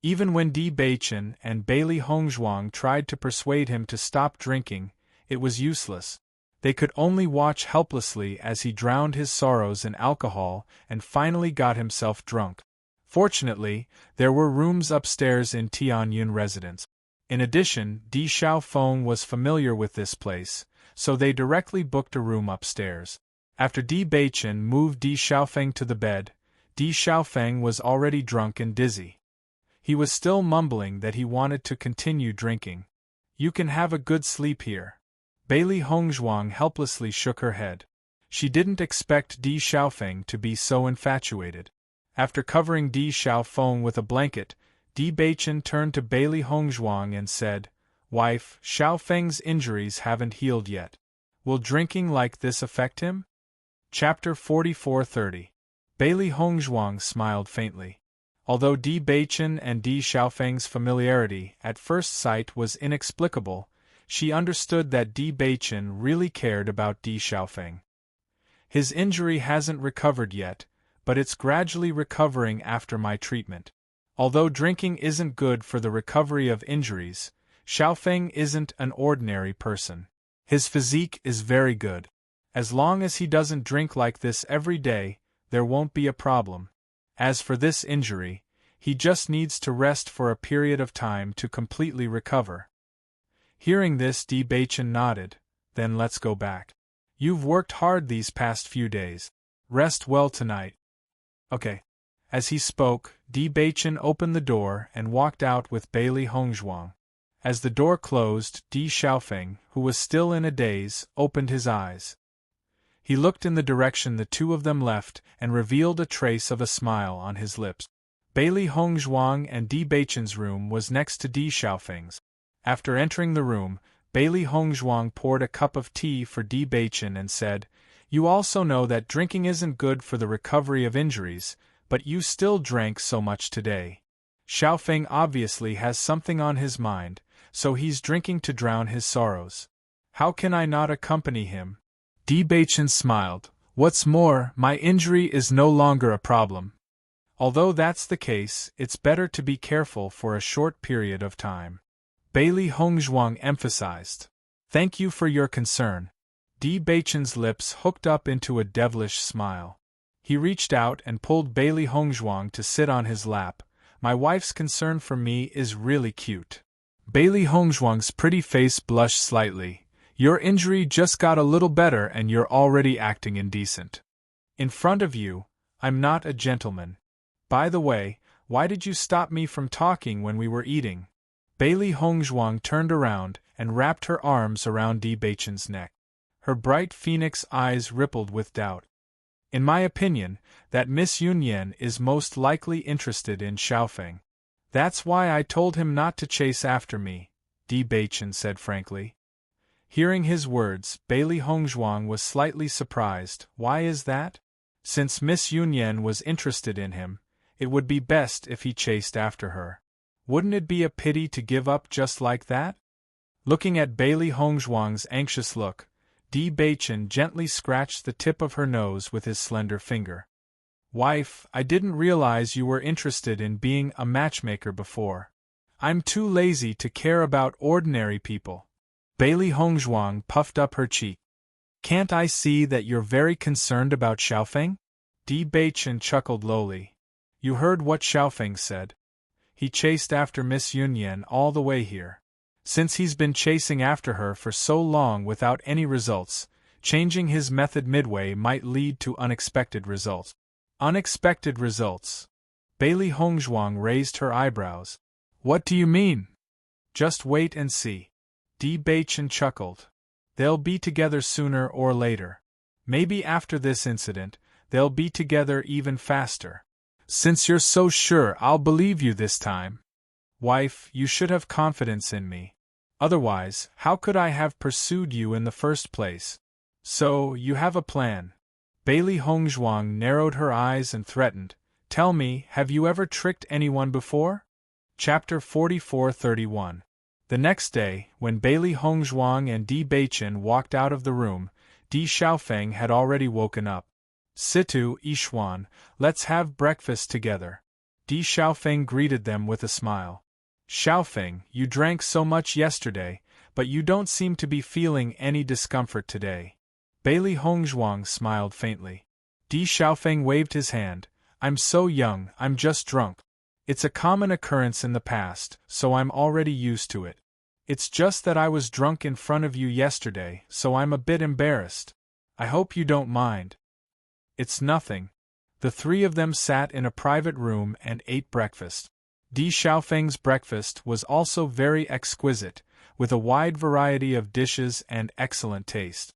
Even when Di Beichen and Bailey Hongzhuang tried to persuade him to stop drinking, it was useless. They could only watch helplessly as he drowned his sorrows in alcohol and finally got himself drunk. Fortunately, there were rooms upstairs in Tianyun residence. In addition, Di Xiaofeng was familiar with this place, so they directly booked a room upstairs. After Di Beichen moved Di Xiaofeng to the bed, Di Xiaofeng was already drunk and dizzy. He was still mumbling that he wanted to continue drinking. "You can have a good sleep here." Bailey Hongzhuang helplessly shook her head. She didn't expect Di Xiaofeng to be so infatuated. After covering Di Xiaofeng with a blanket, Di Beichen turned to Bailey Hongzhuang and said, "Wife, Xiaofeng's injuries haven't healed yet. Will drinking like this affect him?" Chapter 44:30. Bailey Hongzhuang smiled faintly. Although Di Beichen and Di Xiaofeng's familiarity at first sight was inexplicable, she understood that Di Beichen really cared about Di Xiaofeng. "His injury hasn't recovered yet, but it's gradually recovering after my treatment. Although drinking isn't good for the recovery of injuries, Xiaofeng isn't an ordinary person. His physique is very good. As long as he doesn't drink like this every day, there won't be a problem. As for this injury, he just needs to rest for a period of time to completely recover." Hearing this, Di Beichen nodded. "Then let's go back. You've worked hard these past few days. Rest well tonight." "Okay." As he spoke, Di Beichen opened the door and walked out with Bailey Hongzhuang. As the door closed, Di Xiaofeng, who was still in a daze, opened his eyes. He looked in the direction the two of them left and revealed a trace of a smile on his lips. Bailey Hongzhuang and Di Beichen's room was next to Di Xiaofeng's. After entering the room, Bailey Hongzhuang poured a cup of tea for Di Beichen and said, "You also know that drinking isn't good for the recovery of injuries, but you still drank so much today. Xiaofeng obviously has something on his mind, so he's drinking to drown his sorrows. How can I not accompany him?" Di Beichen smiled. "What's more, my injury is no longer a problem. Although that's the case, it's better to be careful for a short period of time," Bailey Hongzhuang emphasized. "Thank you for your concern." Di Beichen's lips hooked up into a devilish smile. He reached out and pulled Bailey Hongzhuang to sit on his lap. "My wife's concern for me is really cute." Bailey Hongzhuang's pretty face blushed slightly. "Your injury just got a little better and you're already acting indecent. In front of you, I'm not a gentleman. By the way, why did you stop me from talking when we were eating?" Bailey Hongzhuang turned around and wrapped her arms around Di Beichen's neck. Her bright phoenix eyes rippled with doubt. "In my opinion, that Miss Yunyan is most likely interested in Xiaofeng. That's why I told him not to chase after me," Di Beichen said frankly. Hearing his words, Bailey Hongzhuang was slightly surprised. "Why is that?" Since Miss Yunyan was interested in him, it would be best if he chased after her. Wouldn't it be a pity to give up just like that? Looking at Bailey Hongzhuang's anxious look, Di Beichen gently scratched the tip of her nose with his slender finger. Wife, I didn't realize you were interested in being a matchmaker before. I'm too lazy to care about ordinary people. Bailey Hongzhuang puffed up her cheek. Can't I see that you're very concerned about Xiaofeng? Di Beichen chuckled lowly. You heard what Xiaofeng said. He chased after Miss Yunyan all the way here. Since he's been chasing after her for so long without any results, changing his method midway might lead to unexpected results. Unexpected results. Bailey Hongzhuang raised her eyebrows. What do you mean? Just wait and see. Di Beichen chuckled. They'll be together sooner or later. Maybe after this incident, they'll be together even faster. Since you're so sure, I'll believe you this time. Wife, you should have confidence in me. Otherwise, how could I have pursued you in the first place? So, you have a plan. Bailey Hongzhuang narrowed her eyes and threatened. Tell me, have you ever tricked anyone before? Chapter 44-31. The next day, when Bailey Hongzhuang and Di Beichen walked out of the room, Di Xiaofeng had already woken up. Situ, Yixuan, let's have breakfast together. Di Xiaofeng greeted them with a smile. Xiaofeng, you drank so much yesterday, but you don't seem to be feeling any discomfort today. Bailey Hongzhuang smiled faintly. Di Xiaofeng waved his hand. I'm so young, I'm just drunk. It's a common occurrence in the past, so I'm already used to it. It's just that I was drunk in front of you yesterday, so I'm a bit embarrassed. I hope you don't mind. It's nothing. The three of them sat in a private room and ate breakfast. Di Xiaofeng's breakfast was also very exquisite, with a wide variety of dishes and excellent taste.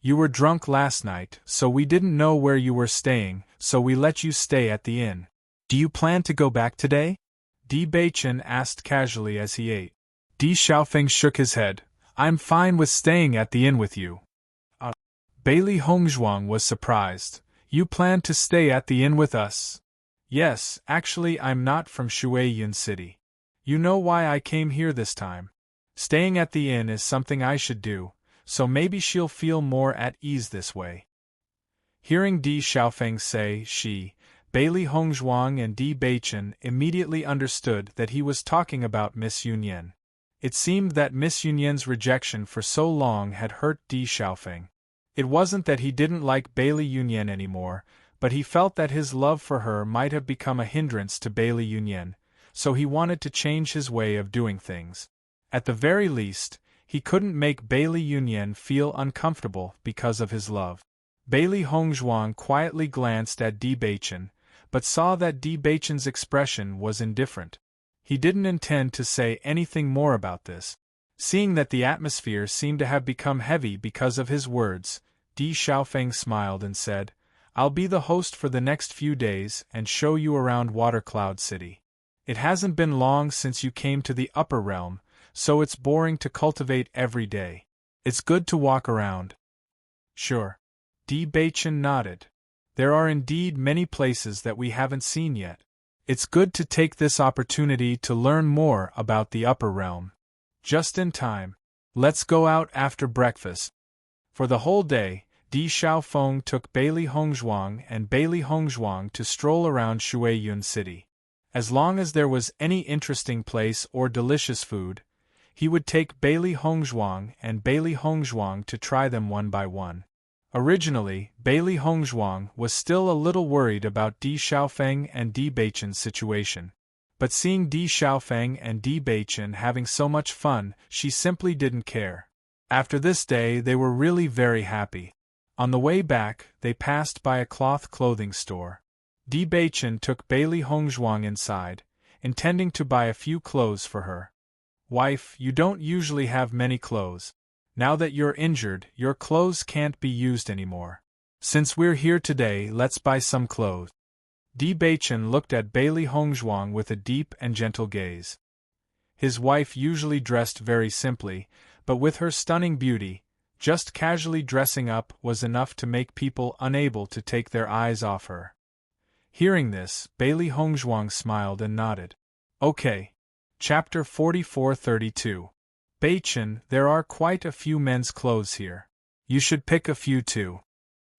You were drunk last night, so we didn't know where you were staying, so we let you stay at the inn. Do you plan to go back today? Di Beichen asked casually as he ate. Di Xiaofeng shook his head. I'm fine with staying at the inn with you. Bailey Hongzhuang was surprised. You plan to stay at the inn with us? Yes, actually I'm not from Shuiyun City. You know why I came here this time. Staying at the inn is something I should do, so maybe she'll feel more at ease this way. Hearing Di Xiaofeng say she, Bailey Hongzhuang and Di Beichen immediately understood that he was talking about Miss Yunyan. It seemed that Miss Yunyan's rejection for so long had hurt Di Xiaofeng. It wasn't that he didn't like Bailey Yunyan anymore, but he felt that his love for her might have become a hindrance to Bailey Yunyan, so he wanted to change his way of doing things. At the very least, he couldn't make Bailey Yunyan feel uncomfortable because of his love. Bailey Hongzhuang quietly glanced at Di Beichen, but saw that Di Beichen's expression was indifferent. He didn't intend to say anything more about this. Seeing that the atmosphere seemed to have become heavy because of his words, Di Xiaofeng smiled and said, I'll be the host for the next few days and show you around Water Cloud City. It hasn't been long since you came to the upper realm, so it's boring to cultivate every day. It's good to walk around. Sure. Di Beichen nodded. There are indeed many places that we haven't seen yet. It's good to take this opportunity to learn more about the upper realm. Just in time. Let's go out after breakfast. For the whole day, Di Xiaofeng took Bailey Hongzhuang and Bailey Hongzhuang to stroll around Shuiyun City. As long as there was any interesting place or delicious food, he would take Bailey Hongzhuang and Bailey Hongzhuang to try them one by one. Originally, Bailey Hongzhuang was still a little worried about Di Xiaofeng and Di Beichen's situation. But seeing Di Xiaofeng and Di Beichen having so much fun, she simply didn't care. After this day they were really very happy. On the way back, they passed by a cloth clothing store. Di Beichen took Bailey Hongzhuang inside, intending to buy a few clothes for her. Wife, you don't usually have many clothes. Now that you're injured, your clothes can't be used anymore. Since we're here today, let's buy some clothes. Di Beichen looked at Bailey Hongzhuang with a deep and gentle gaze. His wife usually dressed very simply, but with her stunning beauty, just casually dressing up was enough to make people unable to take their eyes off her. Hearing this, Bailey Hongzhuang smiled and nodded. Okay. Chapter 44-32. Beichen, there are quite a few men's clothes here. You should pick a few too.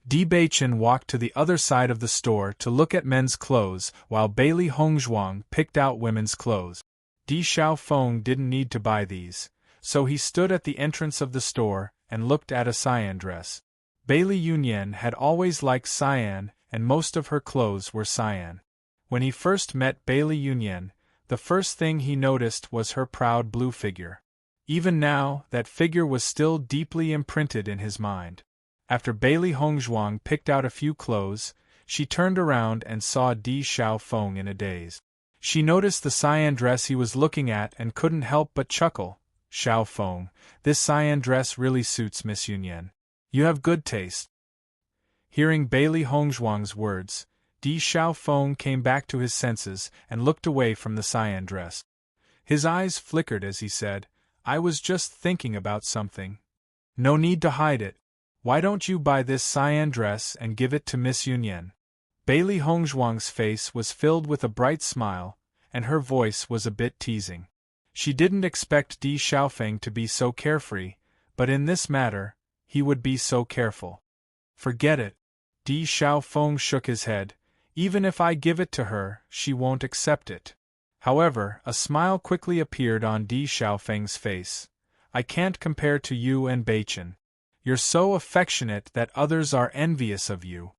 Di Baichen walked to the other side of the store to look at men's clothes while Bailey Hongzhuang picked out women's clothes. Di Xiaofeng didn't need to buy these, so he stood at the entrance of the store and looked at a cyan dress. Bailey Yunyan had always liked cyan, and most of her clothes were cyan. When he first met Bailey Yunyan, the first thing he noticed was her proud blue figure. Even now, that figure was still deeply imprinted in his mind. After Bailey Hongzhuang picked out a few clothes, she turned around and saw Di Xiaofeng in a daze. She noticed the cyan dress he was looking at and couldn't help but chuckle. "Xiaofeng, this cyan dress really suits Miss Yunyan. You have good taste." Hearing Bailey Hongzhuang's words, Di Xiaofeng came back to his senses and looked away from the cyan dress. His eyes flickered as he said, "I was just thinking about something. No need to hide it. Why don't you buy this cyan dress and give it to Miss Yunyan?" Bailey Hongzhuang's face was filled with a bright smile, and her voice was a bit teasing. She didn't expect Di Xiaofeng to be so carefree, but in this matter, he would be so careful. "Forget it." Di Xiaofeng shook his head. "Even if I give it to her, she won't accept it." However, a smile quickly appeared on Di Xiaofeng's face. "I can't compare to you and Baichen. You're so affectionate that others are envious of you."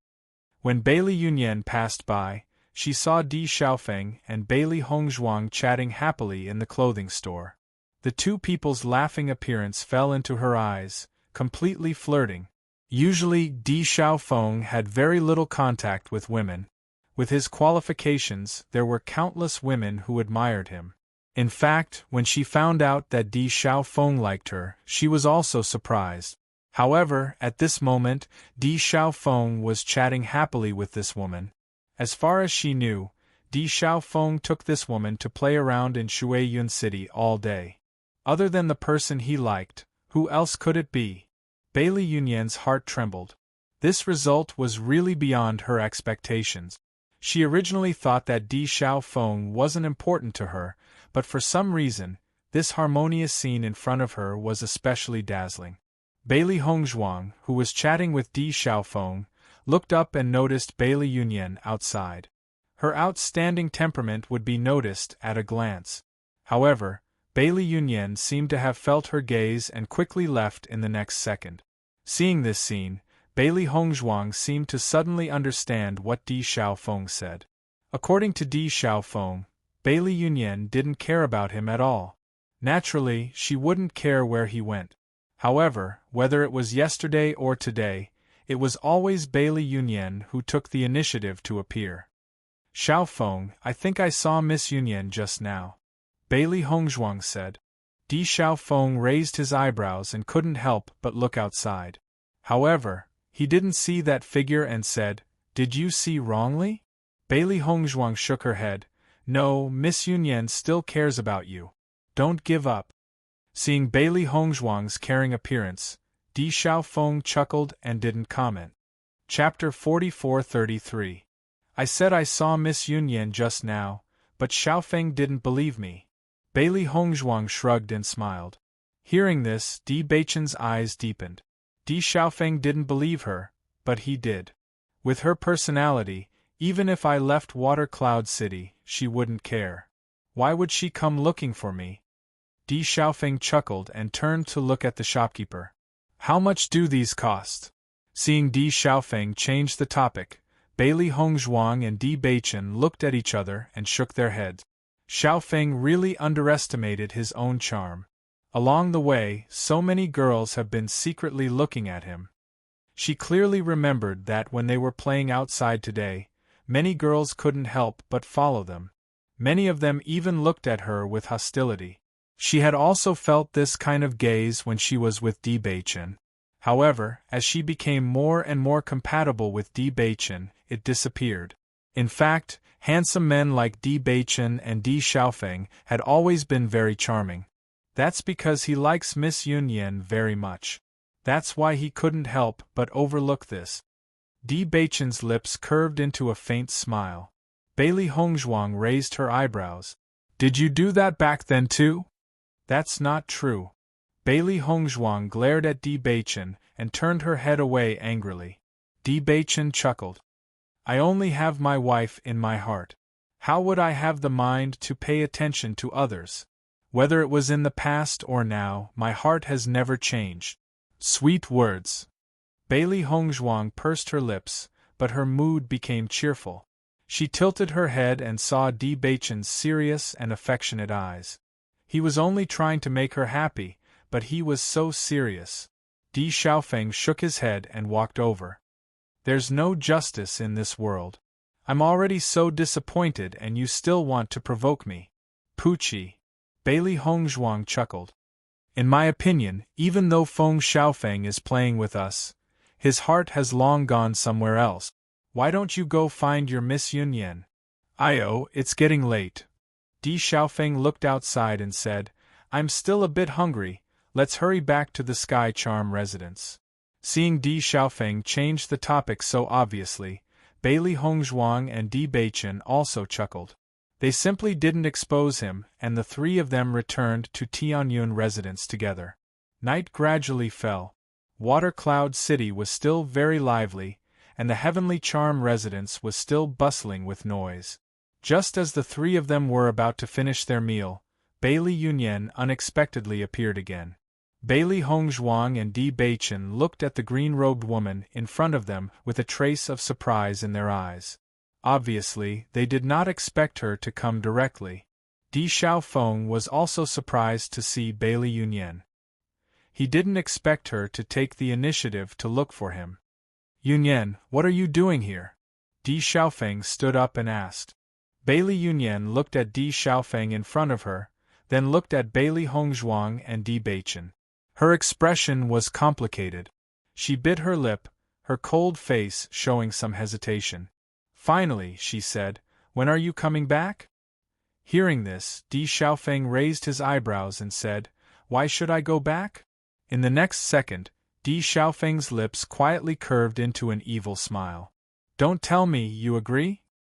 When Bailey Yunyan passed by, she saw Di Xiaofeng and Bailey Hongzhuang chatting happily in the clothing store. The two people's laughing appearance fell into her eyes, completely flirting. Usually, Di Xiaofeng had very little contact with women. With his qualifications, there were countless women who admired him. In fact, when she found out that Di Xiaofeng liked her, she was also surprised. However, at this moment, Di Xiaofeng was chatting happily with this woman. As far as she knew, Di Xiaofeng took this woman to play around in Shuiyun City all day. Other than the person he liked, who else could it be? Bailey Yunyan's heart trembled. This result was really beyond her expectations. She originally thought that Di Xiaofeng wasn't important to her, but for some reason, this harmonious scene in front of her was especially dazzling. Bailey Hongzhuang, who was chatting with Di Xiaofeng, looked up and noticed Bailey Yunyan outside. Her outstanding temperament would be noticed at a glance. However, Bailey Yunyan seemed to have felt her gaze and quickly left in the next second. Seeing this scene, Bailey Hongzhuang seemed to suddenly understand what Di Xiaofeng said. According to Di Xiaofeng, Bailey Yunyan didn't care about him at all. Naturally, she wouldn't care where he went. However, whether it was yesterday or today, it was always Bailey Yunyan who took the initiative to appear. "Xiaofeng, I think I saw Miss Yunyan just now," Bailey Hongzhuang said. Di Xiaofeng raised his eyebrows and couldn't help but look outside. However, he didn't see that figure and said, "Did you see wrongly?" Bailey Hongzhuang shook her head. "No, Miss Yunyan still cares about you. Don't give up." Seeing Bailey Hongzhuang's caring appearance, Di Xiaofeng chuckled and didn't comment. Chapter 44-33. "I said I saw Miss Yunyan just now, but Xiaofeng didn't believe me." Bailey Hongzhuang shrugged and smiled. Hearing this, Di Baichen's eyes deepened. Di Xiaofeng didn't believe her, but he did. With her personality, even if I left Water Cloud City, she wouldn't care. Why would she come looking for me? Di Xiaofeng chuckled and turned to look at the shopkeeper. "How much do these cost?" Seeing Di Xiaofeng change the topic, Bailey Hongzhuang and Di Baichen looked at each other and shook their heads. Xiaofeng really underestimated his own charm. Along the way, so many girls have been secretly looking at him. She clearly remembered that when they were playing outside today, many girls couldn't help but follow them. Many of them even looked at her with hostility. She had also felt this kind of gaze when she was with Di Baichen. However, as she became more and more compatible with Di Baichen, it disappeared. In fact, handsome men like Di Baichen and Di Xiaofeng had always been very charming. That's because he likes Miss Yunyan very much. That's why he couldn't help but overlook this. Di Baichen's lips curved into a faint smile. Bailey Hongzhuang raised her eyebrows. "Did you do that back then too?" "That's not true." Bailey Hongzhuang glared at Di Baichen and turned her head away angrily. Di Baichen chuckled. I only have my wife in my heart. How would I have the mind to pay attention to others? Whether it was in the past or now, my heart has never changed. Sweet words. Bailey Hongzhuang pursed her lips, but her mood became cheerful. She tilted her head and saw Di Baichen's serious and affectionate eyes. He was only trying to make her happy, but he was so serious. Di Xiaofeng shook his head and walked over. There's no justice in this world. I'm already so disappointed and you still want to provoke me. Poochie. Bailey Hongzhuang chuckled. In my opinion, even though Feng Xiaofeng is playing with us, his heart has long gone somewhere else. Why don't you go find your Miss Yunyan? It's getting late. Di Xiaofeng looked outside and said, I'm still a bit hungry, let's hurry back to the Sky Charm residence. Seeing Di Xiaofeng change the topic so obviously, Bailey Hongzhuang and Di Baichen also chuckled. They simply didn't expose him, and the three of them returned to Tianyun residence together. Night gradually fell. Water Cloud City was still very lively, and the Heavenly Charm residence was still bustling with noise. Just as the three of them were about to finish their meal, Bailey Yunyan unexpectedly appeared again. Bailey Hongzhuang and Di Baichen looked at the green-robed woman in front of them with a trace of surprise in their eyes. Obviously, they did not expect her to come directly. Di Xiaofeng was also surprised to see Bailey Yunyan. He didn't expect her to take the initiative to look for him. Yunyan, what are you doing here? Di Xiaofeng stood up and asked. Bailey Yunyan looked at Di Xiaofeng in front of her, then looked at Bailey Hongzhuang and Di Baichen. Her expression was complicated. She bit her lip, her cold face showing some hesitation. Finally, she said, when are you coming back? Hearing this, Di Xiaofeng raised his eyebrows and said, why should I go back? In the next second, Di Xiaofeng's lips quietly curved into an evil smile. Don't tell me you agree?